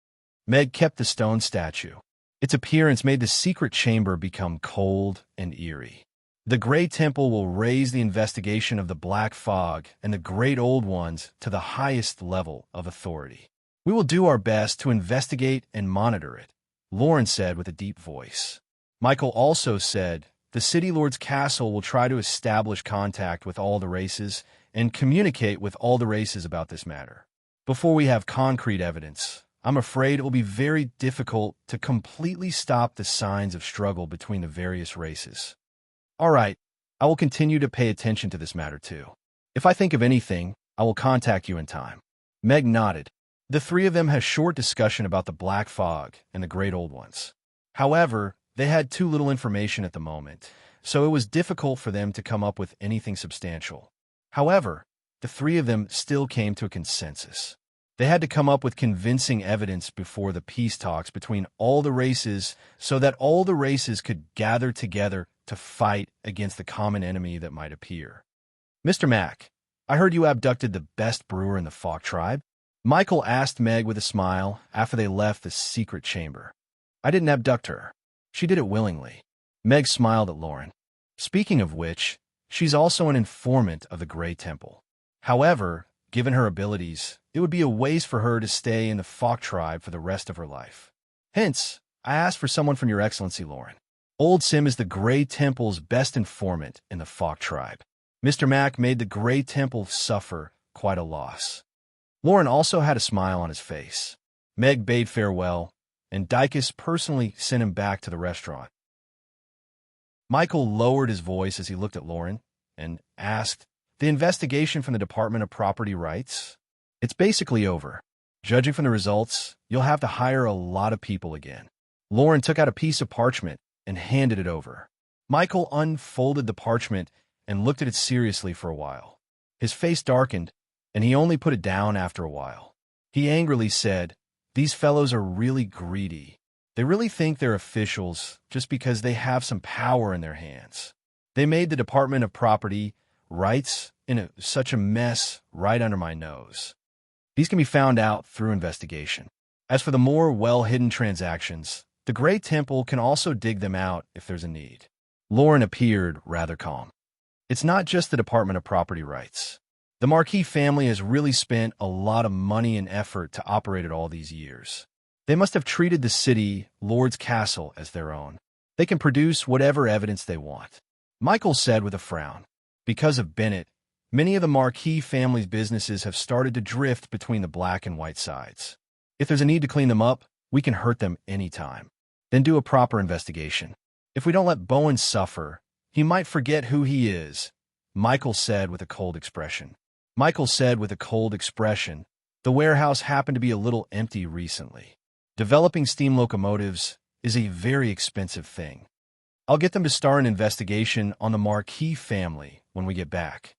Meg kept the stone statue. Its appearance made the secret chamber become cold and eerie. "The Grey Temple will raise the investigation of the Black Fog and the Great Old Ones to the highest level of authority. We will do our best to investigate and monitor it," Lauren said with a deep voice. Michael also said, "The City Lord's castle will try to establish contact with all the races and communicate with all the races about this matter. Before we have concrete evidence, I'm afraid it will be very difficult to completely stop the signs of struggle between the various races." "All right, I will continue to pay attention to this matter too. If I think of anything, I will contact you in time." Meg nodded. The three of them had a short discussion about the Black Fog and the Great Old Ones. However, they had too little information at the moment, so it was difficult for them to come up with anything substantial. However, the three of them still came to a consensus. They had to come up with convincing evidence before the peace talks between all the races so that all the races could gather together to fight against the common enemy that might appear. "Mr. Mack, I heard you abducted the best brewer in the Fog tribe?" Michael asked Meg with a smile after they left the secret chamber. "I didn't abduct her. She did it willingly." Meg smiled at Lauren. "Speaking of which, she's also an informant of the Grey Temple. However, given her abilities, it would be a waste for her to stay in the Fog tribe for the rest of her life. Hence, I asked for someone from Your Excellency, Lauren. Old Sim is the Grey Temple's best informant in the Fog tribe. Mr. Mack made the Grey Temple suffer quite a loss." Lauren also had a smile on his face. Meg bade farewell, and Dicus personally sent him back to the restaurant. Michael lowered his voice as he looked at Lauren and asked, "The investigation from the Department of Property Rights? It's basically over. Judging from the results, you'll have to hire a lot of people again." Lauren took out a piece of parchment and handed it over. Michael unfolded the parchment and looked at it seriously for a while. His face darkened, and he only put it down after a while. He angrily said, "These fellows are really greedy. They really think they're officials just because they have some power in their hands. They made the Department of Property Rights in such a mess right under my nose. These can be found out through investigation. As for the more well-hidden transactions, the Grey Temple can also dig them out if there's a need." Lauren appeared rather calm. "It's not just the Department of Property Rights. The Marquis family has really spent a lot of money and effort to operate it all these years. They must have treated the City Lord's castle as their own. They can produce whatever evidence they want," Michael said with a frown. "Because of Bennett, many of the Marquis family's businesses have started to drift between the black and white sides. If there's a need to clean them up, we can hurt them anytime. Then do a proper investigation. If we don't let Bowen suffer, he might forget who he is," Michael said with a cold expression. The warehouse happened to be a little empty recently. Developing steam locomotives is a very expensive thing. I'll get them to start an investigation on the Marquis family when we get back."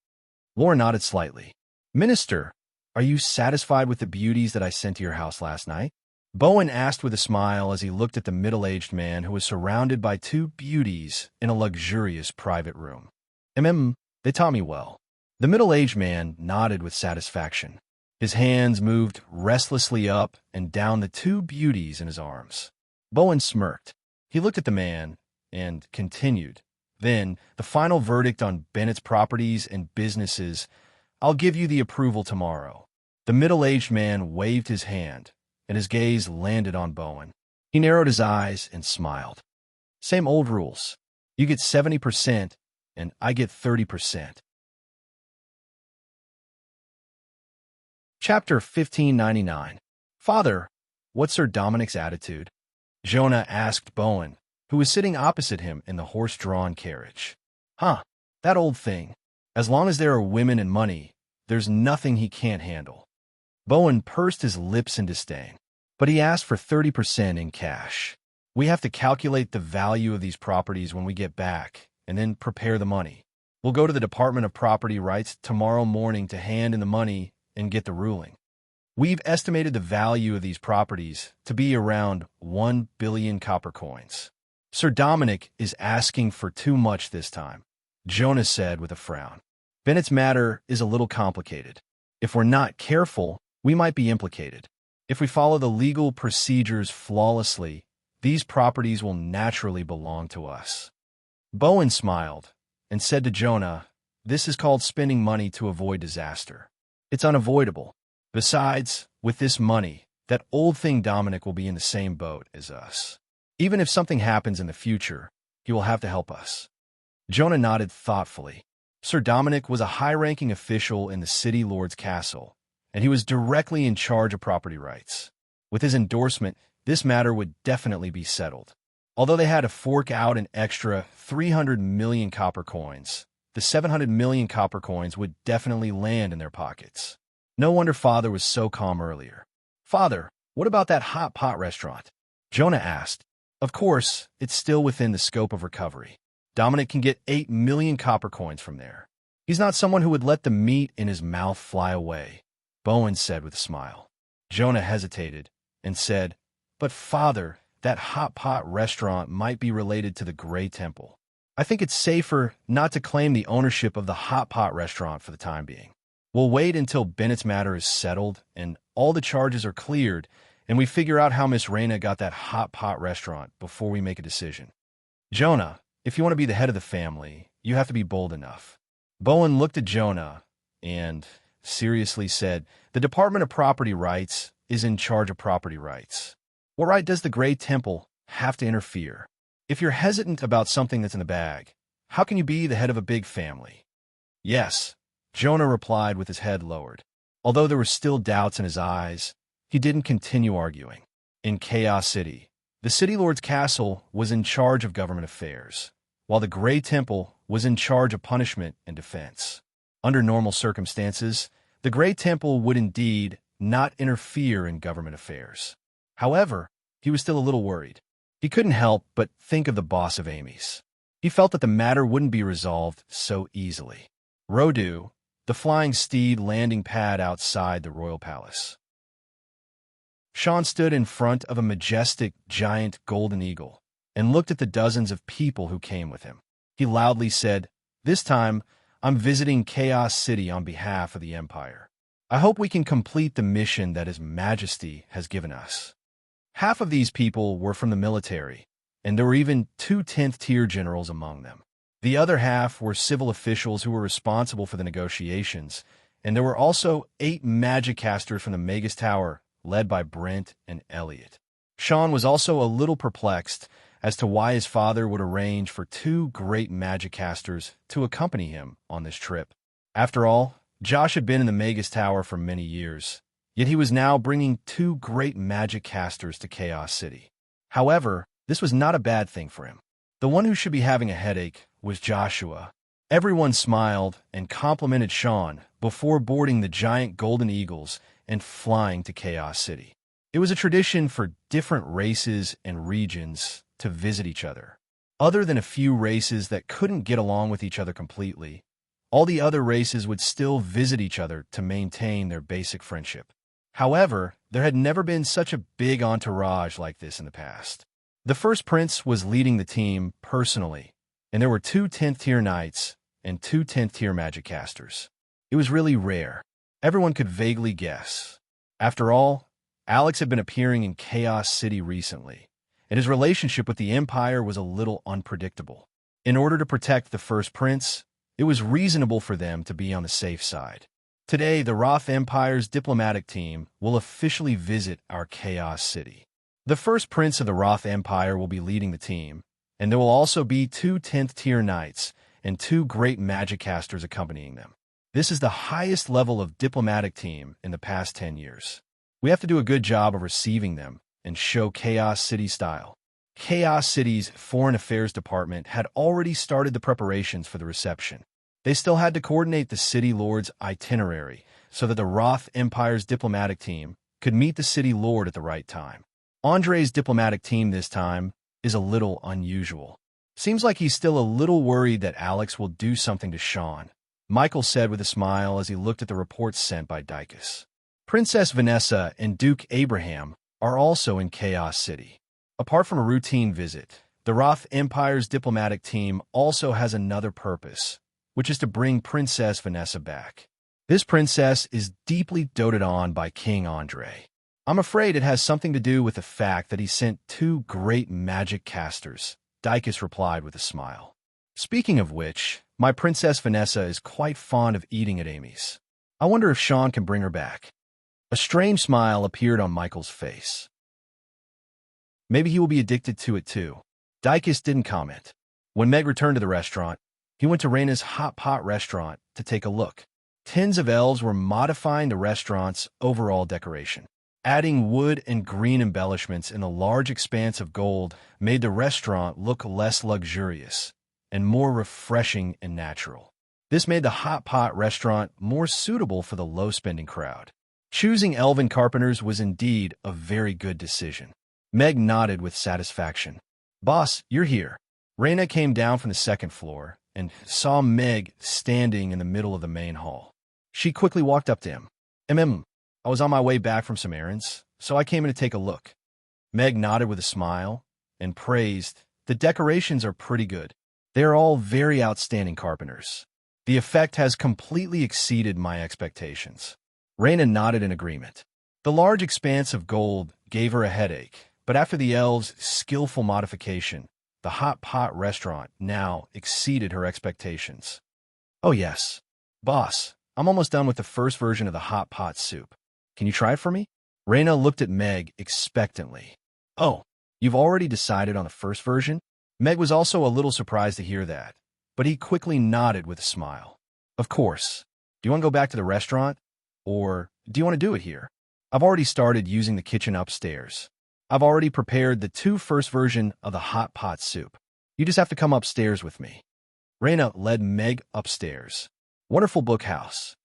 Laura nodded slightly. "Minister, are you satisfied with the beauties that I sent to your house last night?" Bowen asked with a smile as he looked at the middle-aged man who was surrounded by two beauties in a luxurious private room. They taught me well." The middle-aged man nodded with satisfaction. His hands moved restlessly up and down the two beauties in his arms. Bowen smirked. He looked at the man and continued. "Then, the final verdict on Bennett's properties and businesses. I'll give you the approval tomorrow." The middle-aged man waved his hand, and his gaze landed on Bowen. He narrowed his eyes and smiled. "Same old rules. You get 70%, and I get 30%. Chapter 1599. "Father, what's Sir Dominic's attitude?" Jonah asked Bowen, who was sitting opposite him in the horse-drawn carriage. That old thing. As long as there are women and money, there's nothing he can't handle." Bowen pursed his lips in disdain. "But he asked for 30% in cash. We have to calculate the value of these properties when we get back, and then prepare the money. We'll go to the Department of Property Rights tomorrow morning to hand in the money and get the ruling. We've estimated the value of these properties to be around 1 billion copper coins. Sir Dominic is asking for too much this time," Jonah said with a frown. "Bennett's matter is a little complicated. If we're not careful, we might be implicated. If we follow the legal procedures flawlessly, these properties will naturally belong to us." Bowen smiled and said to Jonah, "This is called spending money to avoid disaster. It's unavoidable. Besides, with this money, that old thing Dominic will be in the same boat as us. Even if something happens in the future, he will have to help us." Jonah nodded thoughtfully. Sir Dominic was a high-ranking official in the city lord's castle, and he was directly in charge of property rights. With his endorsement, this matter would definitely be settled. Although they had to fork out an extra 300 million copper coins, the 700 million copper coins would definitely land in their pockets. No wonder Father was so calm earlier. "Father, what about that hot pot restaurant?" Jonah asked. "Of course, it's still within the scope of recovery. Dominic can get 8 million copper coins from there. He's not someone who would let the meat in his mouth fly away," Bowen said with a smile. Jonah hesitated and said, "But Father, that hot pot restaurant might be related to the Grey Temple. I think it's safer not to claim the ownership of the hot pot restaurant for the time being. We'll wait until Bennett's matter is settled and all the charges are cleared, and we figure out how Miss Reyna got that hot pot restaurant before we make a decision. Jonah, if you want to be the head of the family, you have to be bold enough." Bowen looked at Jonah and seriously said, "The Department of Property Rights is in charge of property rights. What right does the Grey Temple have to interfere? If you're hesitant about something that's in the bag, how can you be the head of a big family?" "Yes," Jonah replied with his head lowered. Although there were still doubts in his eyes, he didn't continue arguing. In Chaos City, the City Lord's castle was in charge of government affairs, while the Grey Temple was in charge of punishment and defense. Under normal circumstances, the Grey Temple would indeed not interfere in government affairs. However, he was still a little worried. He couldn't help but think of the boss of Amy's. He felt that the matter wouldn't be resolved so easily. Rodu, the flying steed landing pad outside the royal palace. Sean stood in front of a majestic, giant golden eagle and looked at the dozens of people who came with him. He loudly said, "This time, I'm visiting Chaos City on behalf of the Empire. I hope we can complete the mission that His Majesty has given us." Half of these people were from the military, and there were even 2 10th-tier generals among them. The other half were civil officials who were responsible for the negotiations, and there were also 8 magic casters from the Magus Tower, led by Brent and Elliot. Sean was also a little perplexed as to why his father would arrange for 2 great magic casters to accompany him on this trip. After all, Josh had been in the Magus Tower for many years, yet he was now bringing 2 great magic casters to Chaos City. However, this was not a bad thing for him. The one who should be having a headache was Joshua. Everyone smiled and complimented Sean before boarding the giant golden eagles and flying to Chaos City. It was a tradition for different races and regions to visit each other. Other than a few races that couldn't get along with each other completely, all the other races would still visit each other to maintain their basic friendship. However, there had never been such a big entourage like this in the past. The first prince was leading the team personally, and there were 2 10th-tier knights and 2 10th-tier magic casters. It was really rare. Everyone could vaguely guess. After all, Alex had been appearing in Chaos City recently, and his relationship with the Empire was a little unpredictable. In order to protect the first prince, it was reasonable for them to be on the safe side. Today, the Roth Empire's diplomatic team will officially visit our Chaos City. The first prince of the Roth Empire will be leading the team, and there will also be 2 10th-tier knights and 2 great magic casters accompanying them. This is the highest level of diplomatic team in the past 10 years. We have to do a good job of receiving them and show Chaos City style. Chaos City's Foreign Affairs Department had already started the preparations for the reception. They still had to coordinate the city lord's itinerary so that the Roth Empire's diplomatic team could meet the city lord at the right time. Andre's diplomatic team this time is a little unusual. Seems like he's still a little worried that Alex will do something to Sean, Michael said with a smile as he looked at the reports sent by Dicus. Princess Vanessa and Duke Abraham are also in Chaos City. Apart from a routine visit, the Roth Empire's diplomatic team also has another purpose, which is to bring Princess Vanessa back. This princess is deeply doted on by King Andre. I'm afraid it has something to do with the fact that he sent 2 great magic casters, Dicus replied with a smile. Speaking of which, my Princess Vanessa is quite fond of eating at Amy's. I wonder if Sean can bring her back. A strange smile appeared on Michael's face. Maybe he will be addicted to it too. Dicus didn't comment. When Meg returned to the restaurant, he went to Raina's hot pot restaurant to take a look. Tens of elves were modifying the restaurant's overall decoration. Adding wood and green embellishments in a large expanse of gold made the restaurant look less luxurious and more refreshing and natural. This made the hot pot restaurant more suitable for the low-spending crowd. Choosing elven carpenters was indeed a very good decision. Meg nodded with satisfaction. Boss, you're here. Raina came down from the 2nd floor and saw Meg standing in the middle of the main hall. She quickly walked up to him. I was on my way back from some errands, so I came in to take a look. Meg nodded with a smile and praised, the decorations are pretty good. They are all very outstanding carpenters. The effect has completely exceeded my expectations. Raina nodded in agreement. The large expanse of gold gave her a headache, but after the elves' skillful modification, the hot pot restaurant now exceeded her expectations. Oh yes. Boss, I'm almost done with the first version of the hot pot soup. Can you try it for me? Raina looked at Meg expectantly. Oh, you've already decided on the first version? Meg was also a little surprised to hear that, but he quickly nodded with a smile. Of course. Do you want to go back to the restaurant? Or do you want to do it here? I've already started using the kitchen upstairs. I've already prepared the 2 first version of the hot pot soup. You just have to come upstairs with me. Raina led Meg upstairs. Wonderful book house.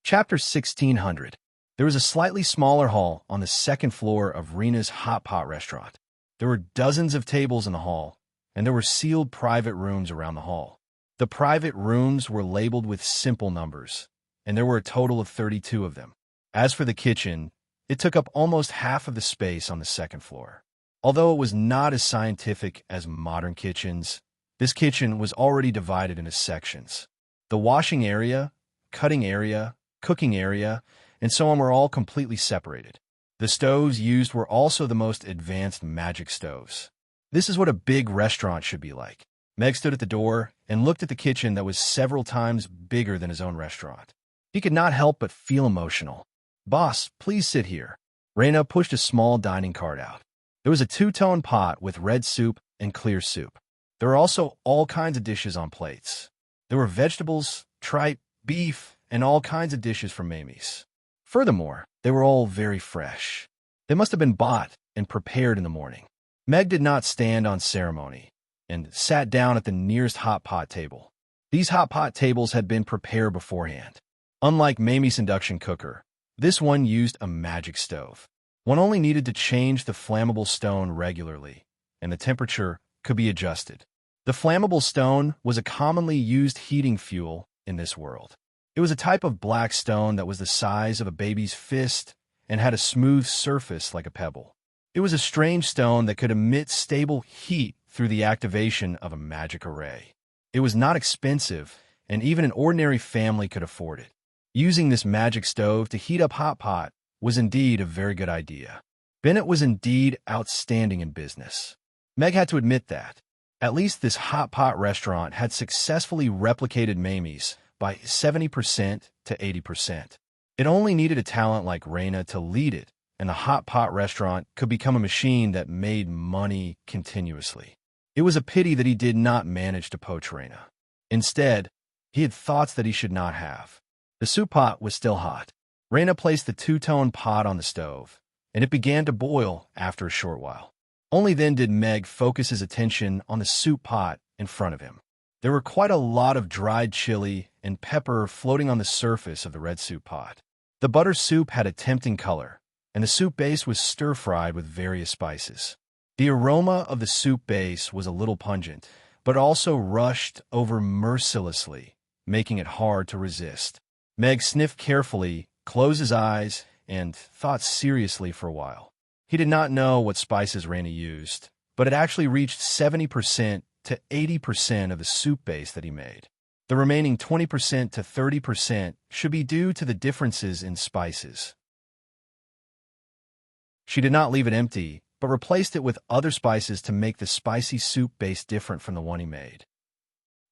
Chapter 1600. There was a slightly smaller hall on the 2nd floor of Rena's hot pot restaurant. There were dozens of tables in the hall, and there were sealed private rooms around the hall. The private rooms were labeled with simple numbers, and there were a total of 32 of them. As for the kitchen, it took up almost half of the space on the 2nd floor. Although it was not as scientific as modern kitchens, this kitchen was already divided into sections. The washing area, cutting area, cooking area, and so on were all completely separated. The stoves used were also the most advanced magic stoves. This is what a big restaurant should be like. Meg stood at the door and looked at the kitchen that was several times bigger than his own restaurant. He could not help but feel emotional. Boss, please sit here. Raina pushed a small dining cart out. There was a 2-tone pot with red soup and clear soup. There were also all kinds of dishes on plates. There were vegetables, tripe, beef, and all kinds of dishes from Mamie's. Furthermore, they were all very fresh. They must have been bought and prepared in the morning. Meg did not stand on ceremony and sat down at the nearest hot pot table. These hot pot tables had been prepared beforehand. Unlike Mamie's induction cooker, this one used a magic stove. One only needed to change the flammable stone regularly, and the temperature could be adjusted. The flammable stone was a commonly used heating fuel in this world. It was a type of black stone that was the size of a baby's fist and had a smooth surface like a pebble. It was a strange stone that could emit stable heat through the activation of a magic array. It was not expensive, and even an ordinary family could afford it. Using this magic stove to heat up hot pot was indeed a very good idea. Bennett was indeed outstanding in business. Meg had to admit that. At least this hot pot restaurant had successfully replicated Mamie's by 70% to 80%. It only needed a talent like Raina to lead it, and the hot pot restaurant could become a machine that made money continuously. It was a pity that he did not manage to poach Raina. Instead, he had thoughts that he should not have. The soup pot was still hot. Raina placed the two-tone pot on the stove, and it began to boil after a short while. Only then did Meg focus his attention on the soup pot in front of him. There were quite a lot of dried chili and pepper floating on the surface of the red soup pot. The butter soup had a tempting color, and the soup base was stir-fried with various spices. The aroma of the soup base was a little pungent, but also rushed over mercilessly, making it hard to resist. Meg sniffed carefully, closed his eyes, and thought seriously for a while. He did not know what spices Raina used, but it actually reached 70% to 80% of the soup base that he made. The remaining 20% to 30% should be due to the differences in spices. She did not leave it empty, but replaced it with other spices to make the spicy soup base different from the one he made.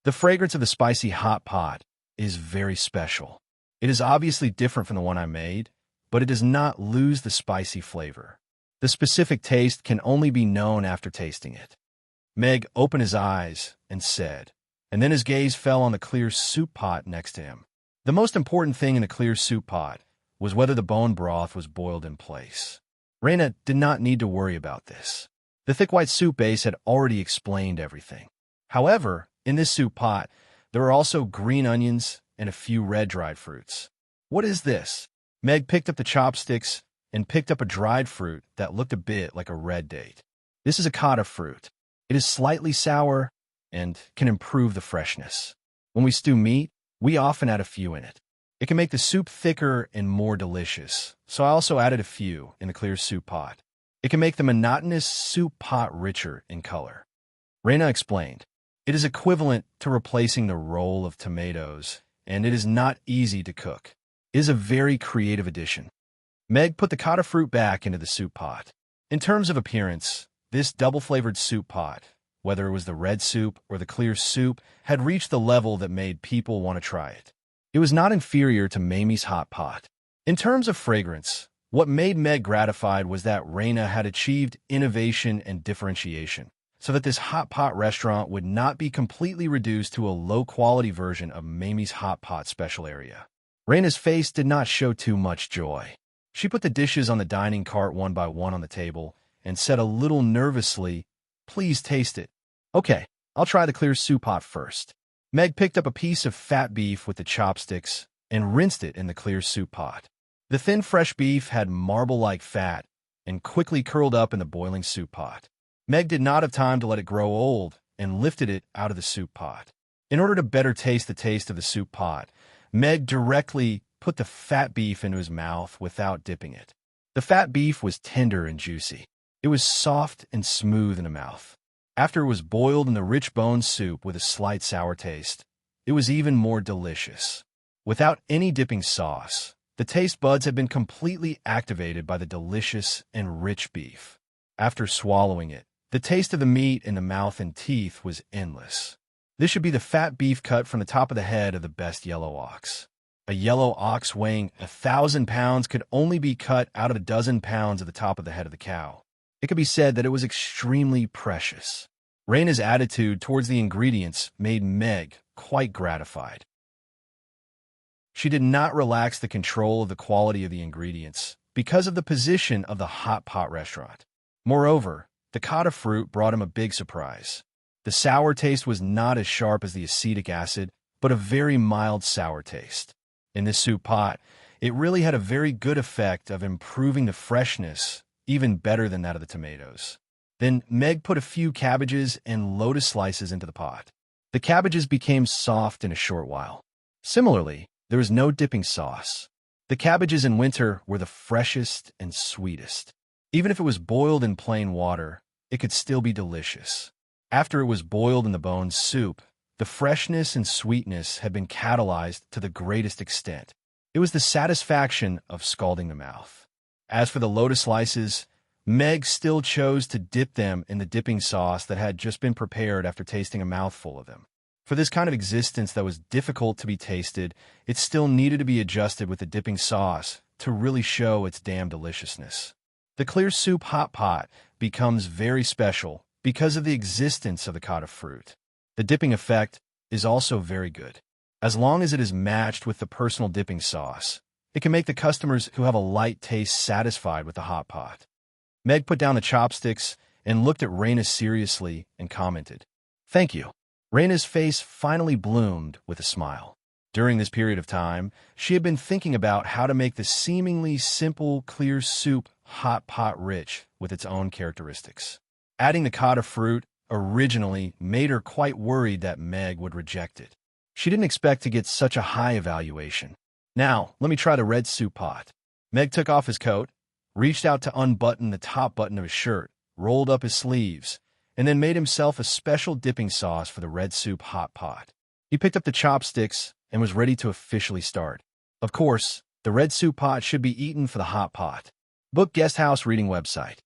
The fragrance of the spicy hot pot is very special. It is obviously different from the one I made, but it does not lose the spicy flavor. The specific taste can only be known after tasting it. Meg opened his eyes and said, and then his gaze fell on the clear soup pot next to him. The most important thing in a clear soup pot was whether the bone broth was boiled in place. Raina did not need to worry about this. The thick white soup base had already explained everything. However, in this soup pot, there were also green onions and a few red dried fruits. What is this? Meg picked up the chopsticks and picked up a dried fruit that looked a bit like a red date. This is a cotta fruit. It is slightly sour and can improve the freshness. When we stew meat, we often add a few in it. It can make the soup thicker and more delicious, so I also added a few in the clear soup pot. It can make the monotonous soup pot richer in color. Raina explained, it is equivalent to replacing the roll of tomatoes, and it is not easy to cook. It is a very creative addition. Meg put the cotta fruit back into the soup pot. In terms of appearance, this double-flavored soup pot, whether it was the red soup or the clear soup, had reached the level that made people want to try it. It was not inferior to Mamie's hot pot. In terms of fragrance, what made Meg gratified was that Raina had achieved innovation and differentiation, so that this hot pot restaurant would not be completely reduced to a low-quality version of Mamie's hot pot special area. Raina's face did not show too much joy. She put the dishes on the dining cart one by one on the table and said a little nervously, "Please taste it." "Okay, I'll try the clear soup pot first." Meg picked up a piece of fat beef with the chopsticks and rinsed it in the clear soup pot. The thin, fresh beef had marble-like fat and quickly curled up in the boiling soup pot. Meg did not have time to let it grow old and lifted it out of the soup pot. In order to better taste the taste of the soup pot, Meg directly put the fat beef into his mouth without dipping it. The fat beef was tender and juicy. It was soft and smooth in the mouth. After it was boiled in the rich bone soup with a slight sour taste, it was even more delicious. Without any dipping sauce, the taste buds had been completely activated by the delicious and rich beef. After swallowing it, the taste of the meat in the mouth and teeth was endless. This should be the fat beef cut from the top of the head of the best yellow ox. A yellow ox weighing 1,000 pounds could only be cut out of a dozen pounds of the top of the head of the cow. It could be said that it was extremely precious. Raina's attitude towards the ingredients made Meg quite gratified. She did not relax the control of the quality of the ingredients because of the position of the hot pot restaurant. Moreover, the cotta fruit brought him a big surprise. The sour taste was not as sharp as the acetic acid, but a very mild sour taste. In this soup pot, it really had a very good effect of improving the freshness, even better than that of the tomatoes. Then Meg put a few cabbages and lotus slices into the pot. The cabbages became soft in a short while. Similarly, there was no dipping sauce. The cabbages in winter were the freshest and sweetest. Even if it was boiled in plain water, it could still be delicious. After it was boiled in the bone soup, the freshness and sweetness had been catalyzed to the greatest extent. It was the satisfaction of scalding the mouth. As for the lotus slices, Meg still chose to dip them in the dipping sauce that had just been prepared after tasting a mouthful of them. For this kind of existence that was difficult to be tasted, it still needed to be adjusted with the dipping sauce to really show its damn deliciousness. The clear soup hot pot becomes very special because of the existence of the cod of fruit. The dipping effect is also very good. As long as it is matched with the personal dipping sauce, it can make the customers who have a light taste satisfied with the hot pot. Meg put down the chopsticks and looked at Raina seriously and commented, "Thank you." Raina's face finally bloomed with a smile. During this period of time, she had been thinking about how to make the seemingly simple, clear soup hot pot rich with its own characteristics. Adding the cod of fruit originally made her quite worried that Meg would reject it. She didn't expect to get such a high evaluation. "Now, let me try the red soup pot." Meg took off his coat, reached out to unbutton the top button of his shirt, rolled up his sleeves, and then made himself a special dipping sauce for the red soup hot pot. He picked up the chopsticks and was ready to officially start. Of course, the red soup pot should be eaten for the hot pot. Book Guest House Reading Website.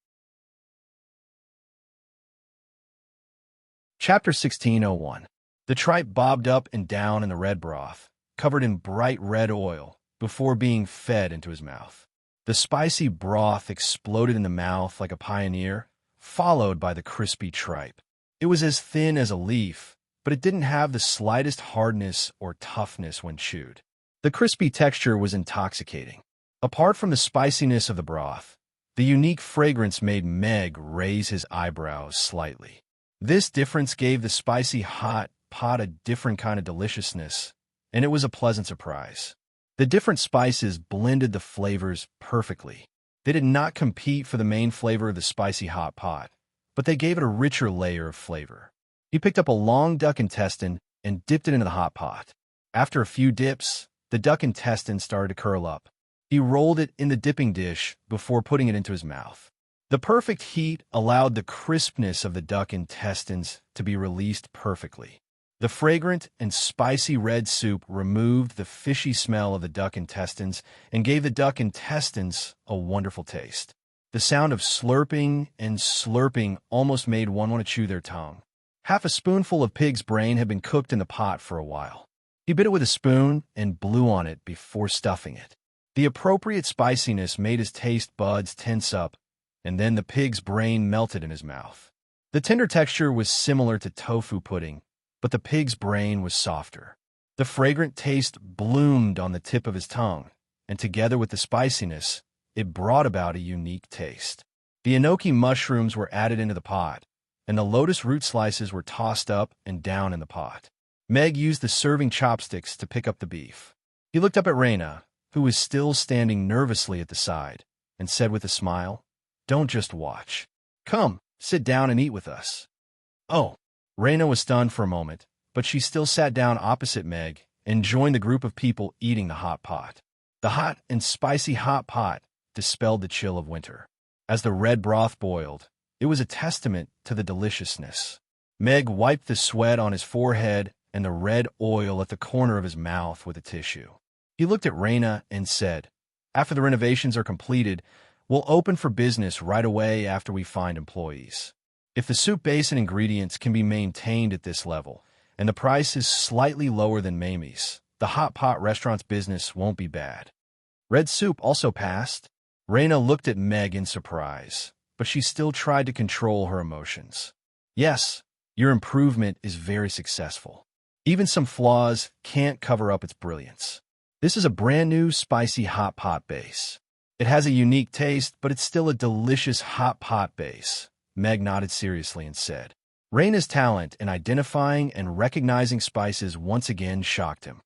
Chapter 1601. The tripe bobbed up and down in the red broth, covered in bright red oil, before being fed into his mouth. The spicy broth exploded in the mouth like a pioneer, followed by the crispy tripe. It was as thin as a leaf, but it didn't have the slightest hardness or toughness when chewed. The crispy texture was intoxicating. Apart from the spiciness of the broth, the unique fragrance made Meg raise his eyebrows slightly. This difference gave the spicy hot pot a different kind of deliciousness, and it was a pleasant surprise. The different spices blended the flavors perfectly. They did not compete for the main flavor of the spicy hot pot, but they gave it a richer layer of flavor. He picked up a long duck intestine and dipped it into the hot pot. After a few dips, the duck intestine started to curl up. He rolled it in the dipping dish before putting it into his mouth. The perfect heat allowed the crispness of the duck intestines to be released perfectly. The fragrant and spicy red soup removed the fishy smell of the duck intestines and gave the duck intestines a wonderful taste. The sound of slurping and slurping almost made one want to chew their tongue. Half a spoonful of pig's brain had been cooked in the pot for a while. He bit it with a spoon and blew on it before stuffing it. The appropriate spiciness made his taste buds tense up, and then the pig's brain melted in his mouth. The tender texture was similar to tofu pudding, but the pig's brain was softer. The fragrant taste bloomed on the tip of his tongue, and together with the spiciness, it brought about a unique taste. The enoki mushrooms were added into the pot, and the lotus root slices were tossed up and down in the pot. Meg used the serving chopsticks to pick up the beef. He looked up at Raina, who was still standing nervously at the side, and said with a smile, "Don't just watch. Come, sit down and eat with us." "Oh." Raina was stunned for a moment, but she still sat down opposite Meg and joined the group of people eating the hot pot. The hot and spicy hot pot dispelled the chill of winter. As the red broth boiled, it was a testament to the deliciousness. Meg wiped the sweat on his forehead and the red oil at the corner of his mouth with a tissue. He looked at Raina and said, "After the renovations are completed, we'll open for business right away after we find employees. If the soup base and ingredients can be maintained at this level, and the price is slightly lower than Mamie's, the hot pot restaurant's business won't be bad." Red soup also passed. Raina looked at Meg in surprise, but she still tried to control her emotions. "Yes, your improvement is very successful. Even some flaws can't cover up its brilliance. This is a brand new spicy hot pot base. It has a unique taste, but it's still a delicious hot pot base." Meg nodded seriously and said, Reina's talent in identifying and recognizing spices once again shocked him.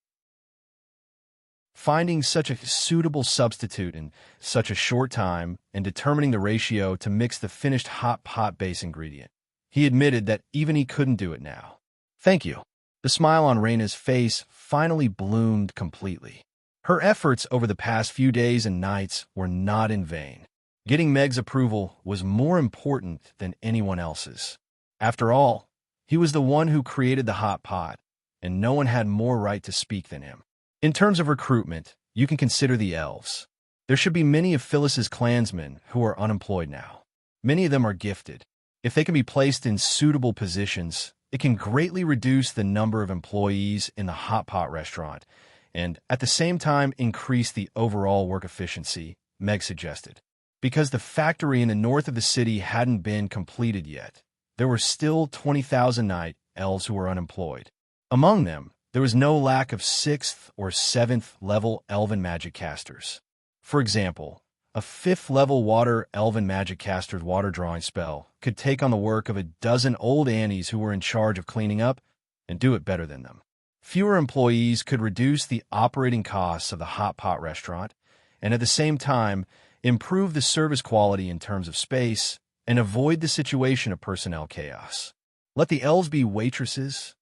Finding such a suitable substitute in such a short time and determining the ratio to mix the finished hot pot base ingredient, he admitted that even he couldn't do it now. "Thank you." The smile on Reina's face finally bloomed completely. Her efforts over the past few days and nights were not in vain. Getting Meg's approval was more important than anyone else's. After all, he was the one who created the hot pot, and no one had more right to speak than him. In terms of recruitment, you can consider the elves. There should be many of Phyllis's clansmen who are unemployed now. Many of them are gifted. If they can be placed in suitable positions, it can greatly reduce the number of employees in the hot pot restaurant and, at the same time, increase the overall work efficiency, Meg suggested. Because the factory in the north of the city hadn't been completed yet, there were still 20,000 night elves who were unemployed. Among them, there was no lack of 6th or 7th level elven magic casters. For example, a 5th level water elven magic caster's water drawing spell could take on the work of a dozen old Annies who were in charge of cleaning up and do it better than them. Fewer employees could reduce the operating costs of the hot pot restaurant and at the same time improve the service quality in terms of space and avoid the situation of personnel chaos. Let the elves be waitresses?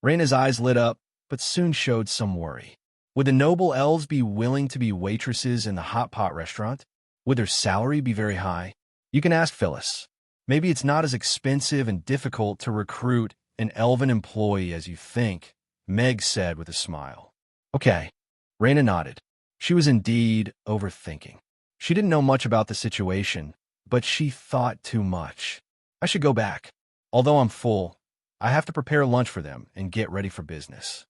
Reina's eyes lit up, but soon showed some worry. Would the noble elves be willing to be waitresses in the hot pot restaurant? Would their salary be very high? You can ask Phyllis. Maybe it's not as expensive and difficult to recruit an elven employee as you think, Meg said with a smile. Okay. Reina nodded. She was indeed overthinking. She didn't know much about the situation, but she thought too much. I should go back. Although I'm full, I have to prepare lunch for them and get ready for business.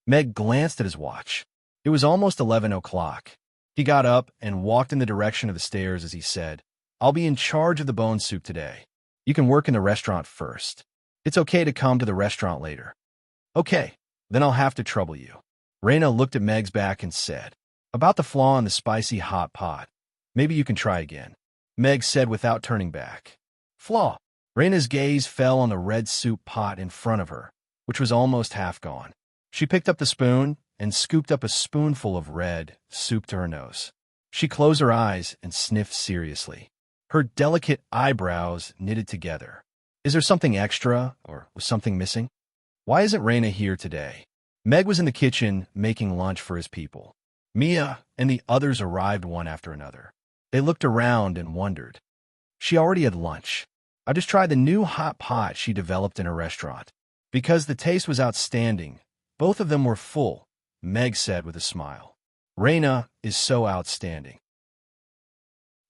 Meg glanced at his watch. It was almost 11 o'clock. He got up and walked in the direction of the stairs as he said, "I'll be in charge of the bone soup today. You can work in the restaurant first. It's okay to come to the restaurant later." "Okay, then I'll have to trouble you." Reina looked at Meg's back and said, "About the flaw in the spicy hot pot. Maybe you can try again," Meg said without turning back. "Flaw?" Reina's gaze fell on the red soup pot in front of her, which was almost half gone. She picked up the spoon and scooped up a spoonful of red soup to her nose. She closed her eyes and sniffed seriously. Her delicate eyebrows knitted together. Is there something extra, or was something missing? Why isn't Reina here today? Meg was in the kitchen making lunch for his people. Mia and the others arrived one after another. They looked around and wondered. She already had lunch. I just tried the new hot pot she developed in her restaurant. Because the taste was outstanding, both of them were full, Meg said with a smile. Reina is so outstanding.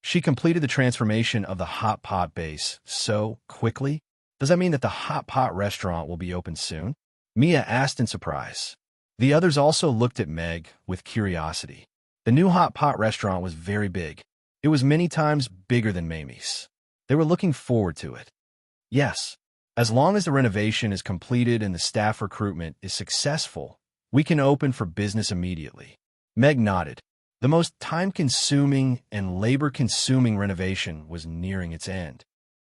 She completed the transformation of the hot pot base so quickly. Does that mean that the hot pot restaurant will be open soon? Mia asked in surprise. The others also looked at Meg with curiosity. The new hot pot restaurant was very big. It was many times bigger than Mamie's. They were looking forward to it. Yes, as long as the renovation is completed and the staff recruitment is successful, we can open for business immediately. Meg nodded. The most time-consuming and labor-consuming renovation was nearing its end.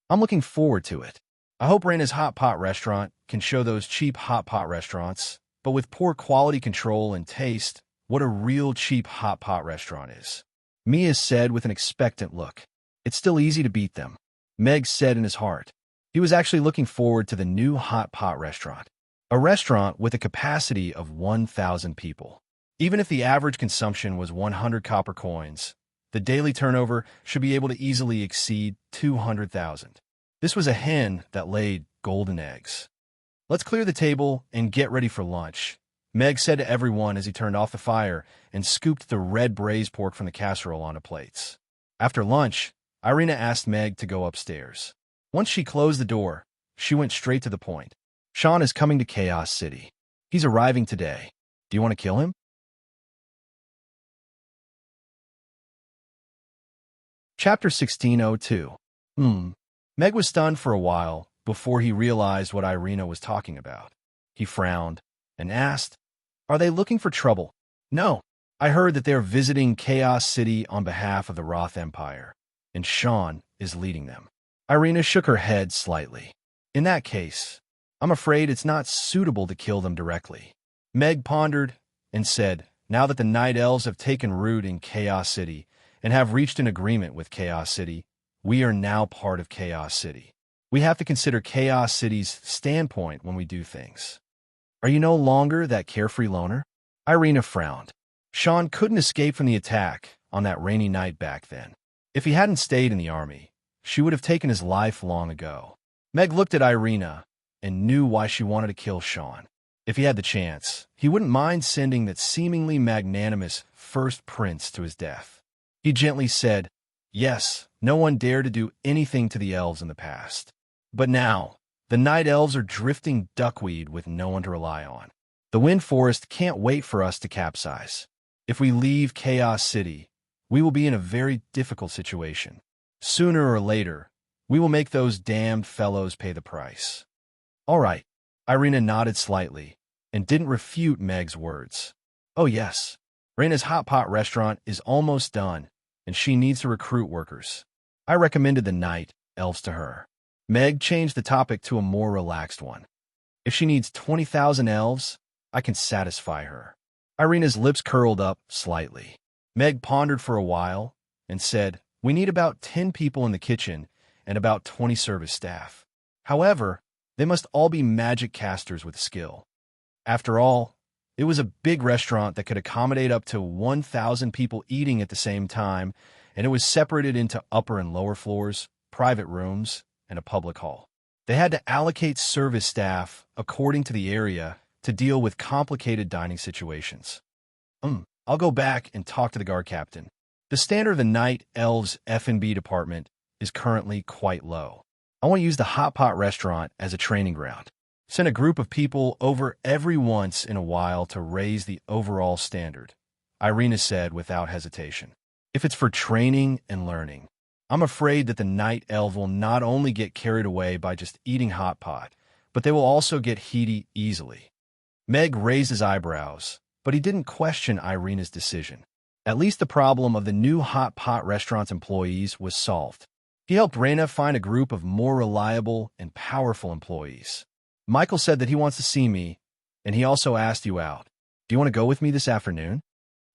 I'm looking forward to it. I hope Reina's hot pot restaurant can show those cheap hot pot restaurants, but with poor quality control and taste, what a real cheap hot pot restaurant is. Mia said with an expectant look. It's still easy to beat them, Meg said in his heart. He was actually looking forward to the new hot pot restaurant, a restaurant with a capacity of 1,000 people. Even if the average consumption was 100 copper coins, the daily turnover should be able to easily exceed 200,000. This was a hen that laid golden eggs. Let's clear the table and get ready for lunch, Meg said to everyone as he turned off the fire and scooped the red braised pork from the casserole onto plates. After lunch, Irina asked Meg to go upstairs. Once she closed the door, she went straight to the point. Sean is coming to Chaos City. He's arriving today. Do you want to kill him? Chapter 1602. Meg was stunned for a while before he realized what Irina was talking about. He frowned and asked, "Are they looking for trouble?" "No. I heard that they're visiting Chaos City on behalf of the Roth Empire, and Sean is leading them." Irina shook her head slightly. In that case, I'm afraid it's not suitable to kill them directly. Meg pondered and said, now that the Night Elves have taken root in Chaos City and have reached an agreement with Chaos City, we are now part of Chaos City. We have to consider Chaos City's standpoint when we do things. Are you no longer that carefree loner? Irina frowned. Sean couldn't escape from the attack on that rainy night back then. If he hadn't stayed in the army, she would have taken his life long ago. Meg looked at Irina and knew why she wanted to kill Sean. If he had the chance, he wouldn't mind sending that seemingly magnanimous first prince to his death. He gently said, yes, no one dared to do anything to the elves in the past. But now, the Night Elves are drifting duckweed with no one to rely on. The Wind Forest can't wait for us to capsize. If we leave Chaos City, we will be in a very difficult situation. Sooner or later, we will make those damned fellows pay the price. All right. Irina nodded slightly and didn't refute Meg's words. Oh yes, Reina's hot pot restaurant is almost done, and she needs to recruit workers. I recommended the Night Elves to her. Meg changed the topic to a more relaxed one. If she needs 20,000 elves, I can satisfy her. Irina's lips curled up slightly. Meg pondered for a while and said, we need about 10 people in the kitchen and about 20 service staff. However, they must all be magic casters with skill. After all, it was a big restaurant that could accommodate up to 1,000 people eating at the same time, and it was separated into upper and lower floors, private rooms, and a public hall. They had to allocate service staff according to the area to deal with complicated dining situations. I'll go back and talk to the guard captain. The standard of the Night Elves F&B department is currently quite low. I want to use the hot pot restaurant as a training ground. Send a group of people over every once in a while to raise the overall standard, Irina said without hesitation. If it's for training and learning, I'm afraid that the Night Elf will not only get carried away by just eating hot pot, but they will also get heaty easily. Meg raised his eyebrows, but he didn't question Irina's decision. At least the problem of the new hot pot restaurant's employees was solved. He helped Reina find a group of more reliable and powerful employees. Michael said that he wants to see me, and he also asked you out. Do you want to go with me this afternoon?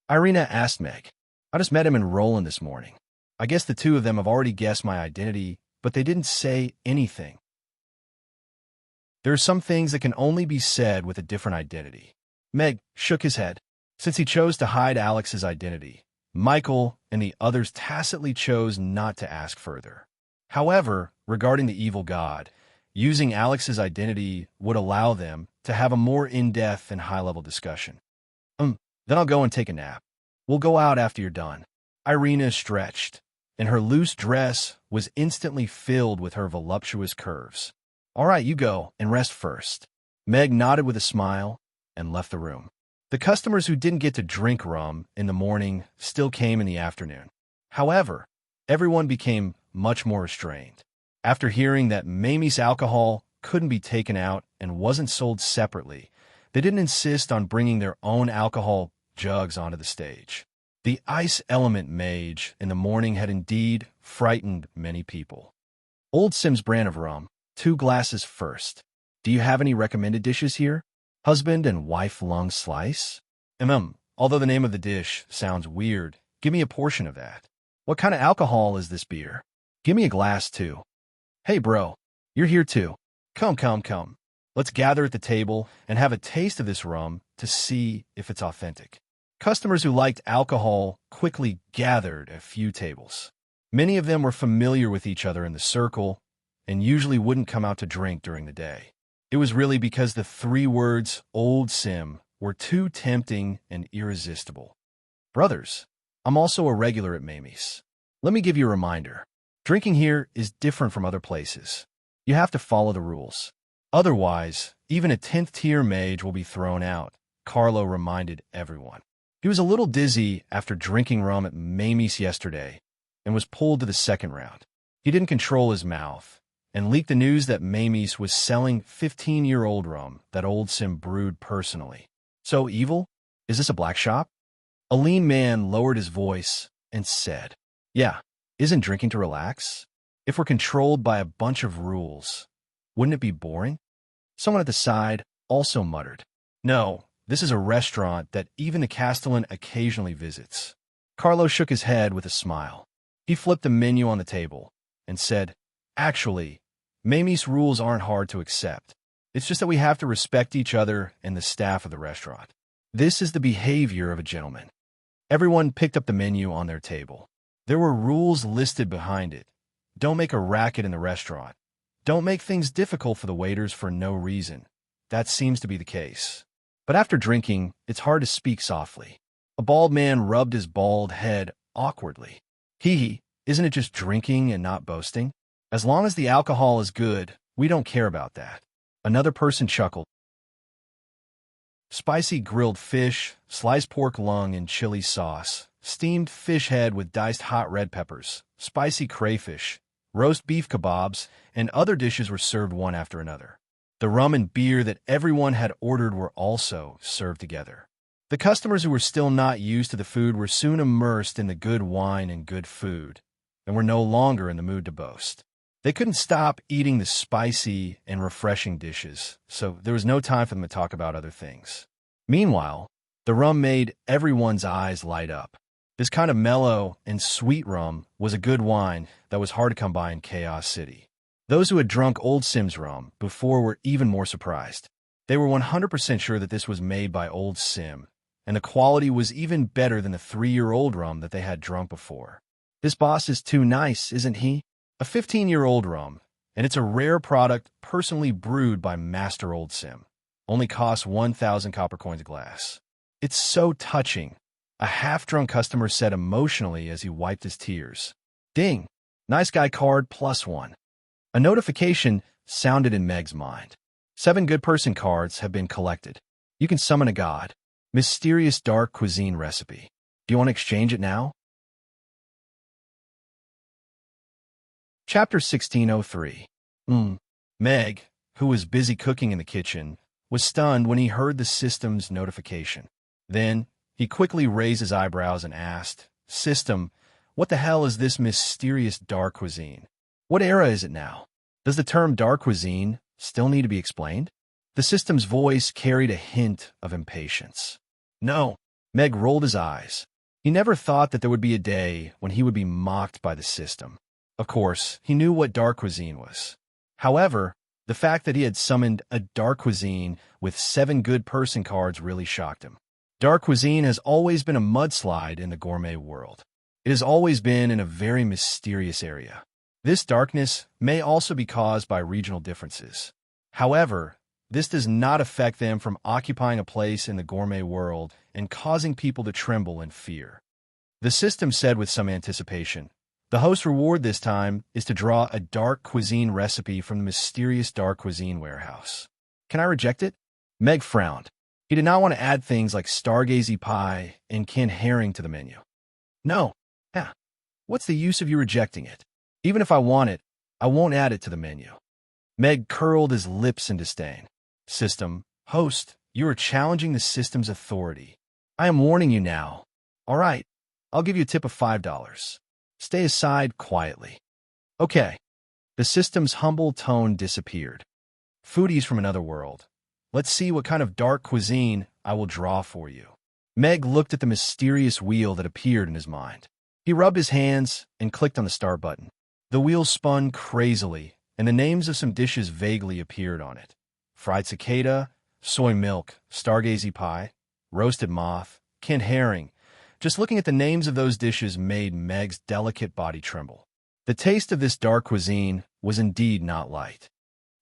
Irina asked Meg. I just met him in Roland this morning. I guess the two of them have already guessed my identity, but they didn't say anything. There are some things that can only be said with a different identity. Meg shook his head. Since he chose to hide Alex's identity, Michael and the others tacitly chose not to ask further. However, regarding the evil god, using Alex's identity would allow them to have a more in-depth and high-level discussion. Then I'll go and take a nap. We'll go out after you're done. Irina stretched, and her loose dress was instantly filled with her voluptuous curves. All right, you go and rest first. Meg nodded with a smile and left the room. The customers who didn't get to drink rum in the morning still came in the afternoon. However, everyone became much more restrained. After hearing that Mamie's alcohol couldn't be taken out and wasn't sold separately, they didn't insist on bringing their own alcohol jugs onto the stage. The ice element mage in the morning had indeed frightened many people. Old Sim's brand of rum, 2 glasses first. Do you have any recommended dishes here? Husband and wife lung slice? Although the name of the dish sounds weird, give me a portion of that. What kind of alcohol is this beer? Give me a glass too. Hey bro, you're here too. Come. Let's gather at the table and have a taste of this rum to see if it's authentic. Customers who liked alcohol quickly gathered at a few tables. Many of them were familiar with each other in the circle and usually wouldn't come out to drink during the day. It was really because the 3 words Old Sim were too tempting and irresistible. Brothers, I'm also a regular at Mamie's. Let me give you a reminder. Drinking here is different from other places. You have to follow the rules. Otherwise, even a 10th tier mage will be thrown out, Carlo reminded everyone. He was a little dizzy after drinking rum at Mamie's yesterday and was pulled to the second round. He didn't control his mouth and leaked the news that Mamie's was selling 15-year-old rum that Old Sim brewed personally. So evil? Is this a black shop? A lean man lowered his voice and said, Yeah, isn't drinking to relax? If we're controlled by a bunch of rules, Wouldn't it be boring? Someone at the side also muttered, "No, this is a restaurant that even the Castellan occasionally visits." Carlo shook his head with a smile. He flipped the menu on the table and said, "Actually, Mamie's rules aren't hard to accept. It's just that we have to respect each other and the staff of the restaurant. This is the behavior of a gentleman." Everyone picked up the menu on their table. There were rules listed behind it. Don't make a racket in the restaurant. Don't make things difficult for the waiters for no reason. That seems to be the case. But after drinking, it's hard to speak softly. A bald man rubbed his bald head awkwardly. Isn't it just drinking and not boasting? As long as the alcohol is good, we don't care about that." Another person chuckled. Spicy grilled fish, sliced pork lung in chili sauce, steamed fish head with diced hot red peppers, spicy crayfish, roast beef kebabs, and other dishes were served one after another. The rum and beer that everyone had ordered were also served together. The customers who were still not used to the food were soon immersed in the good wine and good food, and were no longer in the mood to boast. They couldn't stop eating the spicy and refreshing dishes, so there was no time for them to talk about other things. Meanwhile, the rum made everyone's eyes light up. This kind of mellow and sweet rum was a good wine that was hard to come by in Chaos City. Those who had drunk Old Sim's rum before were even more surprised. They were 100% sure that this was made by Old Sim, and the quality was even better than the 3-year-old rum that they had drunk before. "This boss is too nice, isn't he?" A 15-year-old rum, and it's a rare product personally brewed by Master Old Sim. Only costs 1,000 copper coins a glass. "It's so touching," a half-drunk customer said emotionally as he wiped his tears. "Ding! Nice guy card +1. A notification sounded in Meg's mind. 7 good person cards have been collected. You can summon a god. Mysterious dark cuisine recipe. Do you want to exchange it now? Chapter 1603. Meg, who was busy cooking in the kitchen, was stunned when he heard the system's notification. Then, he quickly raised his eyebrows and asked, "System, what the hell is this mysterious dark cuisine? What era is it now? Does the term dark cuisine still need to be explained?" The system's voice carried a hint of impatience. "No." Meg rolled his eyes. He never thought that there would be a day when he would be mocked by the system. Of course, he knew what dark cuisine was. However, the fact that he had summoned a dark cuisine with 7 good person cards really shocked him. Dark cuisine has always been a mudslide in the gourmet world. It has always been in a very mysterious area. This darkness may also be caused by regional differences. However, this does not affect them from occupying a place in the gourmet world and causing people to tremble in fear. The system said with some anticipation, "The host's reward this time is to draw a dark cuisine recipe from the mysterious dark cuisine warehouse. Can I reject it?" Meg frowned. He did not want to add things like stargazy pie and canned herring to the menu. "No. Yeah. What's the use of you rejecting it? Even if I want it, I won't add it to the menu." Meg curled his lips in disdain. "System, host, you are challenging the system's authority. I am warning you now. All right, I'll give you a tip of $5. Stay aside quietly." "Okay." The system's humble tone disappeared. "Foodies from another world. Let's see what kind of dark cuisine I will draw for you." Meg looked at the mysterious wheel that appeared in his mind. He rubbed his hands and clicked on the start button. The wheel spun crazily, and the names of some dishes vaguely appeared on it. Fried cicada, soy milk, stargazy pie, roasted moth, canned herring. Just looking at the names of those dishes made Meg's delicate body tremble. The taste of this dark cuisine was indeed not light.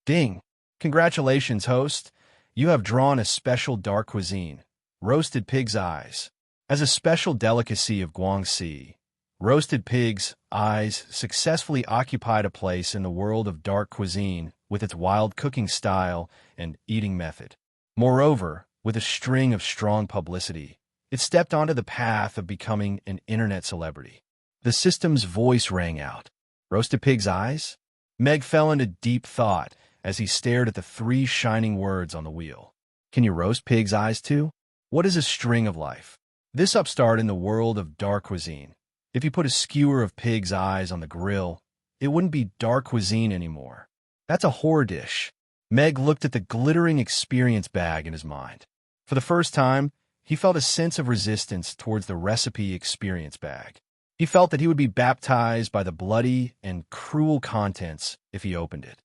"Ding! Congratulations, host. You have drawn a special dark cuisine, roasted pig's eyes. As a special delicacy of Guangxi, roasted pig's eyes successfully occupied a place in the world of dark cuisine with its wild cooking style and eating method. Moreover, with a string of strong publicity, it stepped onto the path of becoming an internet celebrity." The system's voice rang out. "Roasted pig's eyes?" Meg fell into deep thought as he stared at the 3 shining words on the wheel. Can you roast pig's eyes too? What is a string of life? This upstart in the world of dark cuisine. If you put a skewer of pig's eyes on the grill, it wouldn't be dark cuisine anymore. That's a horror dish. Meg looked at the glittering experience bag in his mind. For the first time, he felt a sense of resistance towards the recipe experience bag. He felt that he would be baptized by the bloody and cruel contents if he opened it.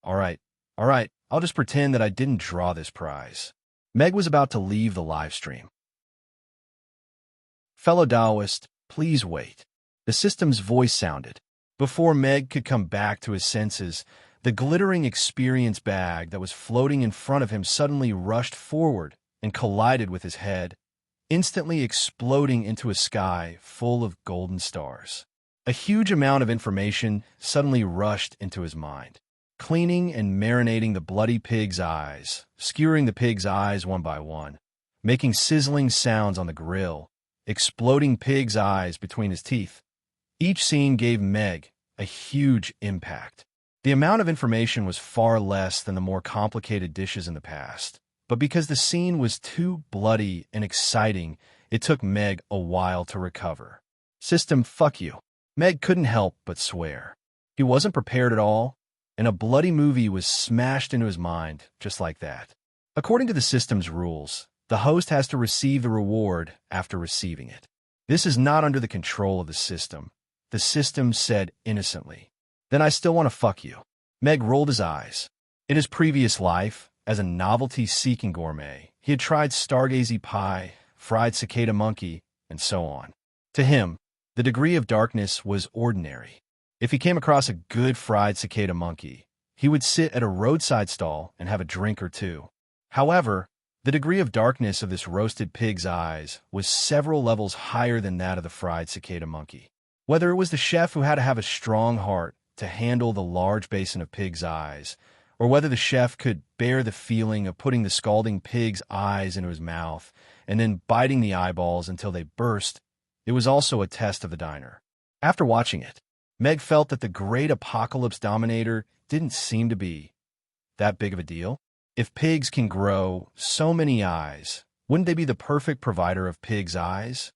All right, I'll just pretend that I didn't draw this prize. Meg was about to leave the live stream. Fellow Daoist, please wait. The system's voice sounded. Before Meg could come back to his senses, the glittering experience bag that was floating in front of him suddenly rushed forward and collided with his head, instantly exploding into a sky full of golden stars. A huge amount of information suddenly rushed into his mind. Cleaning and marinating the bloody pig's eyes, skewering the pig's eyes one by one, making sizzling sounds on the grill, exploding pig's eyes between his teeth. Each scene gave Meg a huge impact. The amount of information was far less than the more complicated dishes in the past, but because the scene was too bloody and exciting, it took Meg a while to recover. System, fuck you. Meg couldn't help but swear. He wasn't prepared at all, and a bloody movie was smashed into his mind just like that. According to the system's rules, the host has to receive the reward after receiving it. This is not under the control of the system. The system said innocently. Then I still want to fuck you. Meg rolled his eyes. In his previous life, as a novelty-seeking gourmet, he had tried stargazy pie, fried cicada monkey, and so on. To him, the degree of darkness was ordinary. If he came across a good fried cicada monkey, he would sit at a roadside stall and have a drink or two. However, the degree of darkness of this roasted pig's eyes was several levels higher than that of the fried cicada monkey. Whether it was the chef who had to have a strong heart to handle the large basin of pig's eyes, or whether the chef could bear the feeling of putting the scalding pig's eyes into his mouth and then biting the eyeballs until they burst, it was also a test of the diner. After watching it, Meg felt that the great apocalypse dominator didn't seem to be that big of a deal. If pigs can grow so many eyes, wouldn't they be the perfect provider of pig's eyes?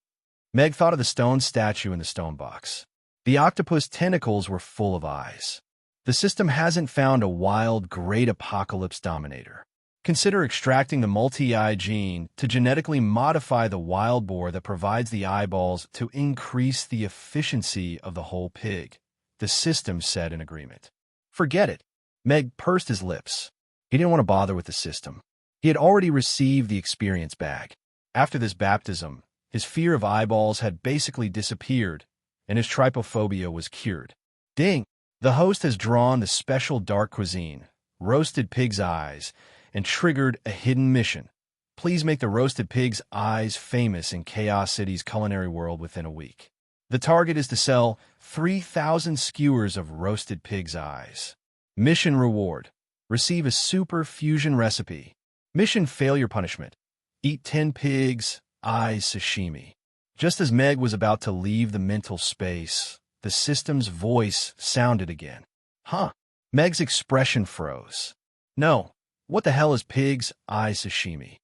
Meg thought of the stone statue in the stone box. The octopus tentacles were full of eyes. The system hasn't found a wild, great apocalypse dominator. Consider extracting the multi-eye gene to genetically modify the wild boar that provides the eyeballs to increase the efficiency of the whole pig, the system said in agreement. Forget it. Meg pursed his lips. He didn't want to bother with the system. He had already received the experience bag. After this baptism, his fear of eyeballs had basically disappeared, and his trypophobia was cured. Ding! The host has drawn the special dark cuisine, roasted pig's eyes, and triggered a hidden mission. Please make the roasted pig's eyes famous in Chaos City's culinary world within a week. The target is to sell 3,000 skewers of roasted pig's eyes. Mission reward. Receive a super fusion recipe. Mission failure punishment. Eat 10 pigs' eyes sashimi. Just as Meg was about to leave the mental space, the system's voice sounded again. Huh? Meg's expression froze. No. What the hell is pig's eye sashimi?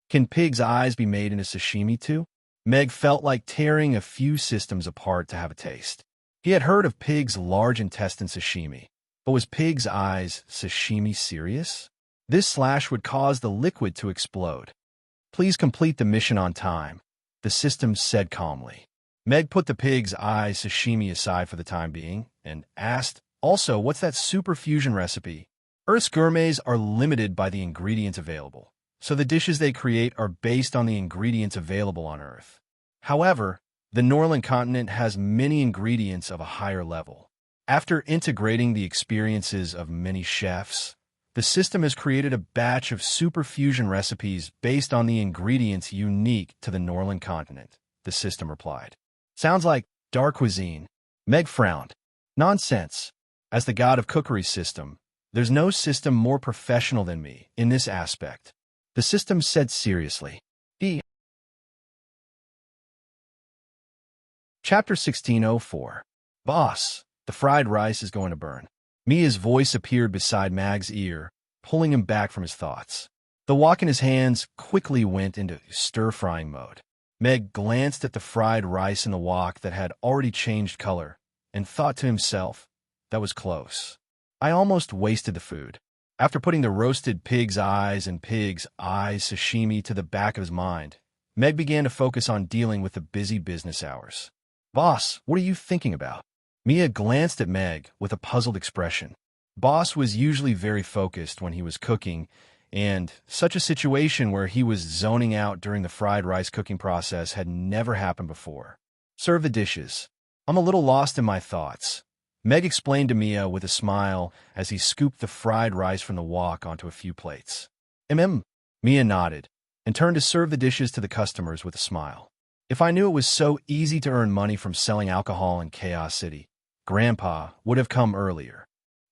Can pig's eyes be made into sashimi too? Meg felt like tearing a few systems apart to have a taste. He had heard of pig's large intestine sashimi, but was pig's eyes sashimi serious? This slash would cause the liquid to explode. Please complete the mission on time, the system said calmly. Meg put the pig's eye sashimi aside for the time being and asked, also, what's that super fusion recipe? Earth's gourmets are limited by the ingredients available, so the dishes they create are based on the ingredients available on Earth. However, the Norland continent has many ingredients of a higher level. After integrating the experiences of many chefs, the system has created a batch of super fusion recipes based on the ingredients unique to the Norland continent, the system replied. Sounds like dark cuisine. Meg frowned. Nonsense. As the god of cookery system, there's no system more professional than me in this aspect, the system said seriously. Chapter 1604. Boss, the fried rice is going to burn. Mia's voice appeared beside Mag's ear, pulling him back from his thoughts. The wok in his hands quickly went into stir-frying mode. Meg glanced at the fried rice in the wok that had already changed color and thought to himself, that was close. I almost wasted the food. After putting the roasted pig's eyes and pig's eyes sashimi to the back of his mind, Meg began to focus on dealing with the busy business hours. Boss, what are you thinking about? Mia glanced at Meg with a puzzled expression. Boss was usually very focused when he was cooking, and such a situation where he was zoning out during the fried rice cooking process had never happened before. Serve the dishes. I'm a little lost in my thoughts, Meg explained to Mia with a smile as he scooped the fried rice from the wok onto a few plates. Mia nodded and turned to serve the dishes to the customers with a smile. If I knew it was so easy to earn money from selling alcohol in Chaos City, Grandpa would have come earlier.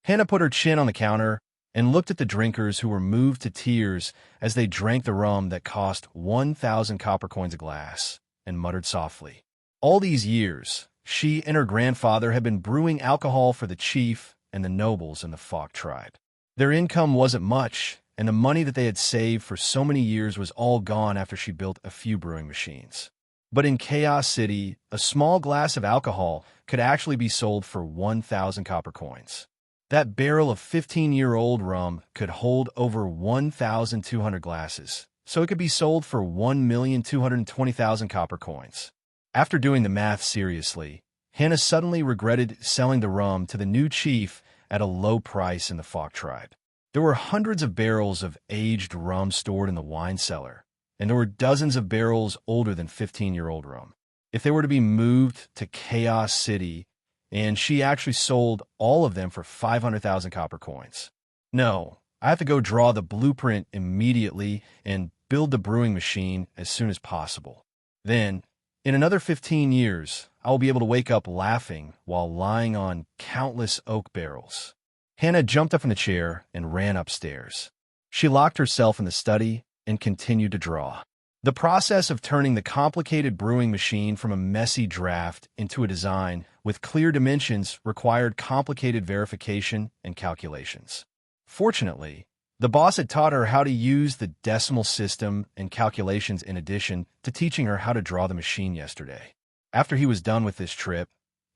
Hannah put her chin on the counter and looked at the drinkers who were moved to tears as they drank the rum that cost 1,000 copper coins a glass, and muttered softly. All these years, she and her grandfather had been brewing alcohol for the chief and the nobles in the Fok tribe. Their income wasn't much, and the money that they had saved for so many years was all gone after she built a few brewing machines. But in Chaos City, a small glass of alcohol could actually be sold for 1,000 copper coins. That barrel of 15-year-old rum could hold over 1,200 glasses, so it could be sold for 1,220,000 copper coins. After doing the math seriously, Hannah suddenly regretted selling the rum to the new chief at a low price in the Fok tribe. There were hundreds of barrels of aged rum stored in the wine cellar, and there were dozens of barrels older than 15-year-old rum. If they were to be moved to Chaos City, and she actually sold all of them for 500,000 copper coins. No, I have to go draw the blueprint immediately and build the brewing machine as soon as possible. Then, in another 15 years, I will be able to wake up laughing while lying on countless oak barrels. Hannah jumped up from the chair and ran upstairs. She locked herself in the study and continued to draw. The process of turning the complicated brewing machine from a messy draft into a design with clear dimensions required complicated verification and calculations. Fortunately, the boss had taught her how to use the decimal system and calculations in addition to teaching her how to draw the machine yesterday. After he was done with this trip,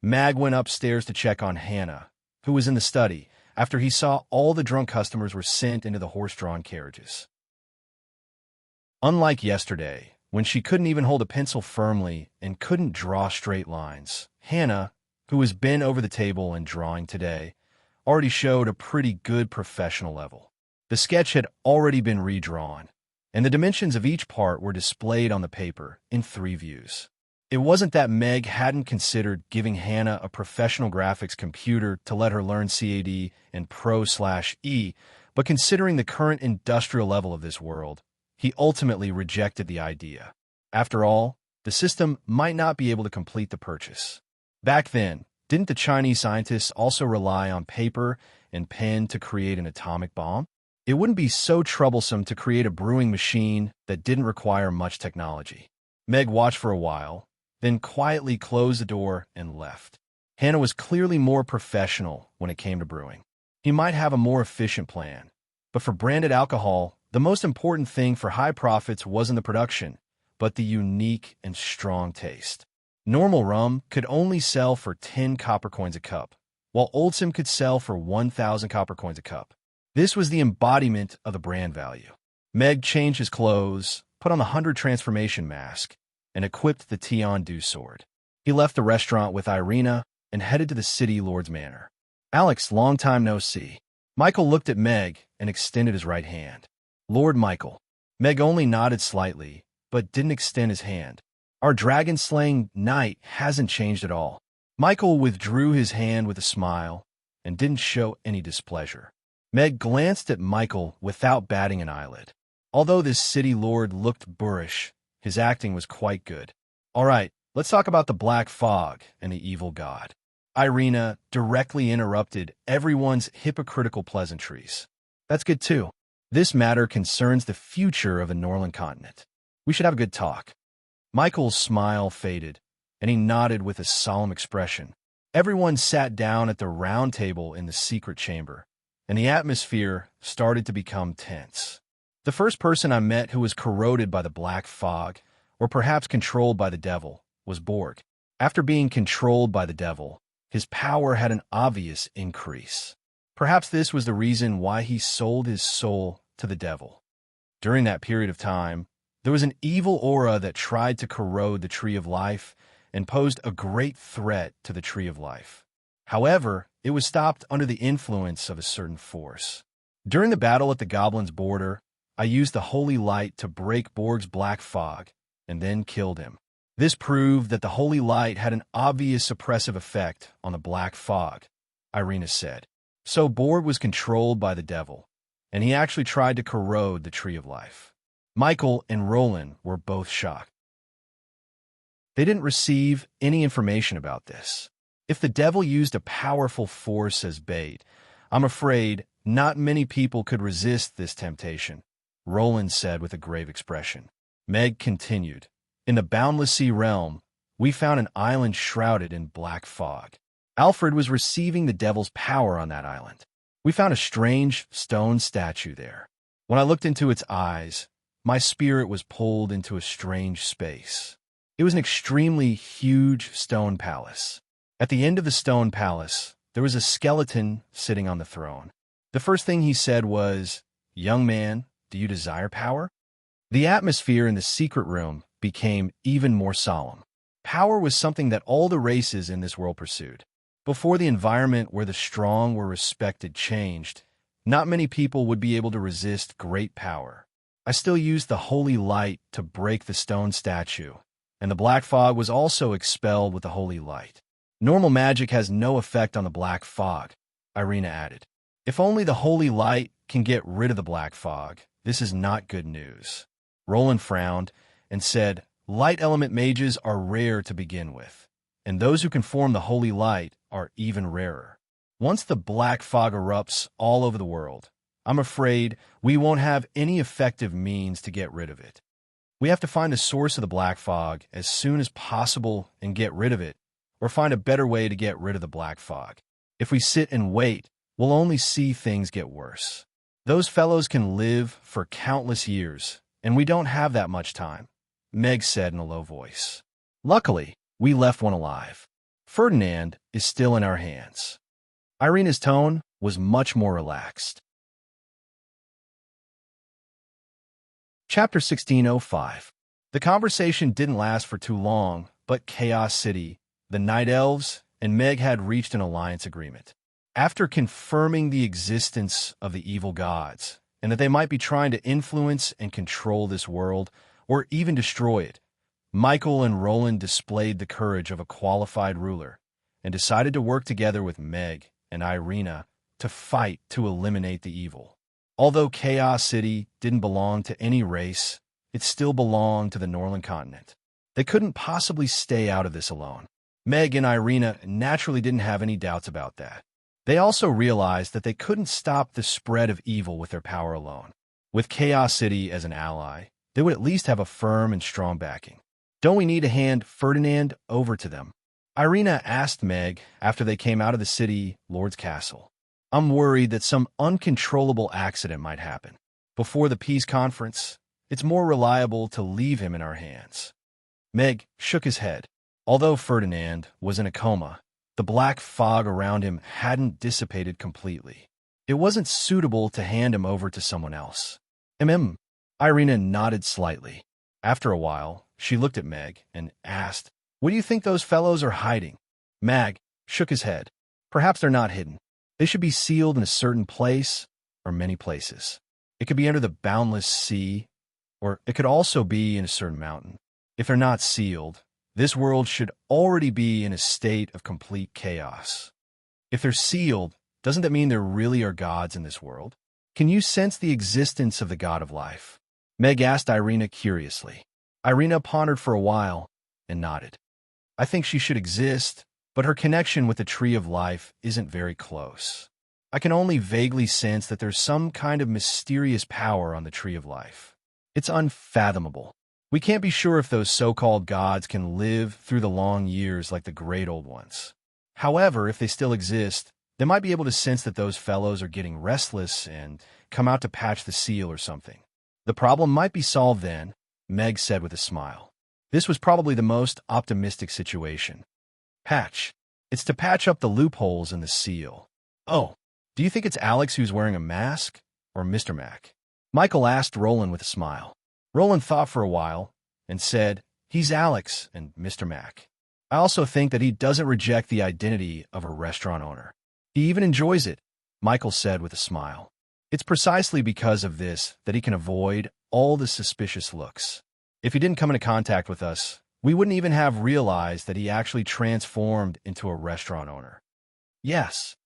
Mag went upstairs to check on Hannah, who was in the study, after he saw all the drunk customers were sent into the horse-drawn carriages. Unlike yesterday, when she couldn't even hold a pencil firmly and couldn't draw straight lines, Hannah, who was bent over the table and drawing today, already showed a pretty good professional level. The sketch had already been redrawn, and the dimensions of each part were displayed on the paper in 3 views. It wasn't that Meg hadn't considered giving Hannah a professional graphics computer to let her learn CAD and Pro/E, but considering the current industrial level of this world, he ultimately rejected the idea. After all, the system might not be able to complete the purchase. Back then, didn't the Chinese scientists also rely on paper and pen to create an atomic bomb? It wouldn't be so troublesome to create a brewing machine that didn't require much technology. Meg watched for a while, then quietly closed the door and left. Hannah was clearly more professional when it came to brewing. He might have a more efficient plan, but for branded alcohol, the most important thing for high profits wasn't the production, but the unique and strong taste. Normal rum could only sell for 10 copper coins a cup, while Oldsom could sell for 1,000 copper coins a cup. This was the embodiment of the brand value. Meg changed his clothes, put on the 100 transformation mask, and equipped the Tian-Du sword. He left the restaurant with Irina and headed to the city lord's manor. Alex, long time no see. Michael looked at Meg and extended his right hand. Lord Michael. Meg only nodded slightly, but didn't extend his hand. Our dragon-slaying knight hasn't changed at all. Michael withdrew his hand with a smile and didn't show any displeasure. Meg glanced at Michael without batting an eyelid. Although this city lord looked boorish, his acting was quite good. All right, let's talk about the black fog and the evil god. Irina directly interrupted everyone's hypocritical pleasantries. That's good too. This matter concerns the future of the Norland continent. We should have a good talk. Michael's smile faded, and he nodded with a solemn expression. Everyone sat down at the round table in the secret chamber, and the atmosphere started to become tense. The first person I met who was corroded by the black fog, or perhaps controlled by the devil, was Borg. After being controlled by the devil, his power had an obvious increase. Perhaps this was the reason why he sold his soul to the devil. During that period of time, there was an evil aura that tried to corrode the Tree of Life and posed a great threat to the Tree of Life. However, it was stopped under the influence of a certain force. During the battle at the Goblin's border, I used the holy light to break Borg's black fog and then killed him. This proved that the holy light had an obvious suppressive effect on the black fog, Irina said. So Borg was controlled by the devil, and he actually tried to corrode the Tree of Life. Michael and Roland were both shocked. They didn't receive any information about this. If the devil used a powerful force as bait, I'm afraid not many people could resist this temptation, Roland said with a grave expression. Meg continued, in the Boundless Sea realm, we found an island shrouded in black fog. Alfred was receiving the devil's power on that island. We found a strange stone statue there. When I looked into its eyes, my spirit was pulled into a strange space. It was an extremely huge stone palace. At the end of the stone palace, there was a skeleton sitting on the throne. The first thing he said was, "Young man, do you desire power?" The atmosphere in the secret room became even more solemn. Power was something that all the races in this world pursued. Before the environment where the strong were respected changed, not many people would be able to resist great power. I still used the holy light to break the stone statue, and the black fog was also expelled with the holy light. Normal magic has no effect on the black fog, Irina added. If only the holy light can get rid of the black fog, this is not good news. Roland frowned and said, light element mages are rare to begin with, and those who can form the holy light are even rarer. Once the black fog erupts all over the world, I'm afraid we won't have any effective means to get rid of it. We have to find the source of the black fog as soon as possible and get rid of it, or find a better way to get rid of the black fog. If we sit and wait, we'll only see things get worse. Those fellows can live for countless years, and we don't have that much time, Meg said in a low voice. Luckily, we left one alive. Ferdinand is still in our hands. Irina's tone was much more relaxed. Chapter 1605. The conversation didn't last for too long, but Chaos City, the Night Elves, and Meg had reached an alliance agreement. After confirming the existence of the evil gods, and that they might be trying to influence and control this world, or even destroy it, Michael and Roland displayed the courage of a qualified ruler, and decided to work together with Meg and Irina to fight to eliminate the evil. Although Chaos City didn't belong to any race, it still belonged to the Northern continent. They couldn't possibly stay out of this alone. Meg and Irina naturally didn't have any doubts about that. They also realized that they couldn't stop the spread of evil with their power alone. With Chaos City as an ally, they would at least have a firm and strong backing. Don't we need to hand Ferdinand over to them? Irina asked Meg after they came out of the city Lord's castle. I'm worried that some uncontrollable accident might happen. Before the peace conference, it's more reliable to leave him in our hands. Meg shook his head. Although Ferdinand was in a coma, the black fog around him hadn't dissipated completely. It wasn't suitable to hand him over to someone else. Irina nodded slightly. After a while, she looked at Meg and asked, what do you think those fellows are hiding? Meg shook his head. Perhaps they're not hidden. They should be sealed in a certain place or many places. It could be under the boundless sea, or it could also be in a certain mountain. If they're not sealed, this world should already be in a state of complete chaos. If they're sealed, doesn't that mean there really are gods in this world? Can you sense the existence of the god of life? Meg asked Irina curiously. Irina pondered for a while and nodded. I think she should exist, but her connection with the Tree of Life isn't very close. I can only vaguely sense that there's some kind of mysterious power on the Tree of Life. It's unfathomable. We can't be sure if those so-called gods can live through the long years like the great old ones. However, if they still exist, they might be able to sense that those fellows are getting restless and come out to patch the seal or something. The problem might be solved then, Meg said with a smile. This was probably the most optimistic situation. Patch. It's to patch up the loopholes in the seal. Oh, Do you think it's Alex who's wearing a mask, or Mr. Mac? Michael asked Roland with a smile. Roland thought for a while and said, he's Alex and Mr. Mac. I also think that he doesn't reject the identity of a restaurant owner. He even enjoys it, Michael said with a smile. It's precisely because of this that he can avoid all the suspicious looks. If he didn't come into contact with us, we wouldn't even have realized that he actually transformed into a restaurant owner. Yes.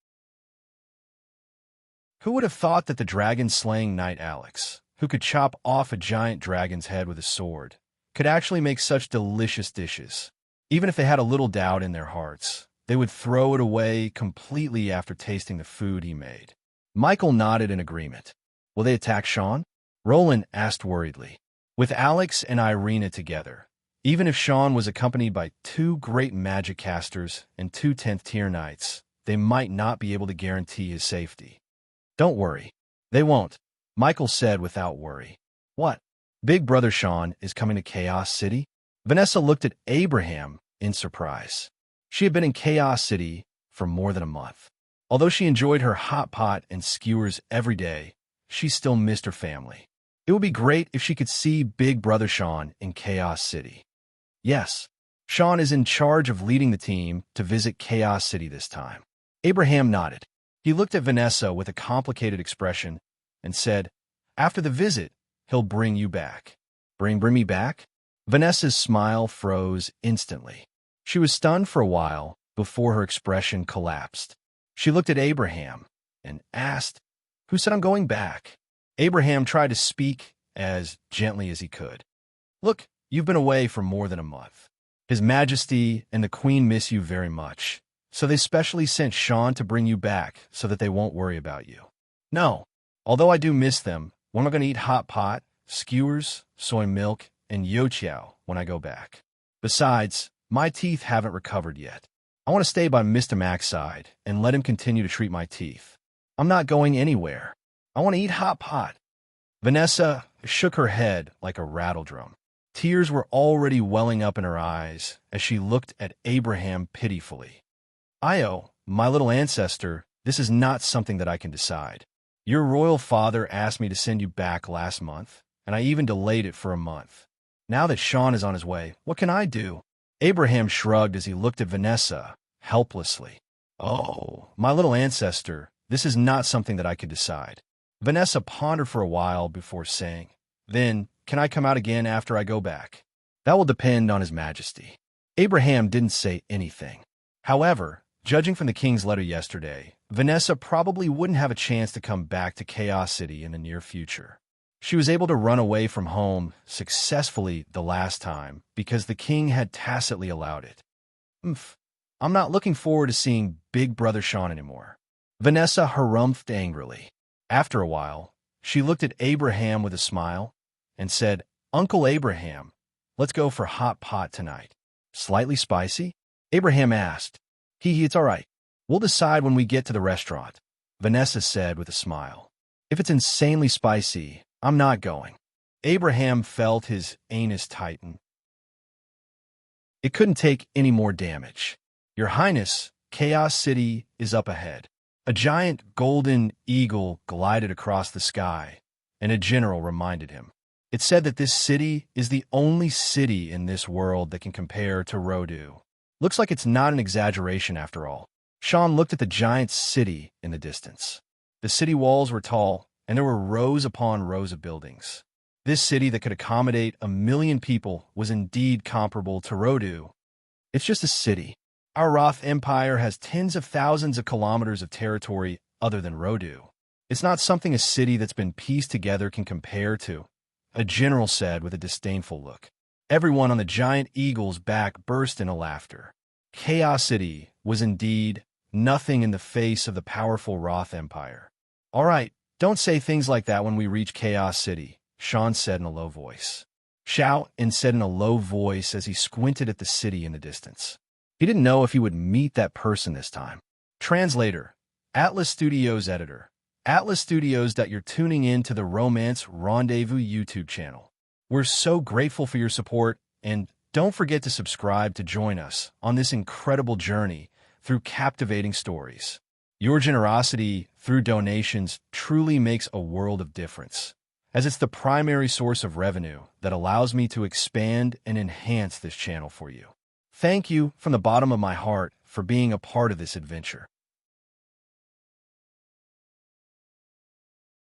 Who would have thought that the dragon-slaying knight Alex, who could chop off a giant dragon's head with a sword, could actually make such delicious dishes? Even if they had a little doubt in their hearts, they would throw it away completely after tasting the food he made. Michael nodded in agreement. Will they attack Sean? Roland asked worriedly. With Alex and Irina together, even if Sean was accompanied by 2 great magic casters and 2 10th-tier knights, they might not be able to guarantee his safety. Don't worry. They won't, Michael said without worry. What? Big Brother Sean is coming to Chaos City? Vanessa looked at Abraham in surprise. She had been in Chaos City for more than a month. Although she enjoyed her hot pot and skewers every day, she still missed her family. It would be great if she could see Big Brother Sean in Chaos City. Yes, Sean is in charge of leading the team to visit Chaos City this time. Abraham nodded. He looked at Vanessa with a complicated expression and said, after the visit, he'll bring you back. Bring me back? Vanessa's smile froze instantly. She was stunned for a while before her expression collapsed. She looked at Abraham and asked, who said I'm going back? Abraham tried to speak as gently as he could. Look, you've been away for more than a month. His Majesty and the Queen miss you very much, so they specially sent Sean to bring you back so that they won't worry about you. No, although I do miss them, when am I going to eat hot pot, skewers, soy milk, and youtiao when I go back? Besides, my teeth haven't recovered yet. I want to stay by Mr. Mac's side and let him continue to treat my teeth. I'm not going anywhere. I want to eat hot pot. Vanessa shook her head like a rattledrum. Tears were already welling up in her eyes as she looked at Abraham pitifully. Io, my little ancestor, this is not something that I can decide. Your royal father asked me to send you back last month, and I even delayed it for a month. Now that Sean is on his way, what can I do? Abraham shrugged as he looked at Vanessa, helplessly. Oh, my little ancestor, this is not something that I could decide. Vanessa pondered for a while before saying, then, can I come out again after I go back? That will depend on His Majesty. Abraham didn't say anything. However, judging from the king's letter yesterday, Vanessa probably wouldn't have a chance to come back to Chaos City in the near future. She was able to run away from home successfully the last time because the king had tacitly allowed it. I'm not looking forward to seeing Big Brother Sean anymore. Vanessa harumphed angrily. After a while, she looked at Abraham with a smile and said, Uncle Abraham, let's go for hot pot tonight. Slightly spicy? Abraham asked. It's all right. We'll decide when we get to the restaurant, Vanessa said with a smile. If it's insanely spicy, I'm not going. Abraham felt his anus tighten. It couldn't take any more damage. Your Highness, Chaos City is up ahead. A giant golden eagle glided across the sky, and a general reminded him. It said that this city is the only city in this world that can compare to Rodu. Looks like it's not an exaggeration after all. Sean looked at the giant city in the distance. The city walls were tall, and there were rows upon rows of buildings. This city that could accommodate 1 million people was indeed comparable to Rodu. It's just a city. Our Roth Empire has tens of thousands of kilometers of territory other than Rodu. It's not something a city that's been pieced together can compare to, a general said with a disdainful look. Everyone on the giant eagle's back burst into laughter. Chaos City was indeed nothing in the face of the powerful Roth Empire. All right, don't say things like that when we reach Chaos City, Sean said in a low voice. Shout and said in a low voice as he squinted at the city in the distance. He didn't know if he would meet that person this time. Translator, Atlas Studios editor, Atlas Studios. You're tuning in to the Romance Rendezvous YouTube channel. We're so grateful for your support, and don't forget to subscribe to join us on this incredible journey through captivating stories. Your generosity through donations truly makes a world of difference, as it's the primary source of revenue that allows me to expand and enhance this channel for you. Thank you from the bottom of my heart for being a part of this adventure.